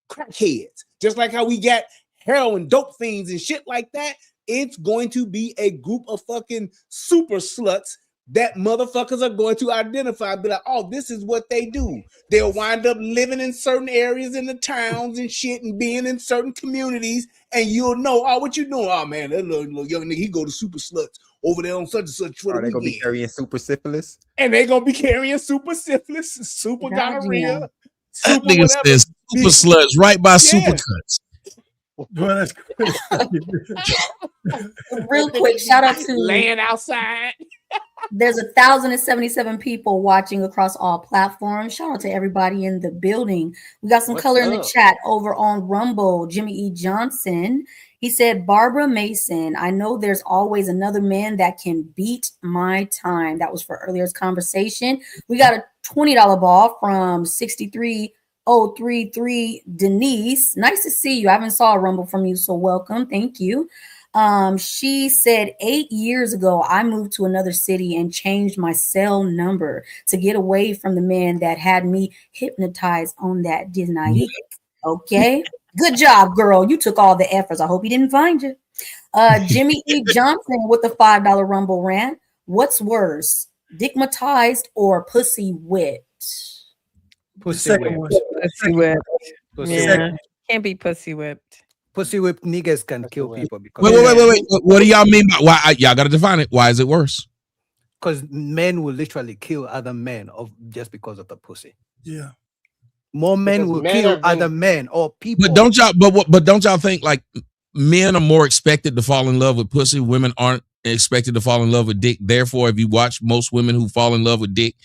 S19: crackheads, just like how we got heroin, dope fiends, and shit like that. It's going to be a group of fucking super sluts that motherfuckers are going to identify. Be like, oh, this is what they do. They'll wind up living in certain areas in the towns and shit and being in certain communities. And you'll know, oh, what you doing? Oh, man, that little young nigga, he go to super sluts over there on such and such.
S6: Are they going to be carrying super syphilis?
S19: And they going to be carrying super syphilis, super gonorrhea.
S1: That nigga says super sluts right by super cuts.
S14: Well, that's
S7: real quick, shout out to
S19: laying outside.
S7: There's 1,077 people watching across all platforms. Shout out to everybody in the building. We got some color in the chat over on Rumble. Jimmy E. Johnson. He said, Barbara Mason, I know there's always another man that can beat my time. That was for earlier's conversation. We got a $20 ball from 63033 Denise. Nice to see you. I haven't saw a Rumble from you, so welcome. Thank you. She said 8 years ago, I moved to another city and changed my cell number to get away from the man that had me hypnotized on that Disney. Okay. Good job, girl. You took all the efforts. I hope he didn't find you. Jimmy E. Johnson with the $5 Rumble rant. What's worse, dickmatized or pussy whipped?
S17: Pussy whipped.
S9: Pussy whipped.
S17: Pussy
S9: Yeah.
S17: whipped.
S9: Can't be pussy whipped.
S17: Pussy whipped niggas can kill people because
S1: Wait. What do y'all mean by why? Y'all got to define it. Why is it worse?
S17: Because men will literally kill other men just because of the pussy.
S14: Yeah.
S17: More men will kill other men or people.
S1: But don't y'all think like men are more expected to fall in love with pussy? Women aren't expected to fall in love with dick. Therefore, if you watch most women who fall in love with dick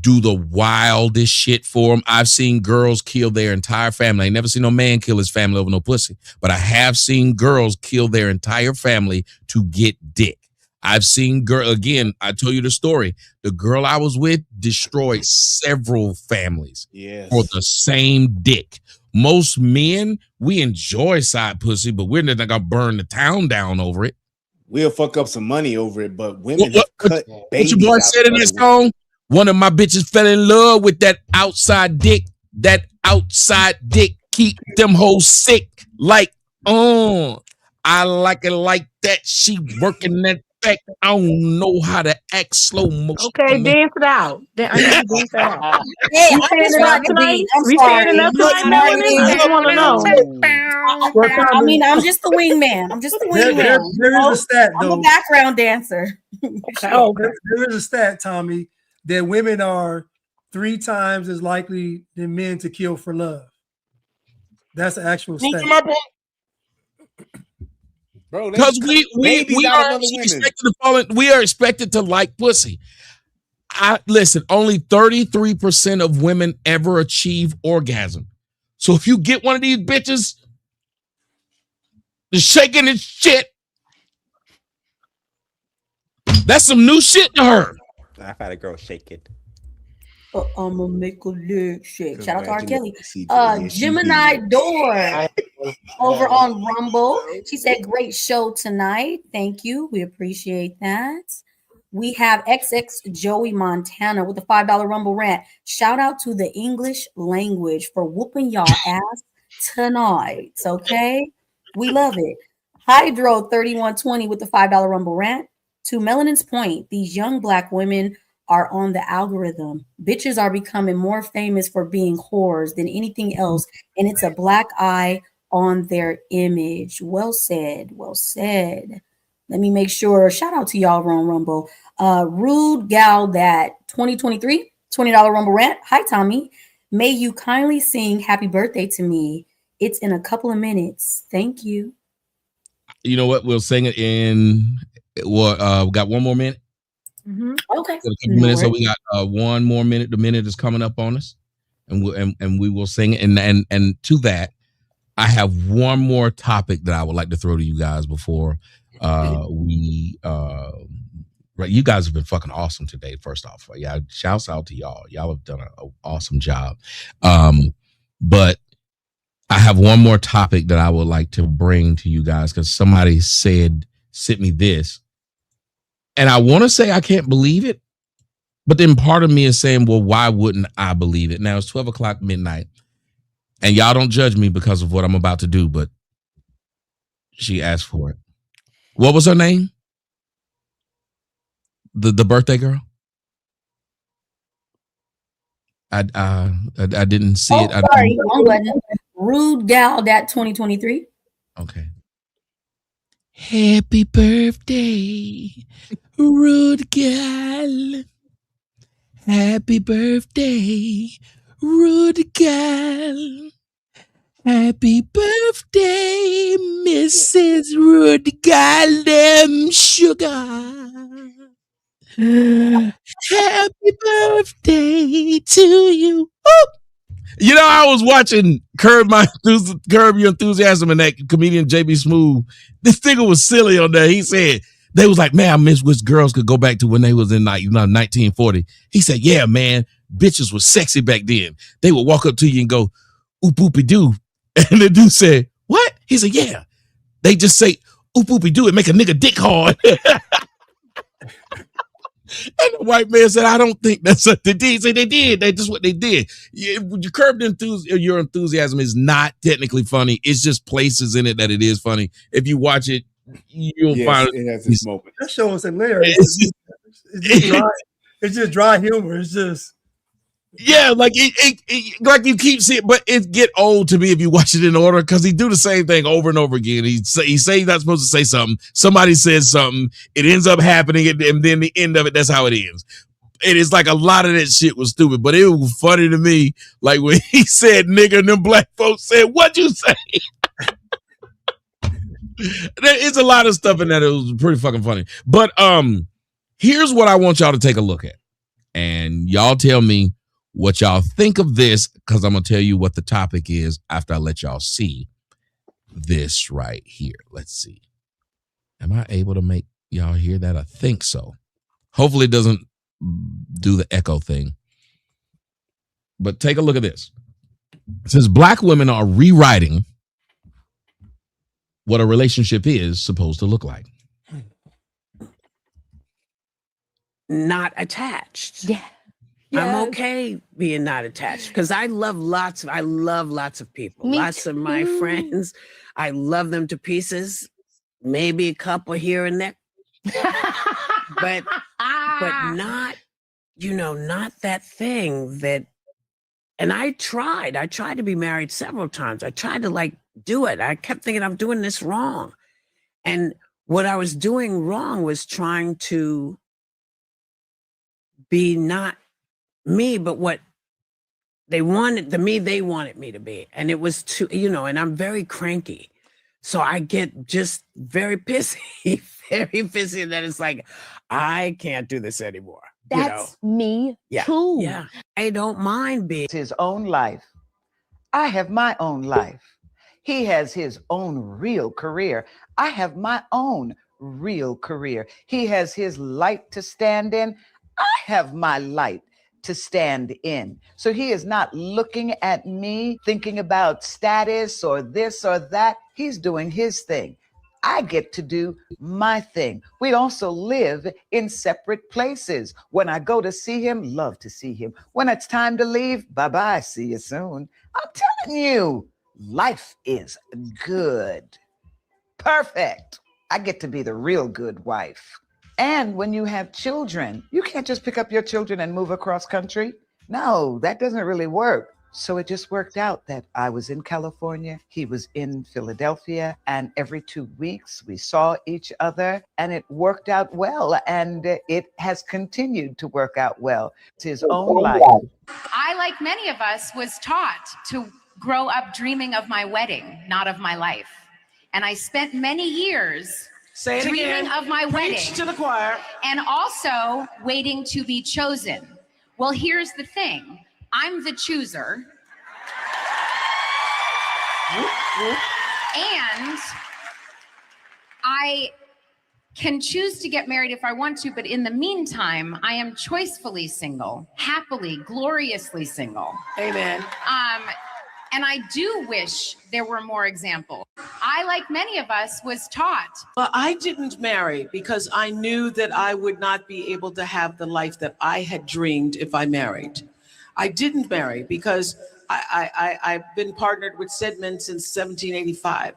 S1: do the wildest shit for them. I've seen girls kill their entire family. I ain't never seen no man kill his family over no pussy, but I have seen girls kill their entire family to get dick. I've seen again, I told you the story. The girl I was with destroyed several families for the same dick. Most men, we enjoy side pussy, but we're not gonna burn the town down over it.
S19: We'll fuck up some money over it, but women have cut babies.
S1: What your boy
S19: out
S1: said in that song? One of my bitches fell in love with that outside dick. That outside dick keep them hoes sick. Like, I like it like that. She working that back. I don't know how to act slow motion.
S2: Okay, dance it out. I need to dance it out.
S7: Hey,
S2: We standing up tonight? We standing up tonight, Melanie? I just want to know.
S7: I mean, I'm just the wingman. I'm just the wingman.
S14: There is a stat,
S7: I'm
S14: though.
S7: a background dancer.
S14: Oh, there is a stat, Tommy, that women are 3 times as likely than men to kill for love. That's an actual stat.
S19: Bro,
S1: because we are expected to like pussy. Listen, only 33% of women ever achieve orgasm. So if you get one of these bitches that's shaking his shit, that's some new shit to her.
S6: I've had a girl shake it.
S7: I'm gonna make a leg shake. Shout out to R. Kelly.
S6: Yes,
S7: Gemini Door over on Rumble. She said, great show tonight. Thank you. We appreciate that. We have XX Joey Montana with the $5 Rumble rant. Shout out to the English language for whooping y'all ass tonight. Okay? We love it. Hydro 3120 with the $5 Rumble rant. To Melanin's point, these young Black women are on the algorithm. Bitches are becoming more famous for being whores than anything else, and it's a black eye on their image. Well said. Well said. Let me make sure. Shout out to y'all on Rumble. Rude Gal that 2023 $20 Rumble rant. Hi, Tommy. May you kindly sing Happy Birthday to me. It's in a couple of minutes. Thank you.
S1: You know what? We'll sing it in. We got one more minute.
S7: Okay.
S1: A couple minutes. So we got one more minute. The minute is coming up on us, and we will sing it. And to that, I have one more topic that I would like to throw to you guys before we. Right, you guys have been fucking awesome today. First off, yeah, shouts out to y'all. Y'all have done an awesome job. But I have one more topic that I would like to bring to you guys because somebody sent me this. And I want to say I can't believe it, but then part of me is saying, well, why wouldn't I believe it? Now it's 12 o'clock midnight, and y'all don't judge me because of what I'm about to do, but she asked for it. What was her name? The birthday girl? I didn't see it.
S7: Sorry, wrong button. Rude Gal that 2023.
S1: Okay. Happy birthday, Rude Gal. Happy birthday, Rude Gal. Happy birthday, Mrs. Rude Goddamn Sugar. Happy birthday to you. Woo! You know, I was watching Curb Your Enthusiasm and that comedian JB Smoove. This nigga was silly on there. He said, they was like, man, I miss which girls could go back to when they was in like 1940. He said, yeah, man, bitches was sexy back then. They would walk up to you and go, oop, oopie doo. And the dude said, what? He said, yeah. They just say, oop, oopie doo and make a nigga dick hard. And the white man said, I don't think that's what they did. He said, they did. That's just what they did. You Curb Your Enthusiasm is not technically funny. It's just places in it that it is funny. If you watch it, you'll find
S19: it has this moment.
S14: That show is hilarious. It's just dry humor. It's just
S1: yeah, like it like you keep seeing, but it get old to me if you watch it in order because he do the same thing over and over again. He say he's not supposed to say something. Somebody says something. It ends up happening, and then the end of it, that's how it ends. It is like a lot of that shit was stupid, but it was funny to me. Like when he said nigga, and them black folks said, "What'd you say?" It's a lot of stuff in that. It was pretty fucking funny. But here's what I want y'all to take a look at, and y'all tell me what y'all think of this, because I'm going to tell you what the topic is after I let y'all see this right here. Let's see. Am I able to make y'all hear that? I think so. Hopefully it doesn't do the echo thing. But take a look at this. It says black women are rewriting what a relationship is supposed to look like.
S5: Not attached.
S9: Yeah.
S5: I'm okay being not attached because I love lots of people.
S9: Me
S5: lots of my
S9: too.
S5: friends. I love them to pieces. Maybe a couple here and there. but not, not that thing that, and I tried to be married several times. I tried to do it. I kept thinking I'm doing this wrong. And what I was doing wrong was trying to be not me, but what they wanted, they wanted me to be. And it was too, and I'm very cranky. So I get just very pissy, that it's like, I can't do this anymore.
S9: That's me
S5: Yeah.
S9: too.
S5: Yeah. I don't mind being
S22: his own life
S12: I have my own life. He has his own real career. I have my own real career. He has his light to stand in. I have my light to stand in. So he is not looking at me thinking about status or this or that. He's doing his thing. I get to do my thing. We also live in separate places. When I go to see him, love to see him. When it's time to leave, bye-bye, see you soon. I'm telling you, life is good. Perfect. I get to be the real good wife. And when you have children, you can't just pick up your children and move across country. No, that doesn't really work. So it just worked out that I was in California, he was in Philadelphia, and every 2 weeks we saw each other, and it worked out well, and it has continued to work out well. It's his own life.
S22: I, like many of us, was taught to grow up dreaming of my wedding, not of my life. And I spent many years dreaming of my wedding
S12: to the choir.
S22: and also waiting to be chosen. Well, here's the thing. I'm the chooser. And I can choose to get married if I want to, but in the meantime, I am choicefully single, happily, gloriously single.
S12: Amen.
S22: And I do wish there were more examples. I, like many of us, was taught.
S23: Well, I didn't marry because I knew that I would not be able to have the life that I had dreamed if I married. I didn't marry because I've been partnered with Stedman since 1785,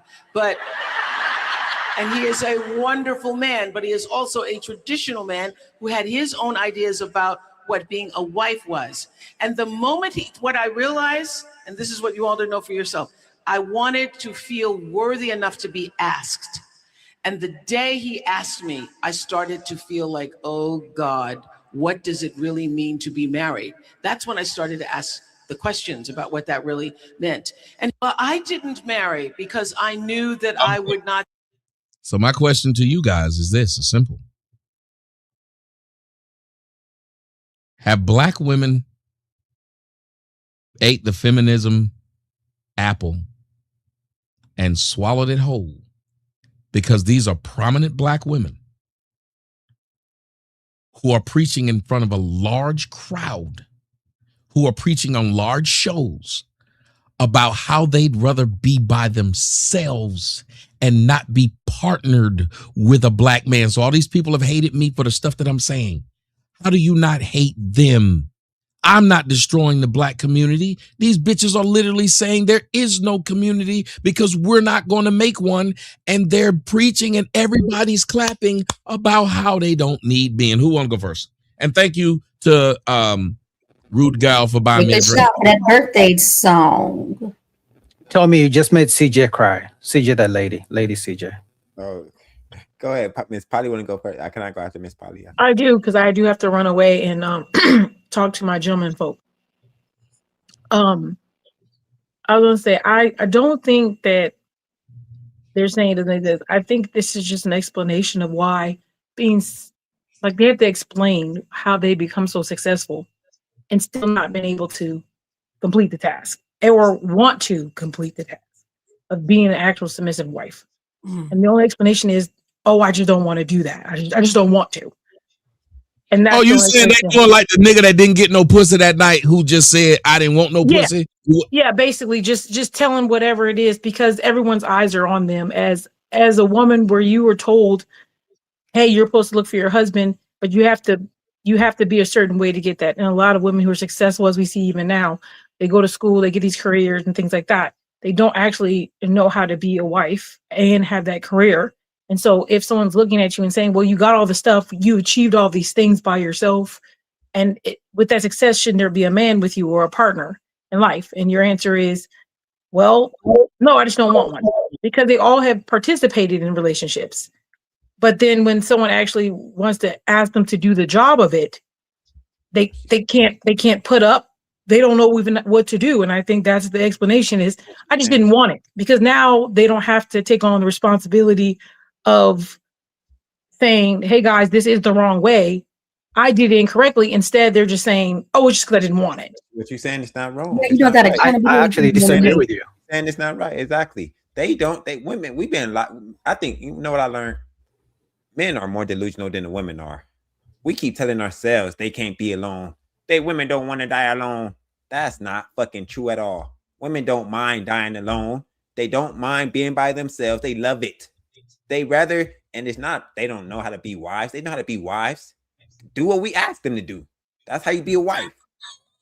S23: and he is a wonderful man, but he is also a traditional man who had his own ideas about what being a wife was. And the moment what I realized, and this is what you all don't know for yourself, I wanted to feel worthy enough to be asked. And the day he asked me, I started to feel like, oh God, what does it really mean to be married? That's when I started to ask the questions about what that really meant. And I didn't marry because I knew that I would not.
S1: So my question to you guys is this, it's simple. Have black women ate the feminism apple and swallowed it whole? Because these are prominent black women who are preaching in front of a large crowd, who are preaching on large shows about how they'd rather be by themselves and not be partnered with a black man. So all these people have hated me for the stuff that I'm saying. How do you not hate them? I'm not destroying the black community. These bitches are literally saying there is no community because we're not going to make one. And they're preaching and everybody's clapping about how they don't need men. Who want to go first? And thank you to Rude Gal for buying me a drink.
S7: That birthday song.
S17: Tell me you just made CJ cry. CJ, that lady CJ.
S6: Oh, go ahead. Miss Polly want to go first. I cannot go after Miss Polly.
S2: I do, because I do have to run away and talk to my gentleman folk. I was gonna say I don't think that they're saying it like this. I think this is just an explanation of why being like they have to explain how they become so successful and still not been able to complete the task or want to complete the task of being an actual submissive wife. And the only explanation is, oh, I just don't want to do that. I just don't want to. And that's
S1: you saying they doing like the nigga that didn't get no pussy that night who just said I didn't want no pussy?
S2: Yeah, basically just telling whatever it is because everyone's eyes are on them as a woman where you were told, hey, you're supposed to look for your husband, but you have to be a certain way to get that. And a lot of women who are successful, as we see even now, they go to school, they get these careers and things like that. They don't actually know how to be a wife and have that career. And so if someone's looking at you and saying, well, you got all the stuff, you achieved all these things by yourself, and with that success, shouldn't there be a man with you or a partner in life? And your answer is, well, no, I just don't want one, because they all have participated in relationships. But then when someone actually wants to ask them to do the job of it, they can't put up. They don't know even what to do. And I think that's the explanation is I just didn't want it, because now they don't have to take on the responsibility of saying, hey guys, this is the wrong way. I did it incorrectly. Instead, they're just saying, "Oh, it's just because I didn't want it."
S6: What you're saying is not wrong.
S7: Yeah,
S6: It's
S7: you know
S6: not
S7: that
S6: right.
S7: accountability.
S17: I actually disagree with you.
S6: And it's not right. Exactly. They women, we've been like, I think, you know what I learned? Men are more delusional than the women are. We keep telling ourselves they can't be alone. Women don't want to die alone. That's not fucking true at all. Women don't mind dying alone. They don't mind being by themselves. They love it. They rather, and it's not, they don't know how to be wives. They know how to be wives. Do what we ask them to do. That's how you be a wife.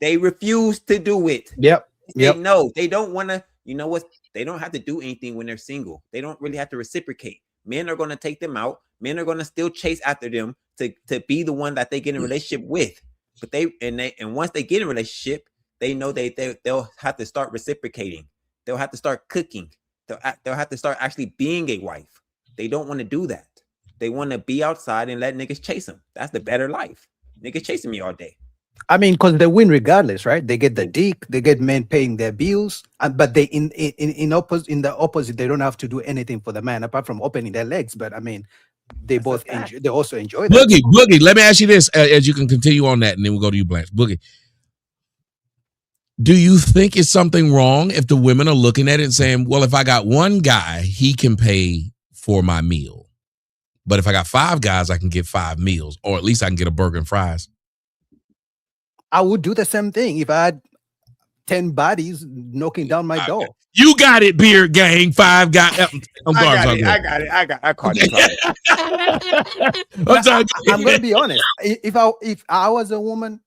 S6: They refuse to do it.
S17: Yep.
S6: No, they don't want to, you know what? They don't have to do anything when they're single. They don't really have to reciprocate. Men are going to take them out. Men are going to still chase after them to be the one that they get in a relationship with. But and once they get in a relationship, they know they'll have to start reciprocating. They'll have to start cooking. They'll have to start actually being a wife. They don't want to do that. They want to be outside and let niggas chase them. That's the better life. Niggas chasing me all day.
S17: I mean, because they win regardless, right? They get the dick, they get men paying their bills, but they in the opposite, they don't have to do anything for the man apart from opening their legs. But I mean, they both enjoy. They also enjoy that.
S1: Boogie. Let me ask you this, as you can continue on that, and then we'll go to you, Blanche. Boogie, do you think it's something wrong if the women are looking at it and saying, "Well, if I got one guy, he can pay for my meal, but if I got 5 guys, I can get 5 meals, or at least I can get a burger and fries"?
S17: I would do the same thing if I had 10 bodies knocking down my door.
S1: You got it, Beard Gang. 5 guys.
S6: I caught it.
S17: I'm gonna be honest. If I was a woman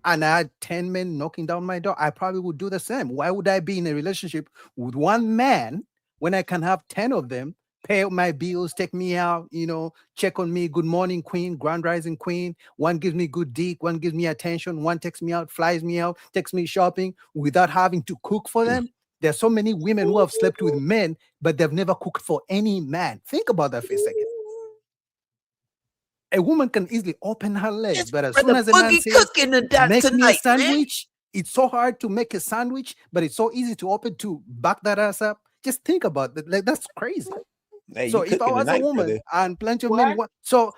S17: and I had 10 men knocking down my door, I probably would do the same. Why would I be in a relationship with one man when I can have 10 of them pay my bills, take me out, check on me, good morning, queen, grand rising queen. One gives me good dick, one gives me attention, one takes me out, flies me out, takes me shopping without having to cook for them. There's so many women who have slept with men, but they've never cooked for any man. Think about that for a second. A woman can easily open her legs, but as soon as a man says, make me a sandwich, it's so hard to make a sandwich, but it's so easy to open to back that ass up. Just think about that. Like, that's crazy.
S6: Hey,
S17: so if I was a woman and plenty of men, so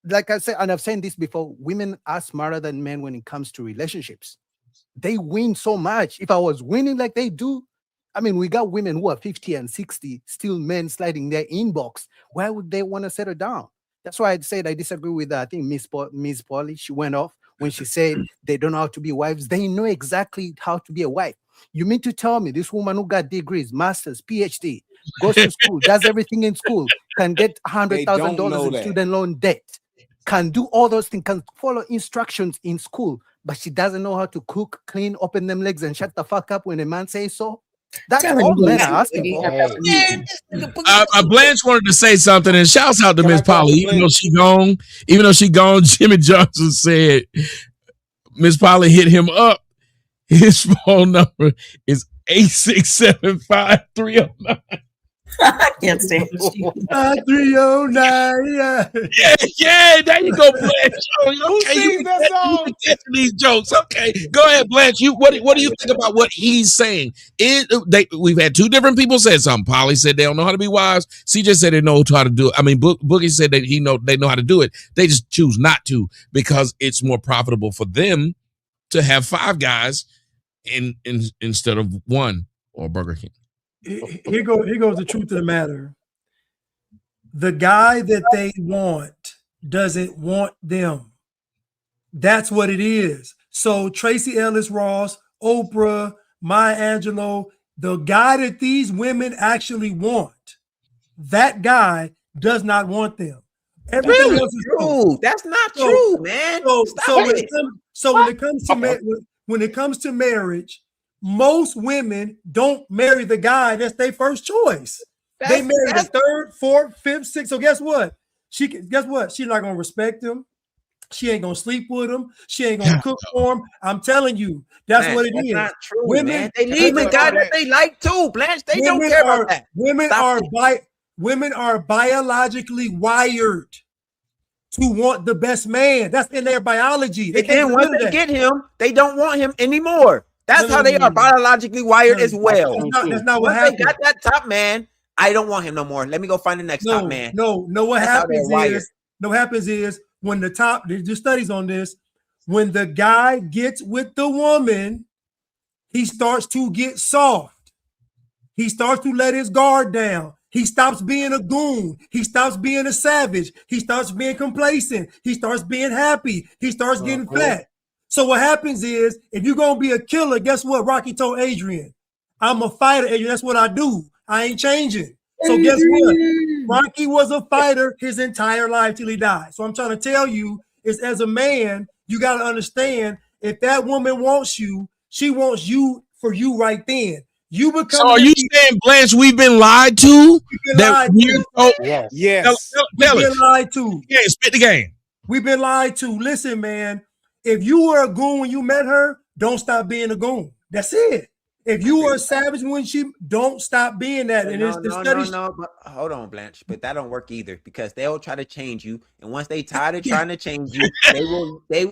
S17: like I said, and I've said this before, women are smarter than men when it comes to relationships. They win so much. If I was winning like they do, I mean, we got women who are 50 and 60, still men sliding their inbox. Why would they want to settle down? That's why I said I disagree with I think Miss Polly. She went off when she said they don't know how to be wives. They know exactly how to be a wife. You mean to tell me this woman who got degrees, masters, PhD, goes to school, does everything in school, can get $100,000 in student loan debt, can do all those things, can follow instructions in school, but she doesn't know how to cook, clean, open them legs, and shut the fuck up when a man says so? That's all men are asking for.
S1: Blanche wanted to say something, and shouts out to Miss Polly. Even though she gone, Jimmy Johnson said Miss Polly hit him up. His phone number is 8675309.
S7: I can't stand
S14: 309.
S1: Yeah, there you go, Blanche. Okay, you can catch these jokes. Okay, go ahead, Blanche. What do you think about what he's saying? We've had 2 different people say something. Polly said they don't know how to be wives. CJ said they know how to do it. I mean, Boogie said that they know how to do it. They just choose not to because it's more profitable for them to have 5 guys instead of 1 or Burger King.
S14: Here goes the truth of the matter. The guy that they want doesn't want them. That's what it is. So Tracy Ellis Ross, Oprah, Maya Angelou, the guy that these women actually want, that guy does not want them. Everything
S6: Really?
S14: else is
S6: True. That's not true, man.
S14: When it comes to marriage, most women don't marry the guy that's their first choice. They marry the 3rd, 4th, 5th, 6th. So guess what? She's not gonna respect him. She ain't gonna sleep with him. She ain't gonna cook for him. I'm telling you, that's what it is.
S6: Not true,
S14: women,
S6: man. They need the guy that they like too, Blanche. They don't care about that.
S14: Women are biologically wired to want the best man. That's in their biology.
S6: Then once they get him, they don't want him anymore. That's how they are biologically wired as well.
S14: That's not what happens.
S6: They got that top man. I don't want him no more. Let me go find the next top man.
S14: What happens is when they do studies on this, when the guy gets with the woman, he starts to get soft. He starts to let his guard down. He stops being a goon. He stops being a savage. He starts being complacent. He starts being happy. He starts getting flat. So what happens is, if you're going to be a killer, guess what Rocky told Adrian? I'm a fighter, Adrian. That's what I do. I ain't changing. So guess what? Rocky was a fighter his entire life till he died. So I'm trying to tell you is, as a man, you got to understand, if that woman wants you, she wants you for you right then. You become.
S1: So are you saying, Blanche, we've been lied to?
S14: We've been lied to.
S21: Yes.
S19: Yes.
S14: We've been lied to.
S1: Yeah, spit the game.
S14: We've been lied to. Listen, man, if you were a goon when you met her, don't stop being a goon. That's it. If you were a savage when she, don't stop being that. And it's the studies.
S6: But hold on, Blanche. But that don't work either, because they'll try to change you, and once they tired of trying to change you,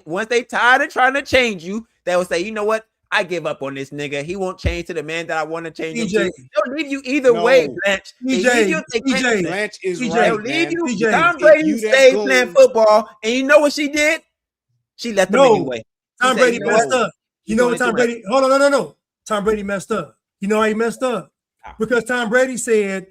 S6: once they tired of trying to change you, they will say, you know what? I give up on this nigga. He won't change to the man that I want to change him to. They'll leave you either way, Blanche.
S19: Blanche is right.
S6: They'll leave you. Tom Brady stayed playing football, and you know what she did? She left him anyway.
S14: Tom Brady messed up. You know what Tom Brady? Hold on, no. Tom Brady messed up. You know how he messed up? Because Tom Brady said,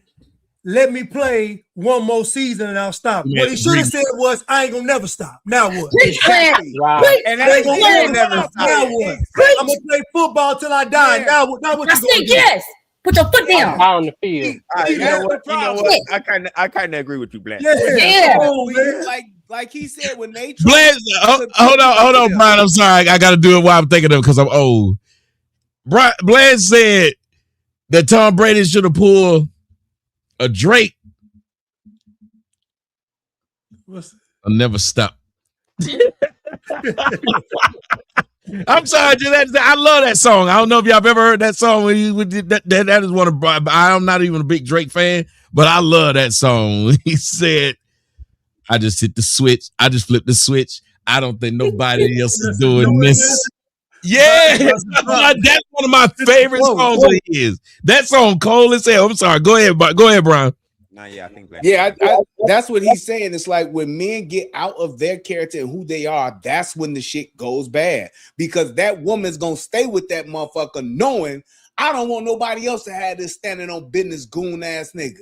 S14: let me play one more season and I'll stop. What he should have said was, I ain't gonna never stop. Now what?
S21: Wow.
S19: And that ain't gonna never stop.
S14: Now what? I'm gonna play football till I die. Now what you gonna do?
S7: Yes. Put your foot down.
S21: Out on the field.
S6: You know what? I kind of agree with you, Blanche.
S14: Yeah.
S19: Like he said, when they
S1: Blanche, hold on, Brian. I'm sorry. I got to do it while I'm thinking of it because I'm old. Blanche said that Tom Brady should have pulled a Drake. I'll never stop. I'm sorry, I love that song. I don't know if y'all have ever heard that song. That is one of, I'm not even a big Drake fan, but I love that song. He said, I just hit the switch. I just flipped the switch. I don't think nobody else is doing this. Yeah, that's one of my favorite songs of his. That song cold as hell. I'm sorry. Go ahead, Brian.
S6: No, yeah, I think
S19: that's what he's saying. It's like when men get out of their character and who they are, that's when the shit goes bad. Because that woman's gonna stay with that motherfucker knowing I don't want nobody else to have this standing on business goon ass nigga.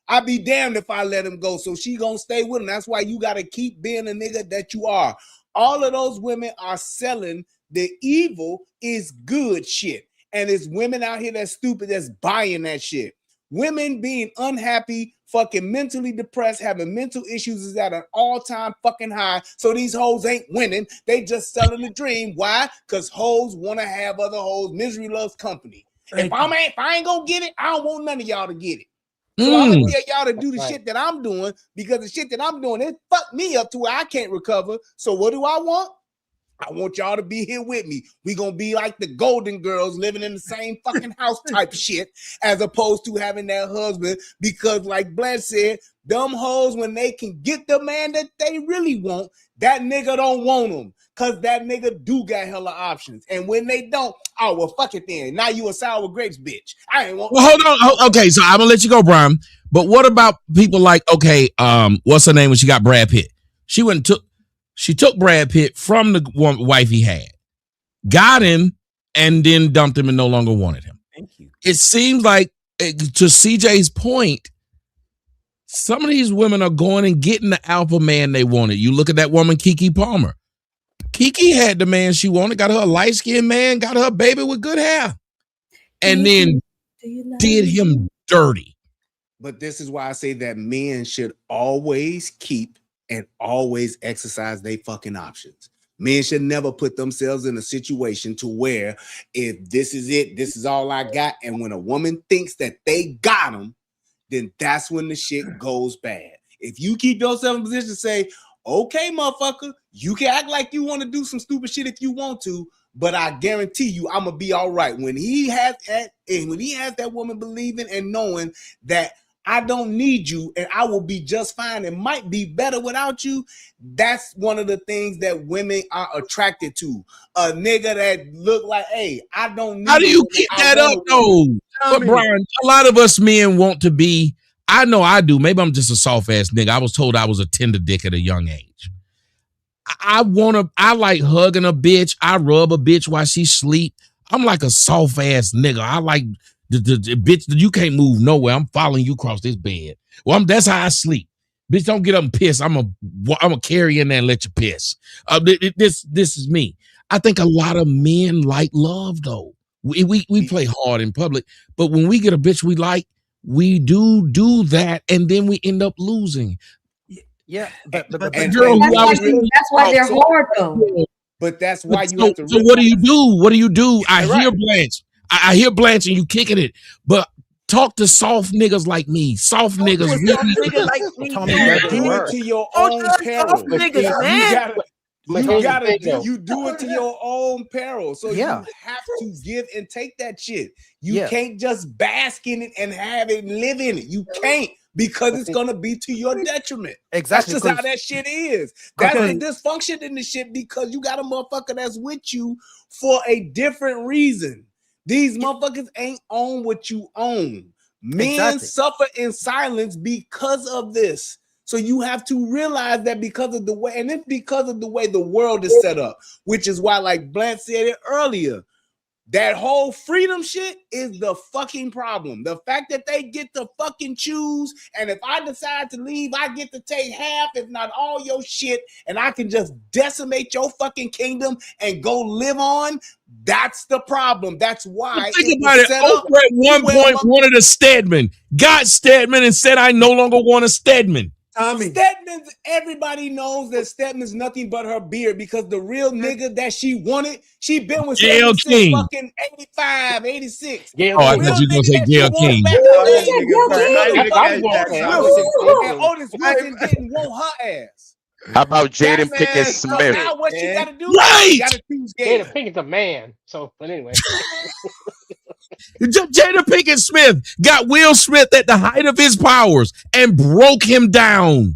S19: I'd be damned if I let him go. So she gonna stay with him. That's why you gotta keep being a nigga that you are. All of those women are selling the evil is good shit. And it's women out here that's stupid that's buying that shit. Women being unhappy, fucking mentally depressed, having mental issues is at an all-time fucking high. So these hoes ain't winning. They just selling the dream. Why? Because hoes want to have other hoes. Misery loves company. If I ain't gonna get it, I don't want none of y'all to get it. So I'm gonna tell y'all to do the shit that I'm doing, because the shit that I'm doing, it fucked me up to where I can't recover. So what do I want? I want y'all to be here with me. We gonna be like the Golden Girls living in the same fucking house type of shit, as opposed to having that husband. Because like Blanche said, dumb hoes, when they can get the man that they really want, that nigga don't want them. Cause that nigga do got hella options. And when they don't, oh well, fuck it then. Now you a sour grapes bitch. I ain't want.
S1: Well, hold on. Okay, so I'm gonna let you go, Brian. But what about people like, okay, what's her name when she got Brad Pitt? She took Brad Pitt from the wife he had, got him, and then dumped him and no longer wanted him.
S6: Thank you.
S1: It seems like, to CJ's point, some of these women are going and getting the alpha man they wanted. You look at that woman, Keke Palmer. Keke had the man she wanted, got her a light-skinned man, got her a baby with good hair, and then did him dirty.
S19: But this is why I say that men should always keep and always exercise their fucking options. Men should never put themselves in a situation to where if this is it, this is all I got. And when a woman thinks that they got them, then that's when the shit goes bad. If you keep yourself in a position to say, okay, motherfucker, you can act like you want to do some stupid shit if you want to, but I guarantee you I'm gonna be all right. When he has that woman believing and knowing that I don't need you and I will be just fine and might be better without you, that's one of the things that women are attracted to. A nigga that look like, hey, I don't need.
S1: How do you keep that up though? But Brian, a lot of us men want to be, I know I do, maybe I'm just a soft ass nigga. I was told I was a tender dick at a young age. I like hugging a bitch. I rub a bitch while she sleep. I'm like a soft ass nigga. I like the bitch that you can't move nowhere. I'm following you across this bed. Well, that's how I sleep. Bitch, don't get up and piss. I'm a carry in there and let you piss. This is me. I think a lot of men like love though. We play hard in public, but when we get a bitch we like, we do that, and then we end up losing.
S17: Yeah, but
S7: that's why they're hard though.
S19: But that's why you have to.
S1: So what do you do? What do you do? I hear Blanche. I hear Blanche, and you kicking it, but talk to soft niggas like me. Soft niggas.
S19: Do it to your own peril.
S11: Niggas, man.
S19: You do it to your own peril. So you have to give and take that shit. You can't just bask in it and have it and live in it. You can't, because it's gonna be to your detriment.
S17: Exactly.
S19: That's just how that shit is. That's the dysfunction in the shit, because you got a motherfucker that's with you for a different reason. These motherfuckers ain't own what you own. Men suffer in silence because of this. So you have to realize that because of the way, and it's because of the way the world is set up, which is why, like Blanche said it earlier, that whole freedom shit is the fucking problem. The fact that they get to fucking choose, and if I decide to leave, I get to take half, if not all your shit, and I can just decimate your fucking kingdom and go live on. That's the problem. That's why.
S1: Think about it. Oprah at one point wanted a Stedman, got Stedman, and said, "I no longer want a Stedman."
S19: Stedman's, everybody knows that Stedman's nothing but her beard, because the real nigga that she wanted, she been with
S1: Gayle
S19: since
S1: King.
S19: fucking 85, 86.
S1: I thought you were gonna say Gayle King.
S19: And Otis Wilson didn't want her ass.
S15: How about Jada Pinkett Smith?
S19: Now what you gotta do?
S1: Right.
S19: You gotta choose Gayle.
S21: Jada Pinkett's a man. So, but anyway.
S1: Jada Pinkett Smith got Will Smith at the height of his powers and broke him down.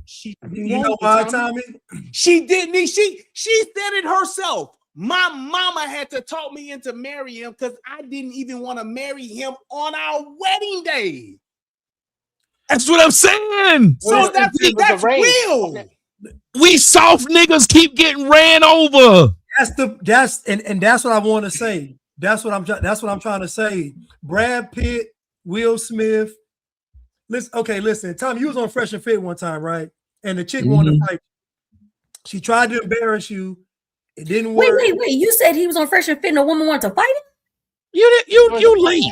S19: You know why, Tommy? She didn't. She said it herself. My mama had to talk me into marrying him because I didn't even want to marry him on our wedding day.
S1: That's what I'm saying.
S19: So that's real.
S1: We soft niggas keep getting ran over.
S14: That's what I want to say. That's what I'm trying to say. Brad Pitt, Will Smith. Listen. Tommy, you was on Fresh and Fit one time, right? And the chick wanted to fight. She tried to embarrass you. It didn't work.
S7: Wait. You said he was on Fresh and Fit and a woman wanted to fight him?
S1: You late.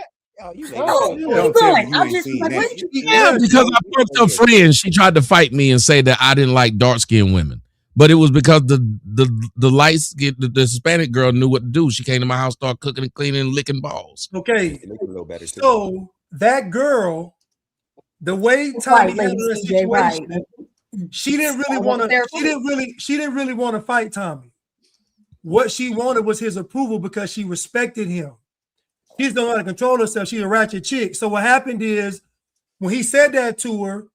S7: You going? I'm just like,
S1: because I fucked her friend. She tried to fight me and say that I didn't like dark-skinned women. But it was because the light skin, the Hispanic girl knew what to do. She came to my house, started cooking and cleaning and licking balls.
S14: Okay. So that girl, the way Tommy handled the situation, she didn't really want to. She didn't really want to fight Tommy. What she wanted was his approval because she respected him. She's not how to control herself. She's a ratchet chick. So what happened is, when he said that to her,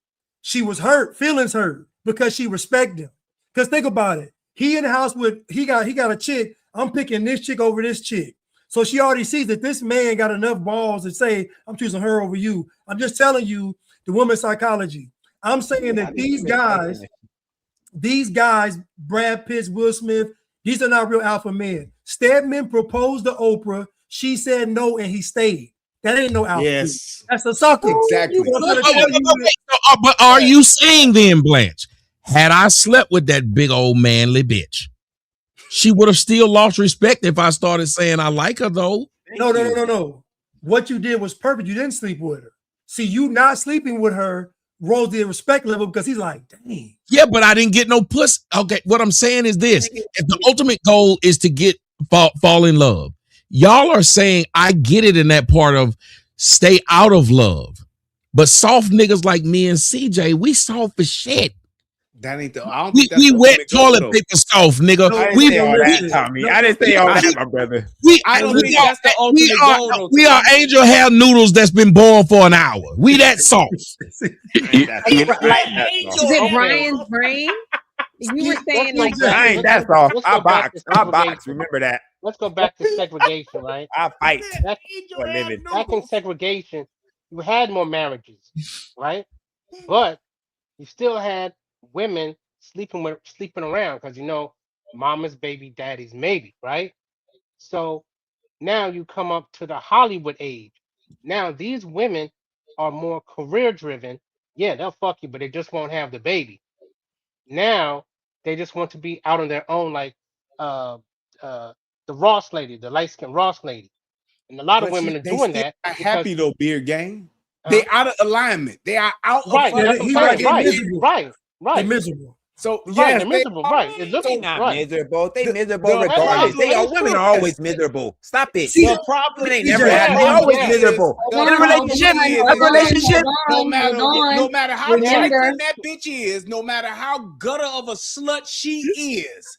S14: she was hurt, feelings hurt, because she respected him. Because think about it. He in the house with he got a chick. I'm picking this chick over this chick. So she already sees that this man got enough balls to say, I'm choosing her over you. I'm just telling you the woman's psychology. I'm saying that these guys, Brad Pitt, Will Smith, these are not real alpha men. Stedman proposed to Oprah. She said no, and he stayed. That ain't no alpha.
S19: Yes.
S14: That's a sucker.
S19: Exactly.
S1: But are you saying then, Blanche, had I slept with that big old manly bitch, she would have still lost respect if I started saying I like her, though?
S14: No. What you did was perfect. You didn't sleep with her. See, you not sleeping with her rose the respect level because he's like, dang.
S1: Yeah, but I didn't get no puss. Okay, what I'm saying is this. If the ultimate goal is to fall in love, y'all are saying I get it in that part of stay out of love. But soft niggas like me and CJ, we soft as shit.
S19: That ain't the. I don't think that's
S1: we
S19: the
S1: wet
S19: ultimate
S1: toilet
S19: goal,
S1: paper soft, nigga.
S19: No, I didn't
S1: We
S19: say all that, Tommy. I didn't say all that, my brother. I don't think that's the ultimate goal, though,
S1: We are
S19: Tommy.
S1: angel hair noodles that's been boiled for an hour. We that soft.
S9: Is it Brian's brain? You were saying like
S16: I ain't that soft. I box. Remember that.
S21: Let's go back to segregation, right?
S16: I fight
S21: Back
S16: for a living.
S21: in segregation, you had more marriages, right? But you still had women sleeping around because mama's baby, daddy's maybe, right? So now you come up to the Hollywood age. Now these women are more career driven. Yeah, they'll fuck you, but they just won't have the baby. Now they just want to be out on their own, like uh, the Ross lady, the light skinned Ross lady. And a lot of women are
S19: they
S21: doing
S19: still
S21: that.
S19: not
S21: because-
S19: happy though, Beard Gang. They out of alignment. They are out of
S21: Right, that's
S19: fucking
S21: what I'm saying.
S19: alignment.
S21: Right.
S14: They're miserable.
S19: So
S21: Right,
S19: yes,
S21: they're miserable. Right. It looks
S6: They not
S21: right.
S6: miserable. They
S19: The-
S6: miserable
S19: the
S6: regardless. They are
S19: problem-
S6: women are always miserable. Stop it.
S19: See,
S6: The problem ain't
S19: CJ,
S6: never happy. They
S19: the
S6: always
S19: problem
S6: miserable.
S19: is-
S6: In a relationship,
S19: no matter how
S7: Remember-
S19: trifling that bitch is, no matter how gutter of a slut she is,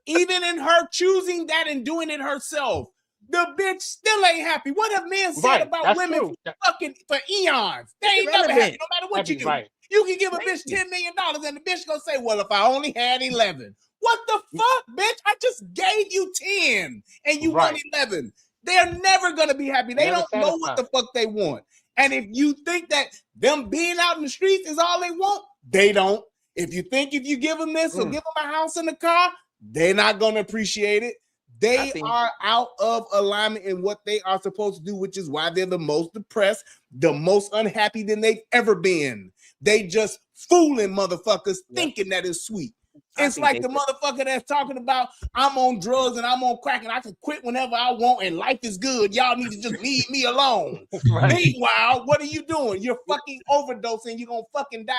S19: even in her choosing that and doing it herself, the bitch still ain't happy. What have men said
S21: Right,
S19: about
S21: that's
S19: women
S21: true.
S19: fucking for eons? They ain't
S6: Irrelevant.
S19: never happy, no matter what you do.
S21: Right.
S19: You can give a bitch $10 million and the bitch gonna say, well, if I only had 11. What the fuck, bitch? I just gave you 10 and you want 11. They're never gonna be happy. They
S21: Never
S19: don't know what the fuck they want. And if you think that them being out in the streets is all they want, they don't. If you think if you give them this or give them a house and a car, they're not gonna appreciate it. They are out of alignment in what they are supposed to do, which is why they're the most depressed, the most unhappy than they've ever been. They just fooling motherfuckers thinking that it's sweet. It's like the motherfucker that's talking about I'm on drugs and I'm on crack and I can quit whenever I want and life is good. Y'all need to just leave me alone. Meanwhile, what are you doing? You're fucking overdosing. You're gonna fucking die.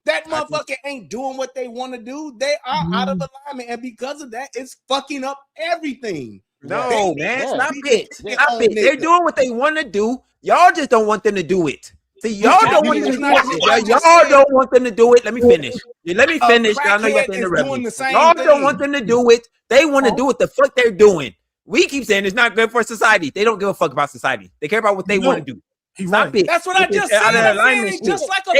S19: That motherfucker ain't doing what they want to do. They are out of alignment, and because of that, it's fucking up everything.
S6: No, man, stop it. Stop it. They're doing what they want to do. Y'all just don't want them to do it. See, y'all don't want them to do it. Y'all don't want them to do it. Let me finish. Let me finish. I know you have to interrupt me. Y'all don't want them to do it. They want to do what the fuck they're doing. We keep saying it's not good for society. They don't give a fuck about society. They care about what they want to do. Stop it.
S19: That's what I just said. I'm saying it's just like a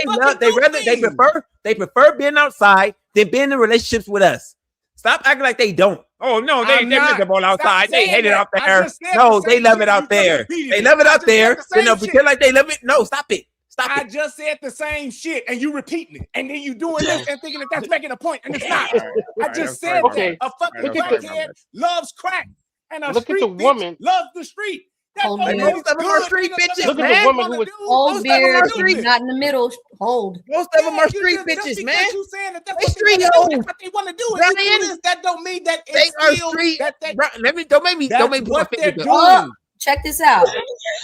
S6: they prefer being outside than being in relationships with us. Stop acting like they don't. Oh no, they're miserable outside. They hate it out there. No, they love it out there. They love it out there. Then they'll pretend like they love it. No, stop it. Stop it.
S19: I just said the same shit and you repeating it. And then you doing this and thinking that that's making a point and it's not. I just said that. A fucking crackhead loves crack and a
S21: Look at
S19: street
S21: the woman.
S19: bitch loves the street.
S7: Hold
S19: Most
S7: on.
S19: of them are street bitches.
S21: Look at the woman who was
S7: Hold beer, not in the middle. Hold.
S6: Most of them are street bitches, man.
S19: You saying that that's
S6: They
S19: what
S6: street
S19: they
S6: hoes.
S19: do, that's what they want to do.
S6: Brian,
S19: And you do this, that don't mean that
S6: They
S19: it's
S6: are
S19: still
S6: street.
S19: that they,
S6: Let me don't make me
S19: what they're doing.
S7: Oh, check this out.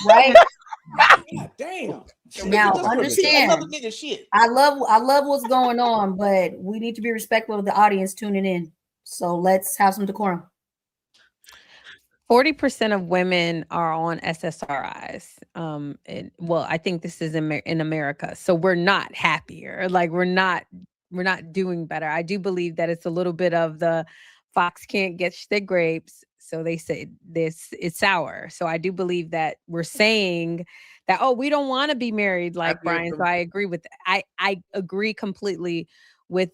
S7: Right?
S19: God damn.
S7: Now
S19: Just
S7: understand.
S19: another nigga shit.
S7: I love what's going on, but we need to be respectful of the audience tuning in. So let's have some decorum.
S9: 40% of women are on SSRIs. Well, I think this is in America. So we're not happier. Like we're not doing better. I do believe that it's a little bit of the fox can't get the grapes. So they say it's sour. So I do believe that we're saying that, oh, we don't want to be married like Brian. So I agree with that. I agree completely with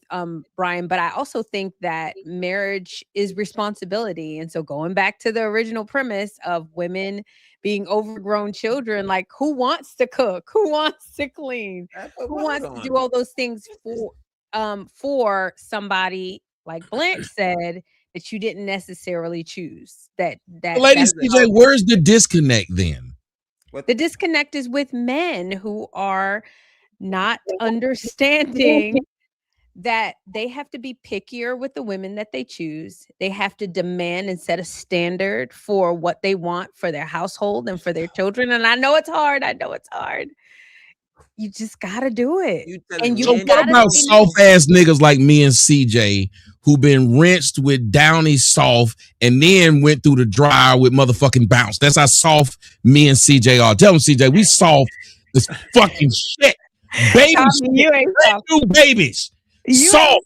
S9: Brian, but I also think that marriage is responsibility. And so going back to the original premise of women being overgrown children, like who wants to cook? Who wants to clean? Who wants to do all those things for somebody, like Blanche said, that you didn't necessarily choose?
S1: Ladies, CJ, where's the disconnect then?
S9: The disconnect is with men who are not understanding that they have to be pickier with the women that they choose. They have to demand and set a standard for what they want for their household and for their children. And I know it's hard. You just gotta do it.
S1: So what about soft ass niggas like me and CJ who been rinsed with Downy soft and then went through the dryer with motherfucking bounce? That's how soft me and CJ are. Tell them, CJ, we soft as fucking shit. Baby,
S9: you ain't soft.
S1: New babies. Soft.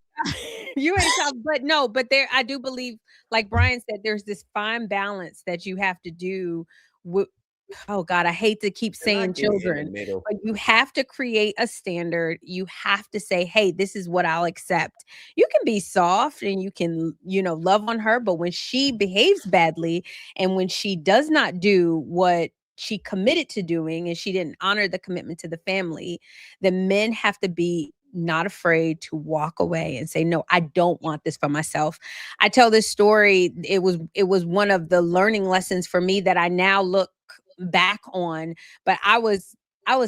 S9: You ain't soft, but there, I do believe, like Brian said, there's this fine balance that you have to do with. Oh God, I hate to keep saying children, but you have to create a standard. You have to say, hey, this is what I'll accept. You can be soft and you can, love on her, but when she behaves badly and when she does not do what she committed to doing and she didn't honor the commitment to the family, the men have to be not afraid to walk away and say, no, I don't want this for myself. I tell this story. It was one of the learning lessons for me that I now look back on. But I was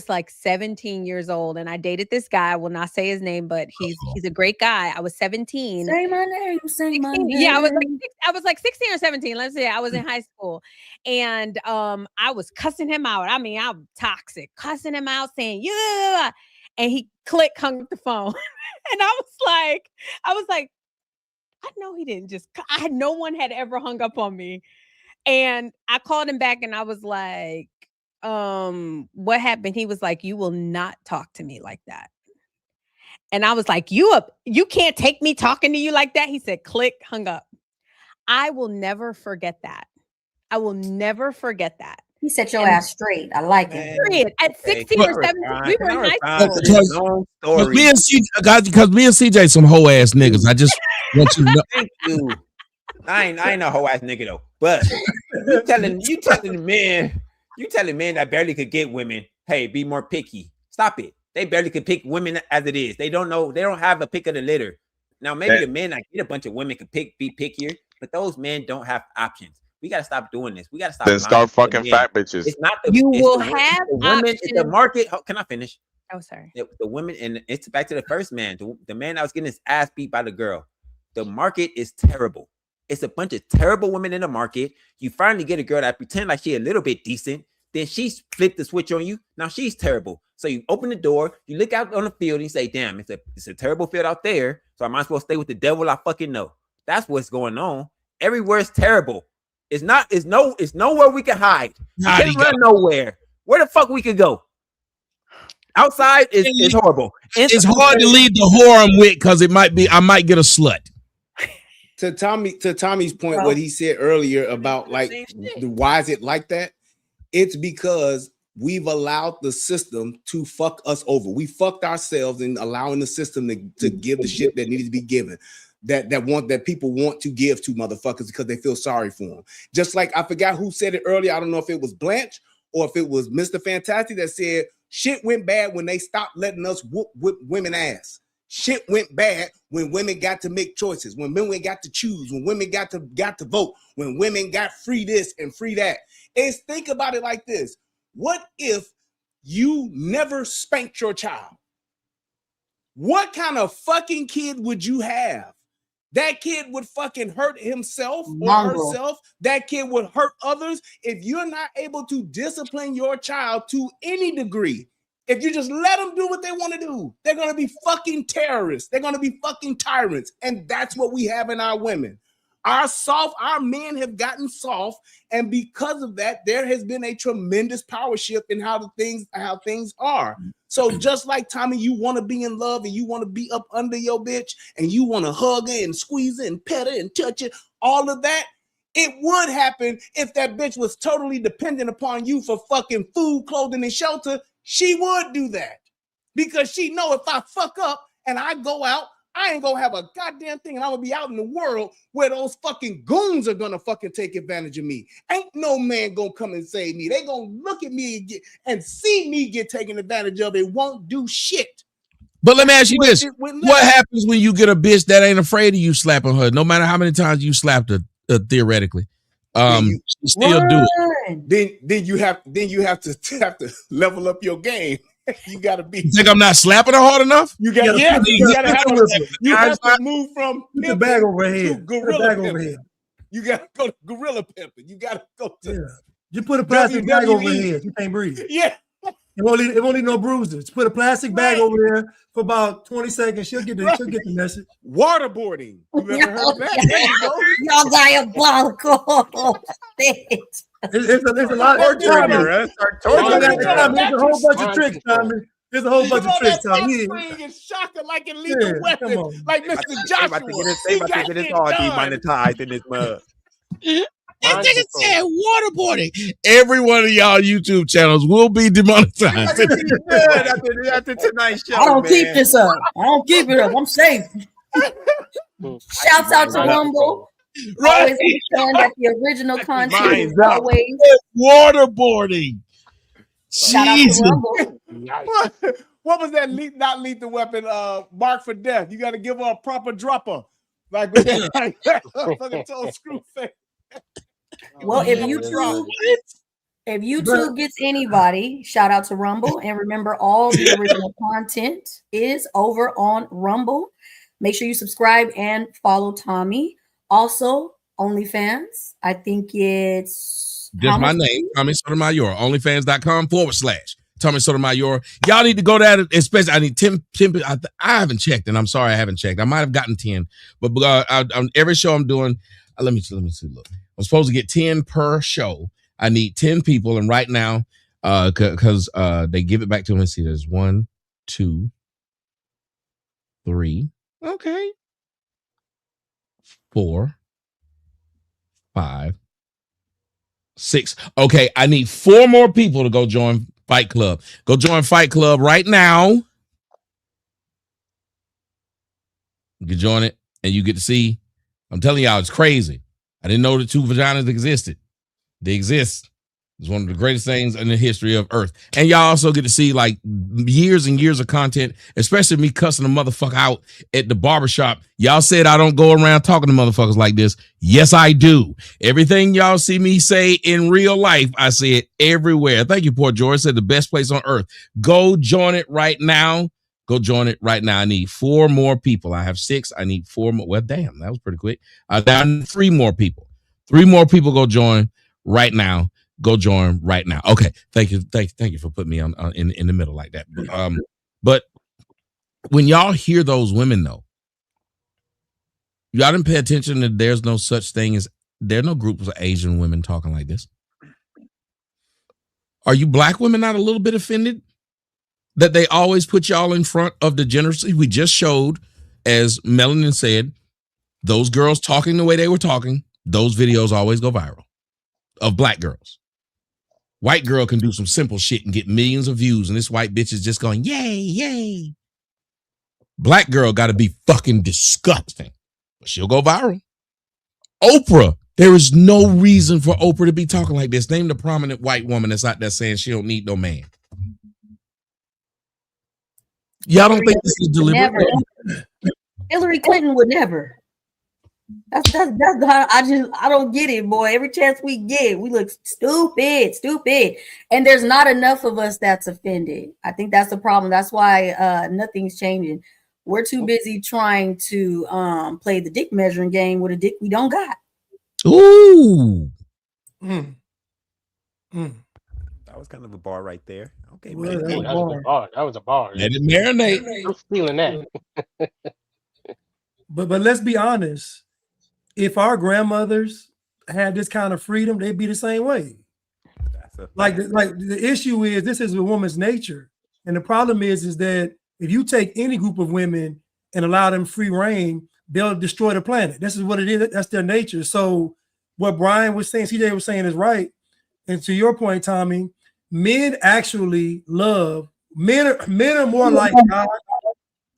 S9: like 17 years old and I dated this guy. I will not say his name, but he's a great guy. I was 17.
S7: Say my name. Say my name.
S9: Yeah, I was like 16 or 17. Let's say I was in high school. And I was cussing him out. I mean, I'm toxic, cussing him out, saying, yeah. And he hung up the phone. And I was like, I know he didn't no one had ever hung up on me. And I called him back and I was like, what happened? He was like, you will not talk to me like that. And I was like, you can't take me talking to you like that. He said, click, hung up. I will never forget that. I will never forget that.
S7: He set your ass straight. I like it.
S9: Period. At 16 or 17, we were in high school.
S1: Because me and CJ some hoe ass niggas. I just want you to know.
S6: Thank you. I ain't no hoe ass nigga though. But you telling men that barely could get women, hey, be more picky. Stop it. They barely could pick women as it is. They don't know. They don't have a pick of the litter. Now maybe the men that get a bunch of women could be pickier, but those men don't have options. We gotta stop doing this. We gotta stop.
S15: Then start fucking fat bitches.
S6: It's not
S9: you will have
S6: women. It's the market. Can I finish?
S9: Oh, sorry.
S6: The women, and it's back to the first man. The man that was getting his ass beat by the girl. The market is terrible. It's a bunch of terrible women in the market. You finally get a girl that pretend like she a little bit decent. Then she flipped the switch on you. Now she's terrible. So you open the door, you look out on the field, and you say, "Damn, it's a terrible field out there. So I might as well stay with the devil I fucking know." That's what's going on. Everywhere's terrible. It's nowhere we can hide. You can't run nowhere. Where the fuck we could go? Outside is horrible.
S1: It's hard to leave the whore I'm with because I might get a slut.
S19: To Tommy's point, what he said earlier about like why is it like that? It's because we've allowed the system to fuck us over. We fucked ourselves in allowing the system to give the shit that needed to be given. That people want to give to motherfuckers because they feel sorry for them. Just like I forgot who said it earlier. I don't know if it was Blanche or if it was Mr. Fantastic that said shit went bad when they stopped letting us whoop women ass. Shit went bad when women got to make choices, when women got to choose, when women got to vote, when women got free this and free that. Is think about it like this. What if you never spanked your child? What kind of fucking kid would you have? That kid would fucking hurt himself or herself. That kid would hurt others. If you're not able to discipline your child to any degree, if you just let them do what they want to do, they're going to be fucking terrorists. They're going to be fucking tyrants. And that's what we have in our women. Our men have gotten soft. And because of that, there has been a tremendous power shift in how things are. So just like Tommy, you want to be in love and you want to be up under your bitch and you want to hug her and squeeze it and pet her and touch it, all of that, it would happen if that bitch was totally dependent upon you for fucking food, clothing, and shelter. She would do that because she know if I fuck up and I go out, I ain't gonna have a goddamn thing, and I'm gonna be out in the world where those fucking goons are gonna fucking take advantage of me. Ain't no man gonna come and save me. They gonna look at me and see me get taken advantage of. It won't do shit.
S1: But let me ask you this: what happens when you get a bitch that ain't afraid of you slapping her? No matter how many times you slapped her, theoretically, she still do it.
S19: Then you have to level up your game. You gotta be.
S1: You think I'm not slapping her hard enough?
S19: You gotta have to move from
S14: the bag over here.
S19: Gorilla pimping. You gotta go to gorilla pimping. You gotta go to.
S14: You put a plastic bag over here. You can't breathe.
S19: Yeah.
S14: It won't leave no bruises. Put a plastic bag over there for about 20 seconds. She'll get the message.
S19: Waterboarding. You ever heard of that? There you go.
S7: Y'all diabolical.
S14: There's a lot of There's a whole bunch of tricks, Tommy. There's a whole bunch of tricks, Tommy.
S19: It's shocking like a lethal weapon, like Mr. Joshua.
S6: They about to get us all demonetized in this mug.
S1: This nigga said waterboarding. Every one of y'all YouTube channels will be demonetized.
S6: After tonight's show,
S7: I don't keep this up. I don't keep it up. I'm safe. Shouts out to Rumble.
S1: Right.
S7: Always understand that the original content is always
S1: waterboarding.
S7: Shout out to Rumble.
S19: what was that not lethal weapon? Mark for death. You got to give her a proper dropper, like with that, like that fucking toe screw face.
S7: Well, if YouTube gets anybody, shout out to Rumble. And remember, all the original content is over on Rumble. Make sure you subscribe and follow Tommy. Also, OnlyFans. I think it's
S1: just my name, Tommy Sotomayor. OnlyFans.com/Tommy Sotomayor. Y'all need to go there, especially I need 10 I haven't checked, and I'm sorry I haven't checked. I might have gotten 10, but on every show I'm doing, let me see. Look, I'm supposed to get 10 per show. I need 10 people, and right now, because they give it back to me. Let's see, there's 1, 2, 3, okay, 4, 5, 6. Okay, I need 4 more people to go join Fight Club. Go join Fight Club right now. You can join it, and you get to see. I'm telling y'all, it's crazy. I didn't know the 2 vaginas existed. They exist. It's one of the greatest things in the history of Earth. And y'all also get to see like years and years of content, especially me cussing a motherfucker out at the barbershop. Y'all said I don't go around talking to motherfuckers like this. Yes, I do. Everything y'all see me say in real life, I say it everywhere. Thank you, Poor George. Said the best place on earth. Go join it right now. Go join it right now. I need 4 more people. I have 6. I need 4 more. Well, damn, that was pretty quick. I need 3 more people. 3 more people go join right now. Go join right now. Okay, thank you for putting me on in the middle like that. But when y'all hear those women, though, y'all didn't pay attention that there's no such thing as there are no groups of Asian women talking like this. Are you black women not a little bit offended that they always put y'all in front of the generosity we just showed? As Melanin said, those girls talking the way they were talking, those videos always go viral of black girls. White girl can do some simple shit and get millions of views, and this white bitch is just going, yay, yay. Black girl got to be fucking disgusting, but she'll go viral. Oprah, there is no reason for Oprah to be talking like this. Name the prominent white woman that's out there saying she don't need no man. Y'all don't think this is deliberate?
S7: Never. Hillary Clinton would never. That's how I don't get it, boy. Every chance we get, we look stupid, and there's not enough of us that's offended. I think that's the problem. That's why nothing's changing. We're too busy trying to play the dick measuring game with a dick we don't got.
S1: Ooh.
S6: That was kind of a bar right there. Okay,
S21: well, that was a bar.
S1: Let it marinate.
S21: I'm stealing that.
S14: But let's be honest. If our grandmothers had this kind of freedom, they'd be the same way. Like the issue is this is a woman's nature, and the problem is that if you take any group of women and allow them free reign, they'll destroy the planet. This is what it is. That's their nature. So what Brian was saying, CJ was saying is right. And to your point, Tommy, men actually love men are more like God.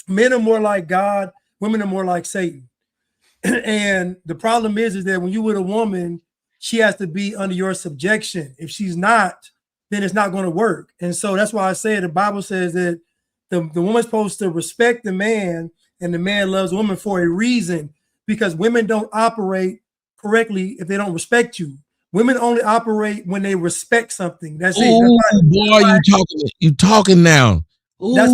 S14: Men are more like God. Women are more like Satan. And the problem is that when you with a woman, she has to be under your subjection. If she's not, then it's not going to work. And so that's why I say the Bible says that the woman's supposed to respect the man, and the man loves woman for a reason, because women don't operate correctly if they don't respect you. Women only operate when they respect something. That's it.
S1: You talking now. Ooh.
S14: That's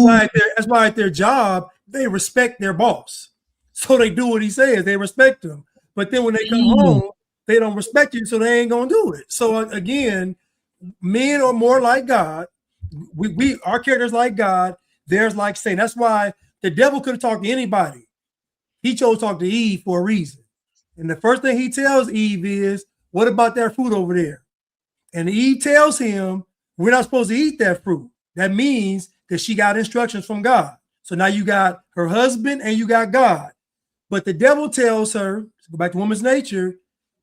S14: why at their job, they respect their boss. So they do what he says. They respect him. But then when they come home, they don't respect you, so they ain't gonna do it. So again, men are more like God. Our characters like God. Theirs like Satan. That's why the devil could have talked to anybody. He chose to talk to Eve for a reason. And the first thing he tells Eve is, "What about that fruit over there?" And Eve tells him, "We're not supposed to eat that fruit." That means that she got instructions from God. So now you got her husband and you got God. But the devil tells her, go back to woman's nature,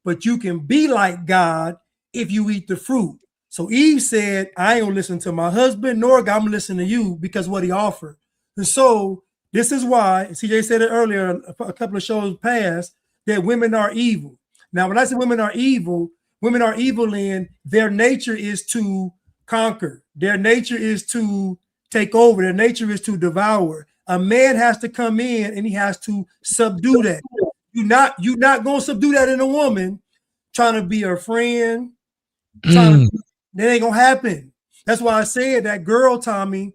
S14: but you can be like God if you eat the fruit. So Eve said, I ain't gonna listen to my husband, nor God, I'm gonna listen to you because what he offered. And so this is why, and CJ said it earlier, a couple of shows past, that women are evil. Now, when I say women are evil in their nature is to conquer. Their nature is to take over. Their nature is to devour. A man has to come in and he has to subdue that. You're not gonna subdue that in a woman trying to be her friend. That ain't gonna happen. That's why I said that girl, Tommy,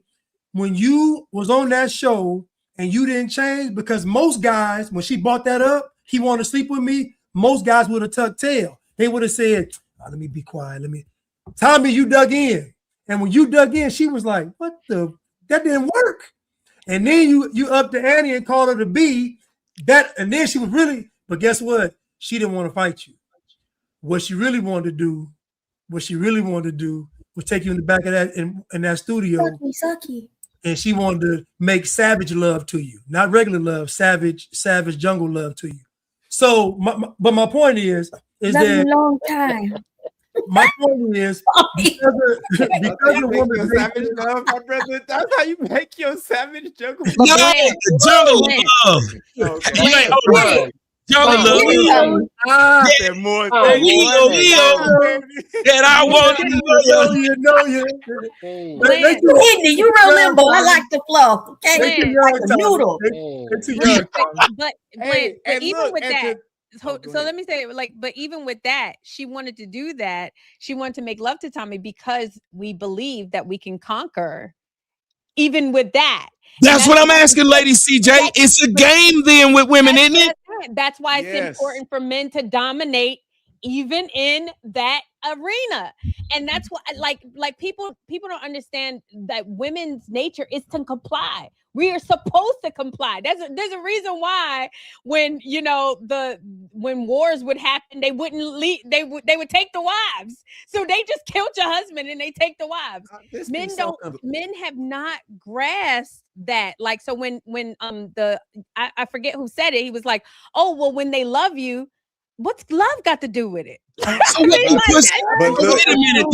S14: when you was on that show and you didn't change, because most guys, when she brought that up, he wanted to sleep with me, most guys would have tucked tail. They would have said, oh, let me be quiet. Tommy, you dug in. And when you dug in, she was like, that didn't work. And then you upped the ante and called her to be that. And then she was really, but guess what? She didn't want to fight you. What she really wanted to do was take you in the back of that in that studio.
S7: Sucky.
S14: And she wanted to make savage love to you, not regular love, savage jungle love to you. So, my point is
S7: that a long time.
S14: My point is because of women
S6: savage love, my brother. That's how you make your savage jungle.
S1: No, jungle love. Okay. Jungle love. That I want
S7: to you real limbo. I like the flow. Okay, like a noodle.
S9: But even with that. So let me say, but even with that, she wanted to do that. She wanted to make love to Tommy because we believe that we can conquer even with that.
S1: That's what I'm asking, Lady CJ. It's a game then with women, isn't it?
S9: That's why it's important for men to dominate even in that arena. And that's what like people don't understand that women's nature is to comply. We are supposed to comply. There's a reason why when when wars would happen, they wouldn't leave, they would take the wives. So they just killed your husband and they take the wives. Men have not grasped that. Like, so when I forget who said it, he was like, oh, well, when they love you, what's love got to do with it?
S1: So wait a minute.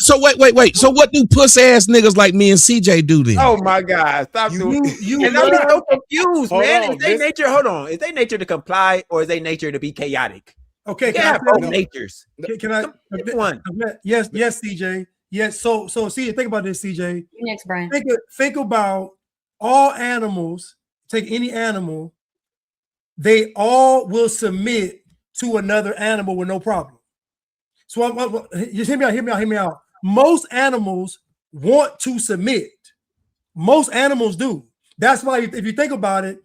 S1: So wait. So what do pussy ass niggas like me and CJ do then?
S6: Oh my God! Stop doing. And I'm so confused, man. Is they nature? Hold on. Is they nature to comply or is they nature to be chaotic?
S14: Okay,
S6: can I both natures?
S14: Can I? One. Yes, CJ. Yes. So CJ, think about this, CJ.
S7: Next, Brian.
S14: Think about all animals. Take any animal. They all will submit to another animal with no problem. So just hear me out. Most animals want to submit. Most animals do. That's why if you think about it,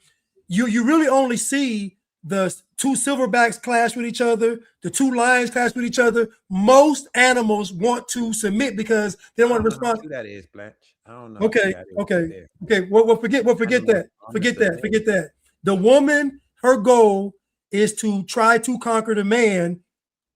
S14: you really only see the two silverbacks clash with each other, the two lions clash with each other. Most animals want to submit because they don't want to respond.
S6: Who that is, Blanche? I don't know.
S14: Okay. Well, forget that. Forget that. The woman, her goal is to try to conquer the man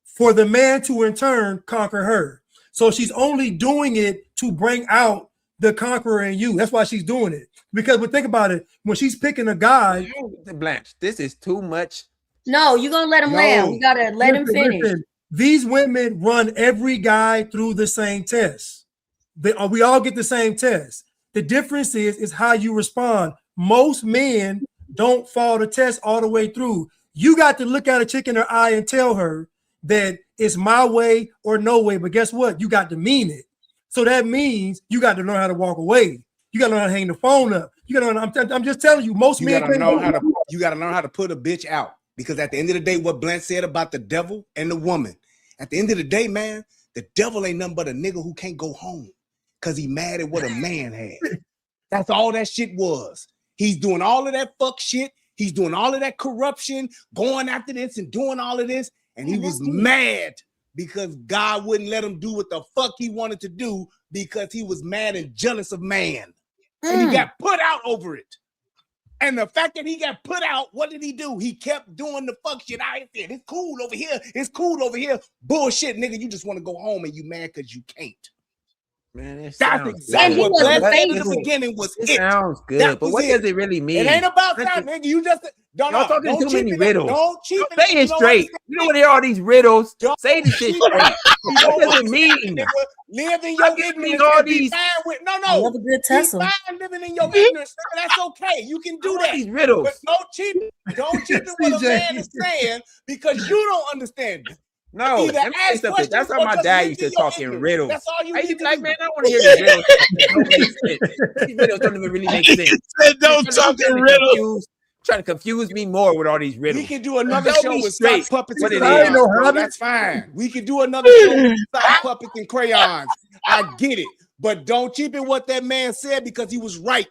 S14: for the man to in turn conquer her. So she's only doing it to bring out the conqueror in you. That's why she's doing it. Because think about it, when she's picking a guy,
S6: Blanche, this is too much.
S7: No, you're gonna let him land. We gotta let him finish. Listen,
S14: these women run every guy through the same test. We all get the same test. The difference is how you respond. Most men don't follow the test all the way through. You got to look at a chick in her eye and tell her that it's my way or no way. But guess what? You got to mean it. So that means you got to learn how to walk away. You got to learn how to hang the phone up. You got to learn. I'm just telling you, most men.
S19: You got to learn how to put a bitch out. Because at the end of the day, what Blanche said about the devil and the woman, at the end of the day, man, the devil ain't nothing but a nigga who can't go home because he mad at what a man had. That's all that shit was. He's doing all of that fuck shit. He's doing all of that corruption, going after this and doing all of this. And he was mad because God wouldn't let him do what the fuck he wanted to do because he was mad and jealous of man. And he got put out over it. And the fact that he got put out, what did he do? He kept doing the fuck shit. I said, it's cool over here. It's cool over here. Bullshit, nigga. You just want to go home and you mad because you can't.
S6: Man,
S19: that's exactly what Blanche said in the beginning was it.
S6: Sounds good, but what does it really mean?
S19: It ain't about that, nigga. You just don't
S6: talking too many riddles.
S19: Don't
S6: say it straight. You don't want to hear all these riddles. Say the shit straight. What does it mean?
S19: Live in your ignorance.
S6: All these.
S19: No.
S7: Love a good tussle.
S19: Fine living in your ignorance. That's okay. You can do that.
S6: These riddles.
S19: But don't cheapen what a man is saying because you don't understand it.
S6: No,
S19: Either
S6: let me say
S19: ask
S6: something.
S19: questions
S6: That's how
S19: or
S6: my
S19: just
S6: dad
S19: live
S6: used
S19: in
S6: to
S19: your
S6: talk in
S19: ignorance.
S6: riddles.
S19: That's all you
S6: I
S19: need
S6: used
S19: to
S6: to like,
S19: do.
S6: man, I want to hear these riddles. That don't make sense. These riddles don't even really make sense.
S1: Don't talk in riddles.
S6: Trying to confuse me more with all these riddles.
S19: We can do another
S6: Tell
S19: show
S6: me
S19: with
S6: straight
S19: sock puppets
S6: what
S19: and
S6: it
S19: crayons,
S6: is.
S19: bro. That's fine. We can do another show with sock puppets and crayons. I get it. But don't cheap it what that man said because he was right.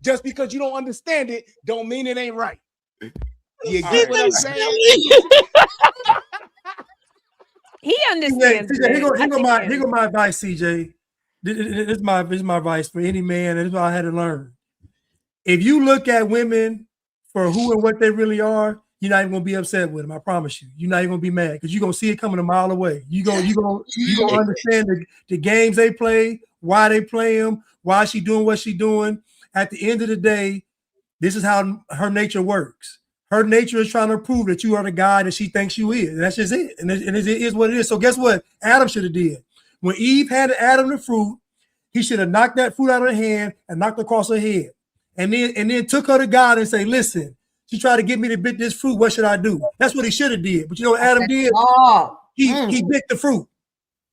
S19: Just because you don't understand it, don't mean it ain't right. You get what I'm saying?
S9: He understands.
S14: CJ, here
S9: man.
S14: go my advice, CJ. This is my advice for any man, and this is what I had to learn. If you look at women for who and what they really are, you're not even gonna be upset with them. I promise you. You're not even gonna be mad because you're gonna see it coming a mile away. You're gonna understand the games they play, why they play them, why she doing what she doing. At the end of the day, this is how her nature works. Her nature is trying to prove that you are the guy that she thinks you is. And that's just it. And it is what it is. So guess what? Adam should have did. When Eve handed Adam the fruit, he should have knocked that fruit out of her hand and knocked it across her head. And then took her to God and say, listen, she tried to get me to bit this fruit. What should I do? That's what he should have did. But you know what Adam did? He bit the fruit.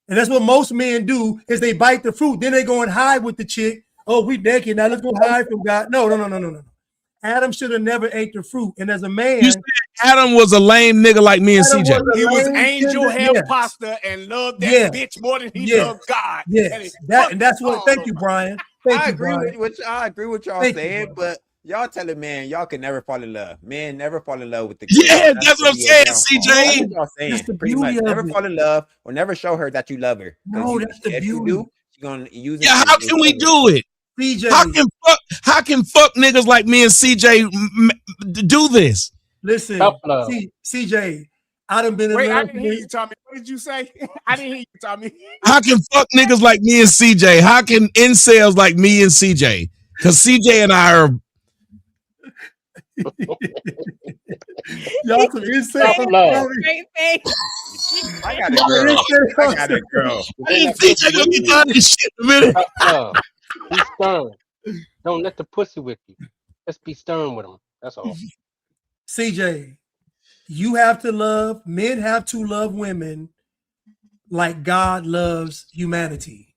S14: And that's what most men do is they bite the fruit. Then they go and hide with the chick. Oh, we naked. Now let's go hide from God. No. Adam should have never ate the fruit. And as a man,
S1: you said Adam was a lame nigga like me and CJ.
S19: He was angel hair pasta and loved that bitch more than he loved God.
S14: Yes, that's what. Thank you, Brian.
S6: I agree with y'all saying, but y'all telling man y'all can never fall in love. Men never fall in love with the girl.
S1: Yeah, that's what I'm saying, CJ.
S6: That's what y'all saying. Pretty much, never fall in love or never show her that you love her.
S14: No, that's the beauty.
S6: You do, you're gonna use it.
S1: Yeah, how can we do it?
S14: CJ,
S1: how can fuck niggas like me and CJ do this?
S14: Listen, CJ, I done been in love.
S19: I didn't hear you, Tommy. What did you say? I didn't hear you, Tommy.
S1: How can fuck niggas like me and CJ? How can incels like me and CJ? Because CJ and I are.
S14: Y'all some incels.
S6: I got a girl.
S1: CJ gonna get out of this shit in a minute.
S21: Be stern. Don't let the pussy whip you. Let's be stern with them. That's all.
S14: CJ, you have to love, men have to love women like God loves humanity.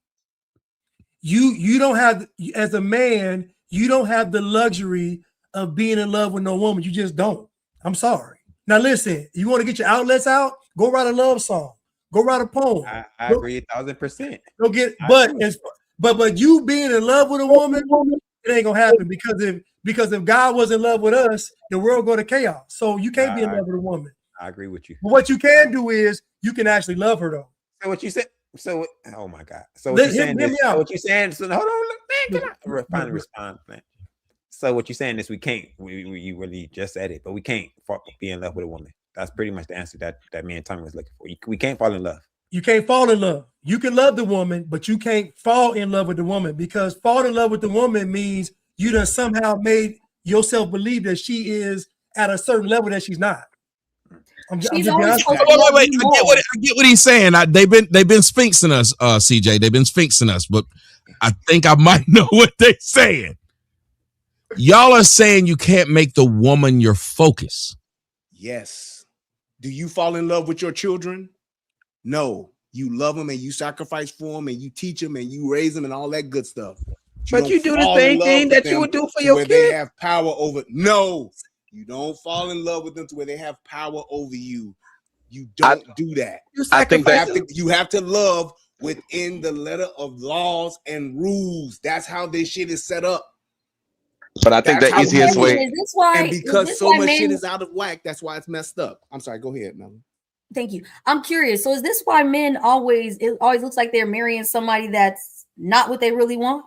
S14: You don't have, as a man, you don't have the luxury of being in love with no woman. You just don't. I'm sorry. Now listen, you want to get your outlets out? Go write a love song. Go write a poem.
S6: I agree 1,000%.
S14: Go get, but you being in love with a woman, it ain't gonna happen because if God was in love with us, the world go to chaos. So you can't be in love with a woman.
S6: I agree with you.
S14: But what you can do is you can actually love her though.
S6: So what you said? So oh my God. So what you saying? So what you saying? So hold on, man. Can I finally respond, man? So what you saying is we can't. You really just said it, but we can't be in love with a woman. That's pretty much the answer that me and Tommy was looking for. We can't fall in love.
S14: You can't fall in love. You can love the woman, but you can't fall in love with the woman because fall in love with the woman means you done somehow made yourself believe that she is at a certain level that she's not. I'm just wait.
S1: I get what he's saying. They've been sphinxing us, CJ. They've been sphinxing us, but I think I might know what they're saying. Y'all are saying you can't make the woman your focus.
S19: Yes. Do you fall in love with your children? No. You love them and you sacrifice for them and you teach them and you raise them and all that good stuff.
S6: But you do the same thing that you would do for your
S19: kid. They have power over. No, you don't fall in love with them to where they have power over you. You don't do that.
S15: I think
S19: you have to love within the letter of laws and rules. That's how this shit is set up.
S15: But I think the easiest way,
S19: and because so much shit is out of whack, that's why it's messed up. I'm sorry. Go ahead, Melanie.
S7: Thank you. I'm curious. So is this why men it always looks like they're marrying somebody that's not what they really want?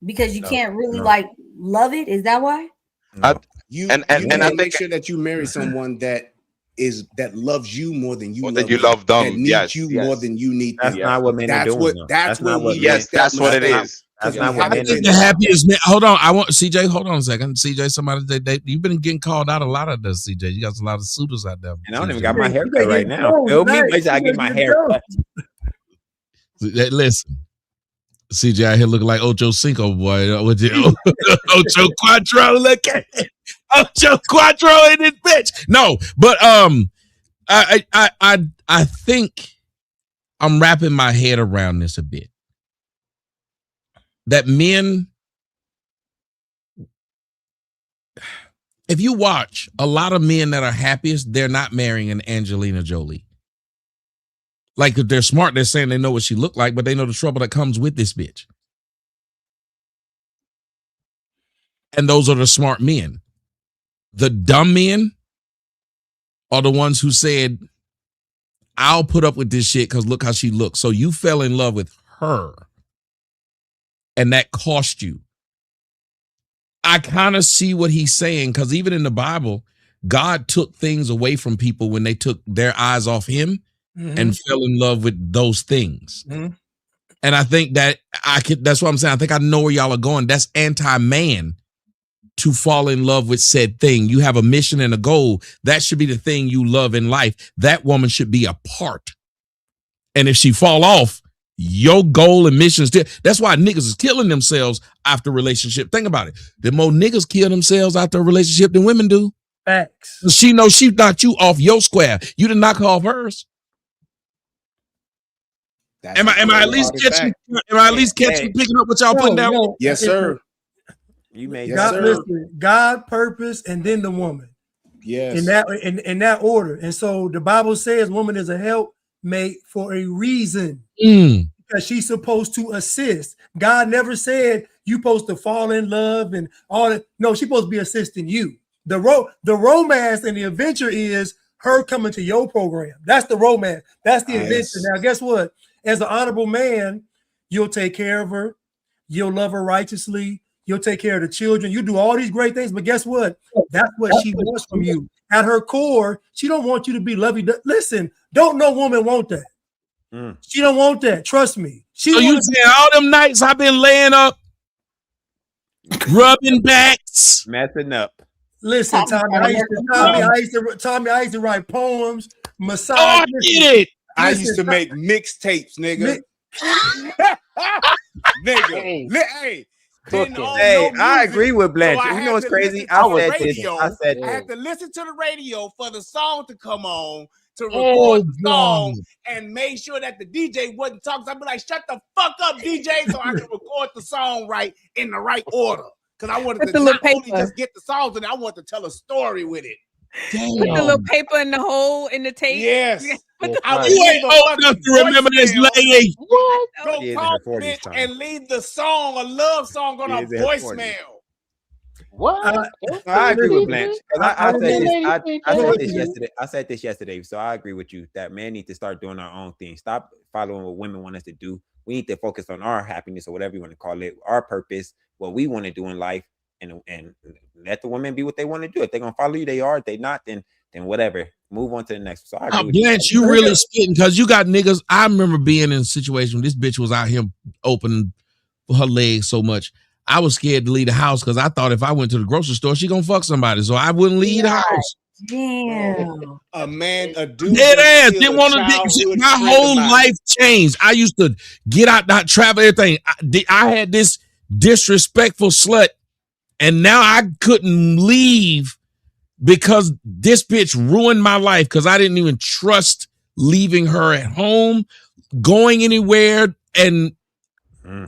S7: Because you can't really like love it. Is that why?
S19: You
S15: and
S19: I
S15: think
S19: make sure that you marry someone that loves you more than you
S15: love them.
S19: That needs you more than you need them.
S6: That's not what men are doing.
S19: That's what we.
S15: Yes, that's what it is.
S6: That's not what
S1: I think the happiest man. Hold on, I want CJ. Hold on a second, CJ. Somebody you've been getting called out a lot of this, CJ. You got a lot of suitors out there.
S6: And I don't even got my hair cut right now. Feel me? I get my hair cut.
S1: Listen, CJ out here looking like Ocho Cinco, boy. With the Ocho Cuatro, look at Ocho Cuatro in this bitch. No, but I think I'm wrapping my head around this a bit. That men, if you watch a lot of men that are happiest, they're not marrying an Angelina Jolie. Like, if they're smart, they're saying they know what she looked like, but they know the trouble that comes with this bitch. And those are the smart men. The dumb men are the ones who said, I'll put up with this shit because look how she looks. So you fell in love with her. And that cost you. I kind of see what he's saying, because even in the Bible, God took things away from people when they took their eyes off him and fell in love with those things. And I think that that's what I'm saying. I think I know where y'all are going. That's anti-man to fall in love with said thing. You have a mission and a goal. That should be the thing you love in life. That woman should be a part. And if she fall off, your goal and mission is still. That's why niggas is killing themselves after a relationship. Think about it. The more niggas kill themselves after a relationship than women do.
S14: Facts.
S1: She knows she knocked you off your square. You didn't knock her off hers. Am I at least catching? Am I at least catching, picking up what y'all putting down?
S19: Yes, sir.
S6: You made
S14: God, listen, God, purpose, and then the woman.
S19: Yes.
S14: In that order. And so the Bible says woman is a helpmate for a reason. Because she's supposed to assist. God never said you supposed to fall in love and all that. No, she's supposed to be assisting you. The romance and the adventure is her coming to your program. That's the romance. That's the adventure. Now, guess what? As an honorable man, you'll take care of her. You'll love her righteously. You'll take care of the children. You do all these great things, but guess what? That's what she wants from you. At her core, she don't want you to be lovey. Listen, don't no woman want that. She don't want that. Trust me.
S1: So you saying all them nights I've been laying up, rubbing backs,
S6: messing up.
S14: Listen, Tommy, I used to write poems, massage.
S1: Oh, I did it.
S19: I used to make mixtapes, nigga. Nigga. Hey.
S6: Hey, I agree with Blanche. You know what's crazy? I
S19: had to listen to the radio for the song to come on, to record the song, and make sure that the DJ wasn't talking. So I'd be like, shut the fuck up, DJ, so I can record the song right in the right order. Because I wanted to not only just get the songs, and I wanted to tell a story with it.
S9: Put the little paper in the hole in the tape.
S19: Yes.
S1: You ain't old enough to remember this lady.
S19: What? Go call bitch and leave the song, a love song, on a voicemail.
S21: What?
S6: I agree with Blanche. I said this yesterday. I said this yesterday. So I agree with you that men need to start doing our own thing. Stop following what women want us to do. We need to focus on our happiness or whatever you want to call it, our purpose, what we want to do in life, and let the women be what they want to do. If they're gonna follow you, they are. If they not, then whatever. Move on to the next. So I agree with
S1: Blanche, you really spitting, because you got niggas. I remember being in a situation when this bitch was out here opening her legs so much. I was scared to leave the house because I thought if I went to the grocery store, she gonna fuck somebody. So I wouldn't leave the house.
S7: Damn.
S19: A dude.
S1: Dead ass. Didn't want to. My whole life changed. I used to get out, not travel, everything. I had this disrespectful slut, and now I couldn't leave because this bitch ruined my life because I didn't even trust leaving her at home, going anywhere, and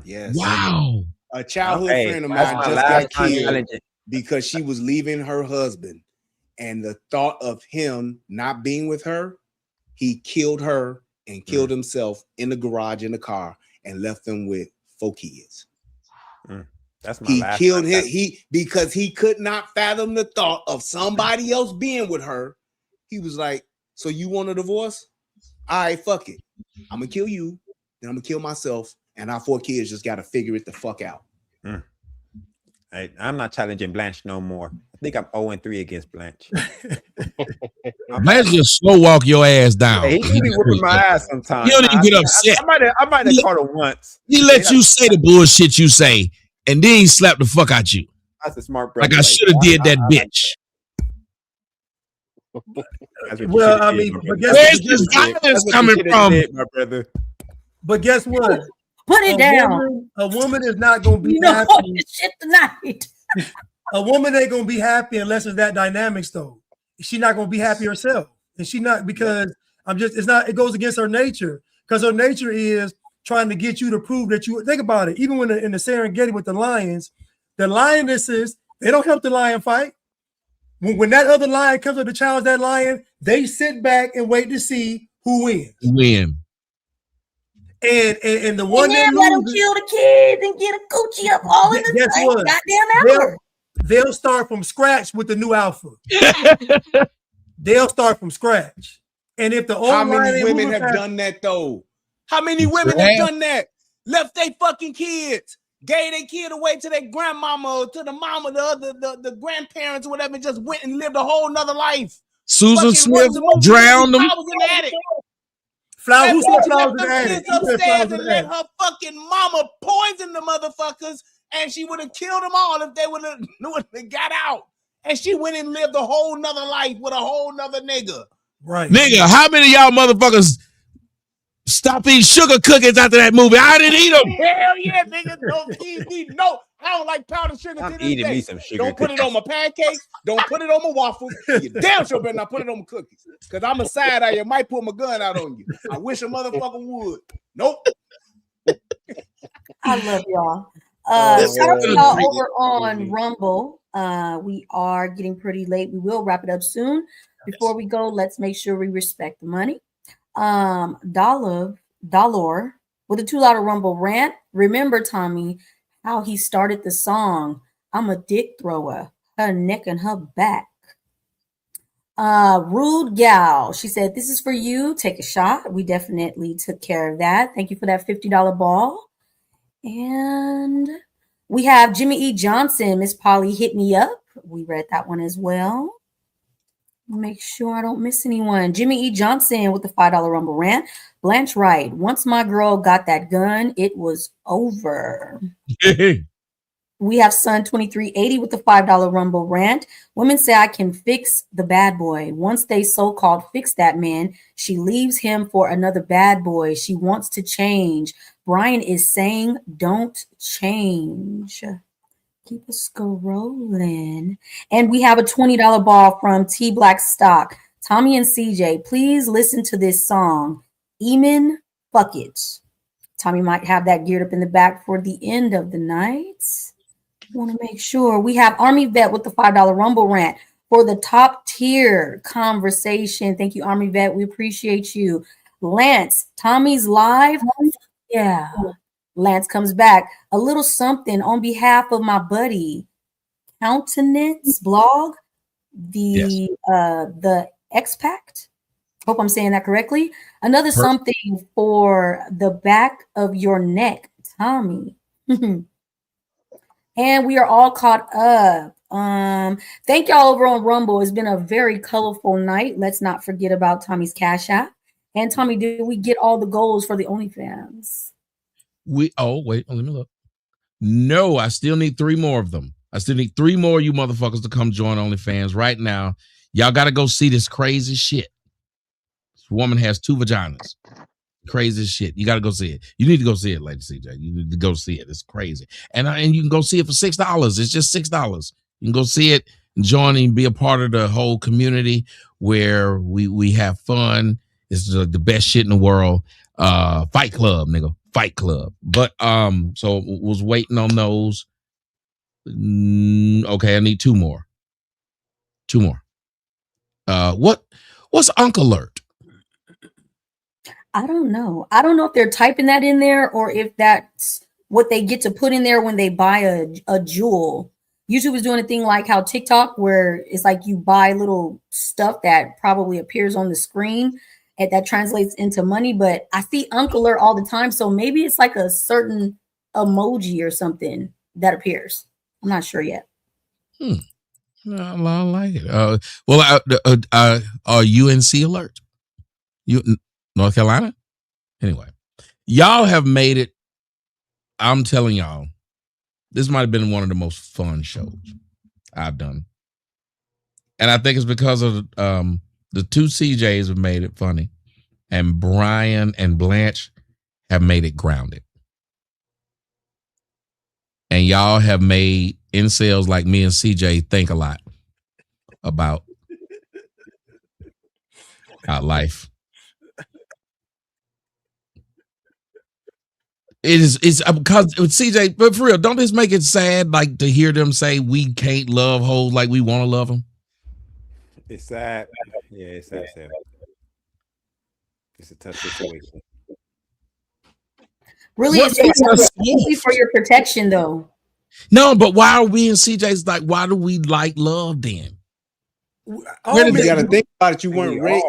S19: yes.
S1: Wow.
S19: A childhood friend of mine just got killed because she was leaving her husband, and the thought of him not being with her, he killed her and killed himself in the garage in the car and left them with 4 kids.
S6: That's my
S19: he
S6: last
S19: killed
S6: time.
S19: him because he could not fathom the thought of somebody else being with her. He was like, so you want a divorce? All right, fuck it. I'm gonna kill you, then I'm gonna kill myself, and our 4 kids just gotta figure it the fuck out.
S6: I'm not challenging Blanche no more. I think I'm 0-3 against Blanche.
S1: Blanche just slow walk your ass down.
S6: Hey, he be whipping my ass sometimes.
S1: He don't even get upset.
S6: I might have caught her once.
S1: He let you say the bullshit you say, and then he slapped the fuck out you.
S6: That's a smart brother.
S1: Like I should have did that bitch.
S14: Well, I mean, but
S1: where's this violence coming from?
S6: My brother.
S14: But guess what?
S7: Put it down.
S14: A woman is not going to be happy.
S7: Shit tonight.
S14: A woman ain't going to be happy unless it's that dynamics, though. She's not going to be happy herself. and she not because it's not. It goes against her nature because her nature is trying to get you to prove that you think about it. Even when in the Serengeti with the lions, the lionesses they don't help the lion fight. When that other lion comes up to challenge that lion, they sit back and wait to see who wins. And the one that
S7: let them kill the kids and get a coochie up all in the same goddamn hour.
S14: They'll start from scratch with the new alpha. They'll start from scratch. And if the old
S19: how many women have done that though? How many women have done that? Left their fucking kids, gave their kid away to their grandmama or to the mama, the grandparents or whatever, just went and lived a whole nother life.
S1: Susan Smith drowned them.
S14: Flower, who said
S19: Flowers
S14: in the attic?
S19: upstairs and let her fucking mama poison the motherfuckers, and she would have killed them all if they would have got out. And she went and lived a whole nother life with a whole nother nigga.
S14: Right.
S1: Nigga, how many of y'all motherfuckers stop eating sugar cookies after that movie? I didn't eat them.
S19: Hell yeah, nigga. No, I don't like powdered sugar.
S6: I'm eating me some sugar.
S19: Don't put it on my pancakes. Don't put it on my waffles. You damn sure better not put it on my cookies. Because I'm a side eye. You might pull my gun out on you. I wish a motherfucker would. Nope.
S7: I love y'all. Shout out to y'all over on Rumble. We are getting pretty late. We will wrap it up soon. Before we go, let's make sure we respect the money. Dollar with a $2 Rumble rant. Remember, Tommy, how he started the song. I'm a dick thrower, her neck and her back. Rude gal. She said, this is for you. Take a shot. We definitely took care of that. Thank you for that $50 ball. And we have Jimmy E. Johnson. Miss Polly hit me up. We read that one as well. Make sure I don't miss anyone. Jimmy E. Johnson with the $5 Rumble rant. Blanche Wright. Once my girl got that gun, it was over. We have Sun 2380 with the $5 Rumble rant. Women say I can fix the bad boy. Once they so-called fix that man, she leaves him for another bad boy. She wants to change. Brian is saying, don't change. Keep us rolling. And we have a $20 ball from T Black Stock. Tommy and CJ, please listen to this song. Eamon, fuck it. Tommy might have that geared up in the back for the end of the night. Want to make sure. We have Army Vet with the $5 Rumble rant for the top tier conversation. Thank you, Army Vet. We appreciate you. Lance, Tommy's live. Yeah. Lance comes back. A little something on behalf of my buddy, Countenance Blog, the X-Pact. Hope I'm saying that correctly. Another something for the back of your neck, Tommy. And we are all caught up. Thank y'all over on Rumble. It's been a very colorful night. Let's not forget about Tommy's Cash App. And Tommy, did we get all the goals for the OnlyFans?
S1: Wait, let me look. No, I still need 3 more of them. I still need 3 more of you motherfuckers to come join OnlyFans right now. Y'all got to go see this crazy shit. This woman has 2 vaginas. Crazy shit. You got to go see it. You need to go see it, Lady CJ. You need to go see it. It's crazy. And you can go see it for $6. It's just $6. You can go see it and join and be a part of the whole community where we have fun. It's the best shit in the world. Fight Club, nigga. Fight Club. But so was waiting on those. Okay, I need 2 more. 2 more. What's Uncle Alert?
S7: I don't know. I don't know if they're typing that in there or if that's what they get to put in there when they buy a jewel. YouTube is doing a thing like how TikTok, where it's like you buy little stuff that probably appears on the screen and that translates into money. But I see Uncle Alert all the time. So maybe it's like a certain emoji or something that appears. I'm not sure yet.
S1: I like it. UNC Alert. North Carolina? Anyway, y'all have made it. I'm telling y'all, this might have been one of the most fun shows I've done. And I think it's because of the 2 CJs have made it funny. And Brian and Blanche have made it grounded. And y'all have made incels like me and CJ think a lot about Our life. It's because CJ, but for real, don't this make it sad like to hear them say we can't love hoes like we want to love them?
S6: It's sad. Yeah, it's sad. It's a tough situation.
S7: Really, it's for your protection, though.
S1: No, but why are we in CJ's like? Why do we like love then?
S19: You got to think about it. You weren't raised.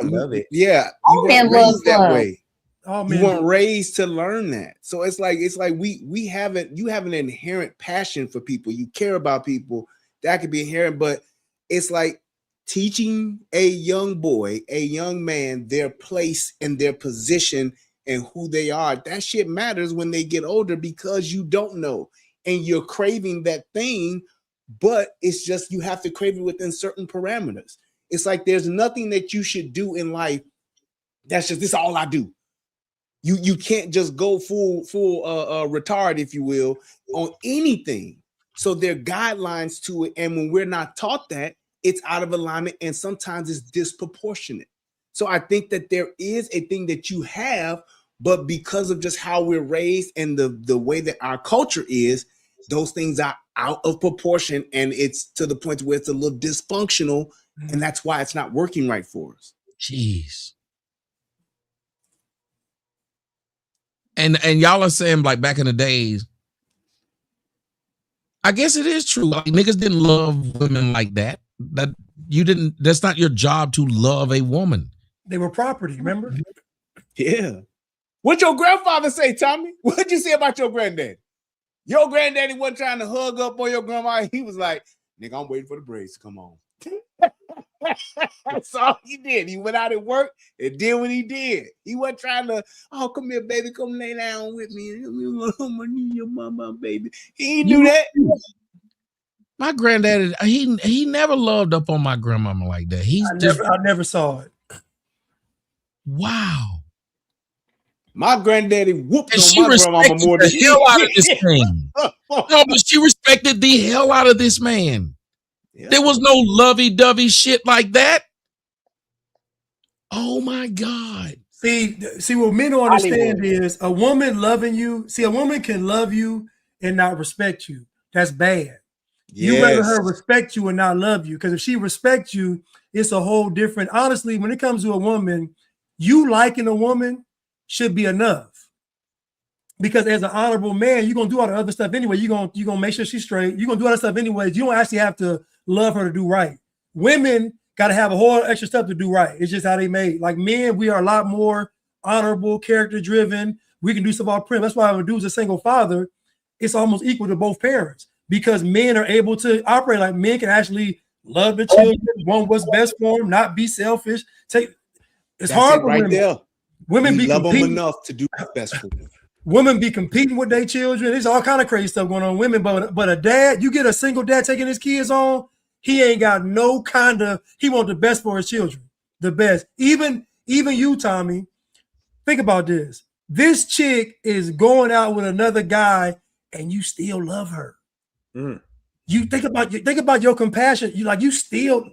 S19: Yeah, you weren't raised that way. You weren't raised to learn that. So it's like we haven't. You have an inherent passion for people. You care about people. That could be inherent, but it's like teaching a young boy, a young man, their place and their position and who they are. That shit matters when they get older because you don't know and you're craving that thing, but it's just you have to crave it within certain parameters. It's like there's nothing that you should do in life that's just this is all I do. You can't just go full retard, if you will, on anything. So there are guidelines to it, and when we're not taught that, it's out of alignment, and sometimes it's disproportionate. So I think that there is a thing that you have, but because of just how we're raised and the way that our culture is, those things are out of proportion, and it's to the point where it's a little dysfunctional, and that's why it's not working right for us.
S1: Jeez. And y'all are saying like back in the days, I guess it is true. Like niggas didn't love women like that. That you didn't. That's not your job to love a woman.
S14: They were property. Remember?
S19: Yeah. What'd your grandfather say, Tommy? What'd you say about your granddaddy? Your granddaddy wasn't trying to hug up on your grandma. He was like, "Nigga, I'm waiting for the braids to come on." That's all he did. He went out and worked and did what he did. He wasn't trying to, oh, come here, baby, come lay down with me. I'm gonna need your mama, baby. He didn't do that.
S1: My granddaddy, he never loved up on my grandmama like that.
S14: I never saw it.
S1: Wow.
S19: My granddaddy whooped
S1: and
S19: on
S1: she
S19: my grandmama more than
S1: the hell out of this man. No, but she respected the hell out of this man. Yeah. There was no lovey-dovey shit like that. Oh my God.
S14: See what men don't understand is a woman loving you. See, a woman can love you and not respect you. That's bad. Yes. You rather her respect you and not love you. Because if she respects you, it's a whole different. Honestly, when it comes to a woman, you liking a woman should be enough. Because as an honorable man, you're gonna do all the other stuff anyway. You're gonna make sure she's straight. You're gonna do all that stuff anyways. You don't actually have to love her to do right. Women got to have a whole extra stuff to do right. It's just how they made. Like men, we are a lot more honorable, character driven. We can do stuff off print. That's why when a dude's a single father, it's almost equal to both parents because men are able to operate like men can actually love the children, want what's best for them, not be selfish. It's hard for women. There. Women be
S19: love them enough to do what's best for them.
S14: Women be competing with their children. There's all kind of crazy stuff going on with women, but a dad, you get a single dad taking his kids on, he ain't got no kind of, he want the best for his children, the best. Even you, Tommy, think about this. This chick is going out with another guy and you still love her. Mm. You think about your compassion. You still,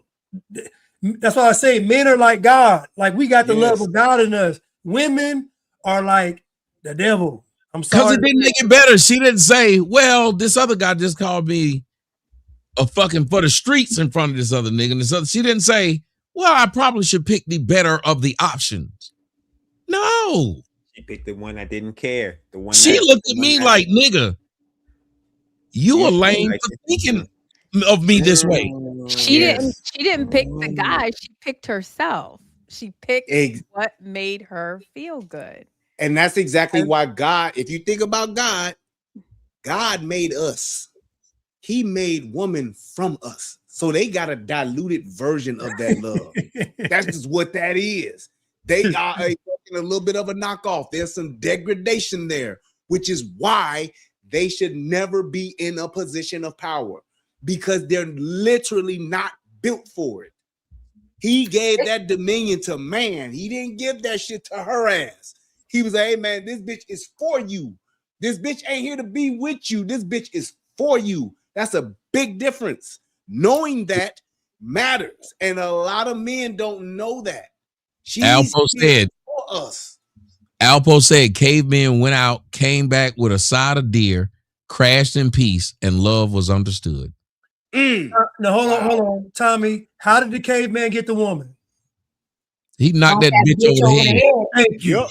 S14: that's why I say men are like God. Like we got the love of God in us. Women are like the devil. I'm sorry.
S1: Because it didn't make it better. She didn't say, well, this other guy just called me a fucking for the streets in front of this other nigga. And this other, she didn't say, well, I probably should pick the better of the options. No.
S6: She picked the one that didn't care. The one
S1: she looked at me like, nigga, you a lame for thinking of me this way.
S9: She didn't pick the guy. She picked herself. She picked what made her feel good.
S19: And that's exactly why God, if you think about God, God made us. He made woman from us. So they got a diluted version of that love. That's just what that is. They are a little bit of a knockoff. There's some degradation there, which is why they should never be in a position of power because they're literally not built for it. He gave that dominion to man. He didn't give that shit to her ass. He was like, hey, man, this bitch is for you. This bitch ain't here to be with you. This bitch is for you. That's a big difference. Knowing that matters. And a lot of men don't know that.
S1: Alpo said cavemen went out, came back with a side of deer, crashed in peace, and love was understood.
S14: Now hold on, Tommy. How did the caveman get the woman?
S1: He knocked that bitch over the head.
S14: Thank you.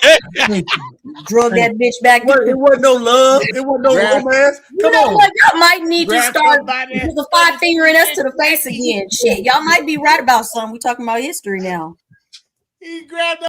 S14: Thank you.
S7: Drug that bitch back.
S14: It wasn't no love. It wasn't no romance.
S7: You know what? Y'all might need to start with the 5-fingering us to the face again. Shit, y'all might be right about something. We talking about history now.
S19: He grabbed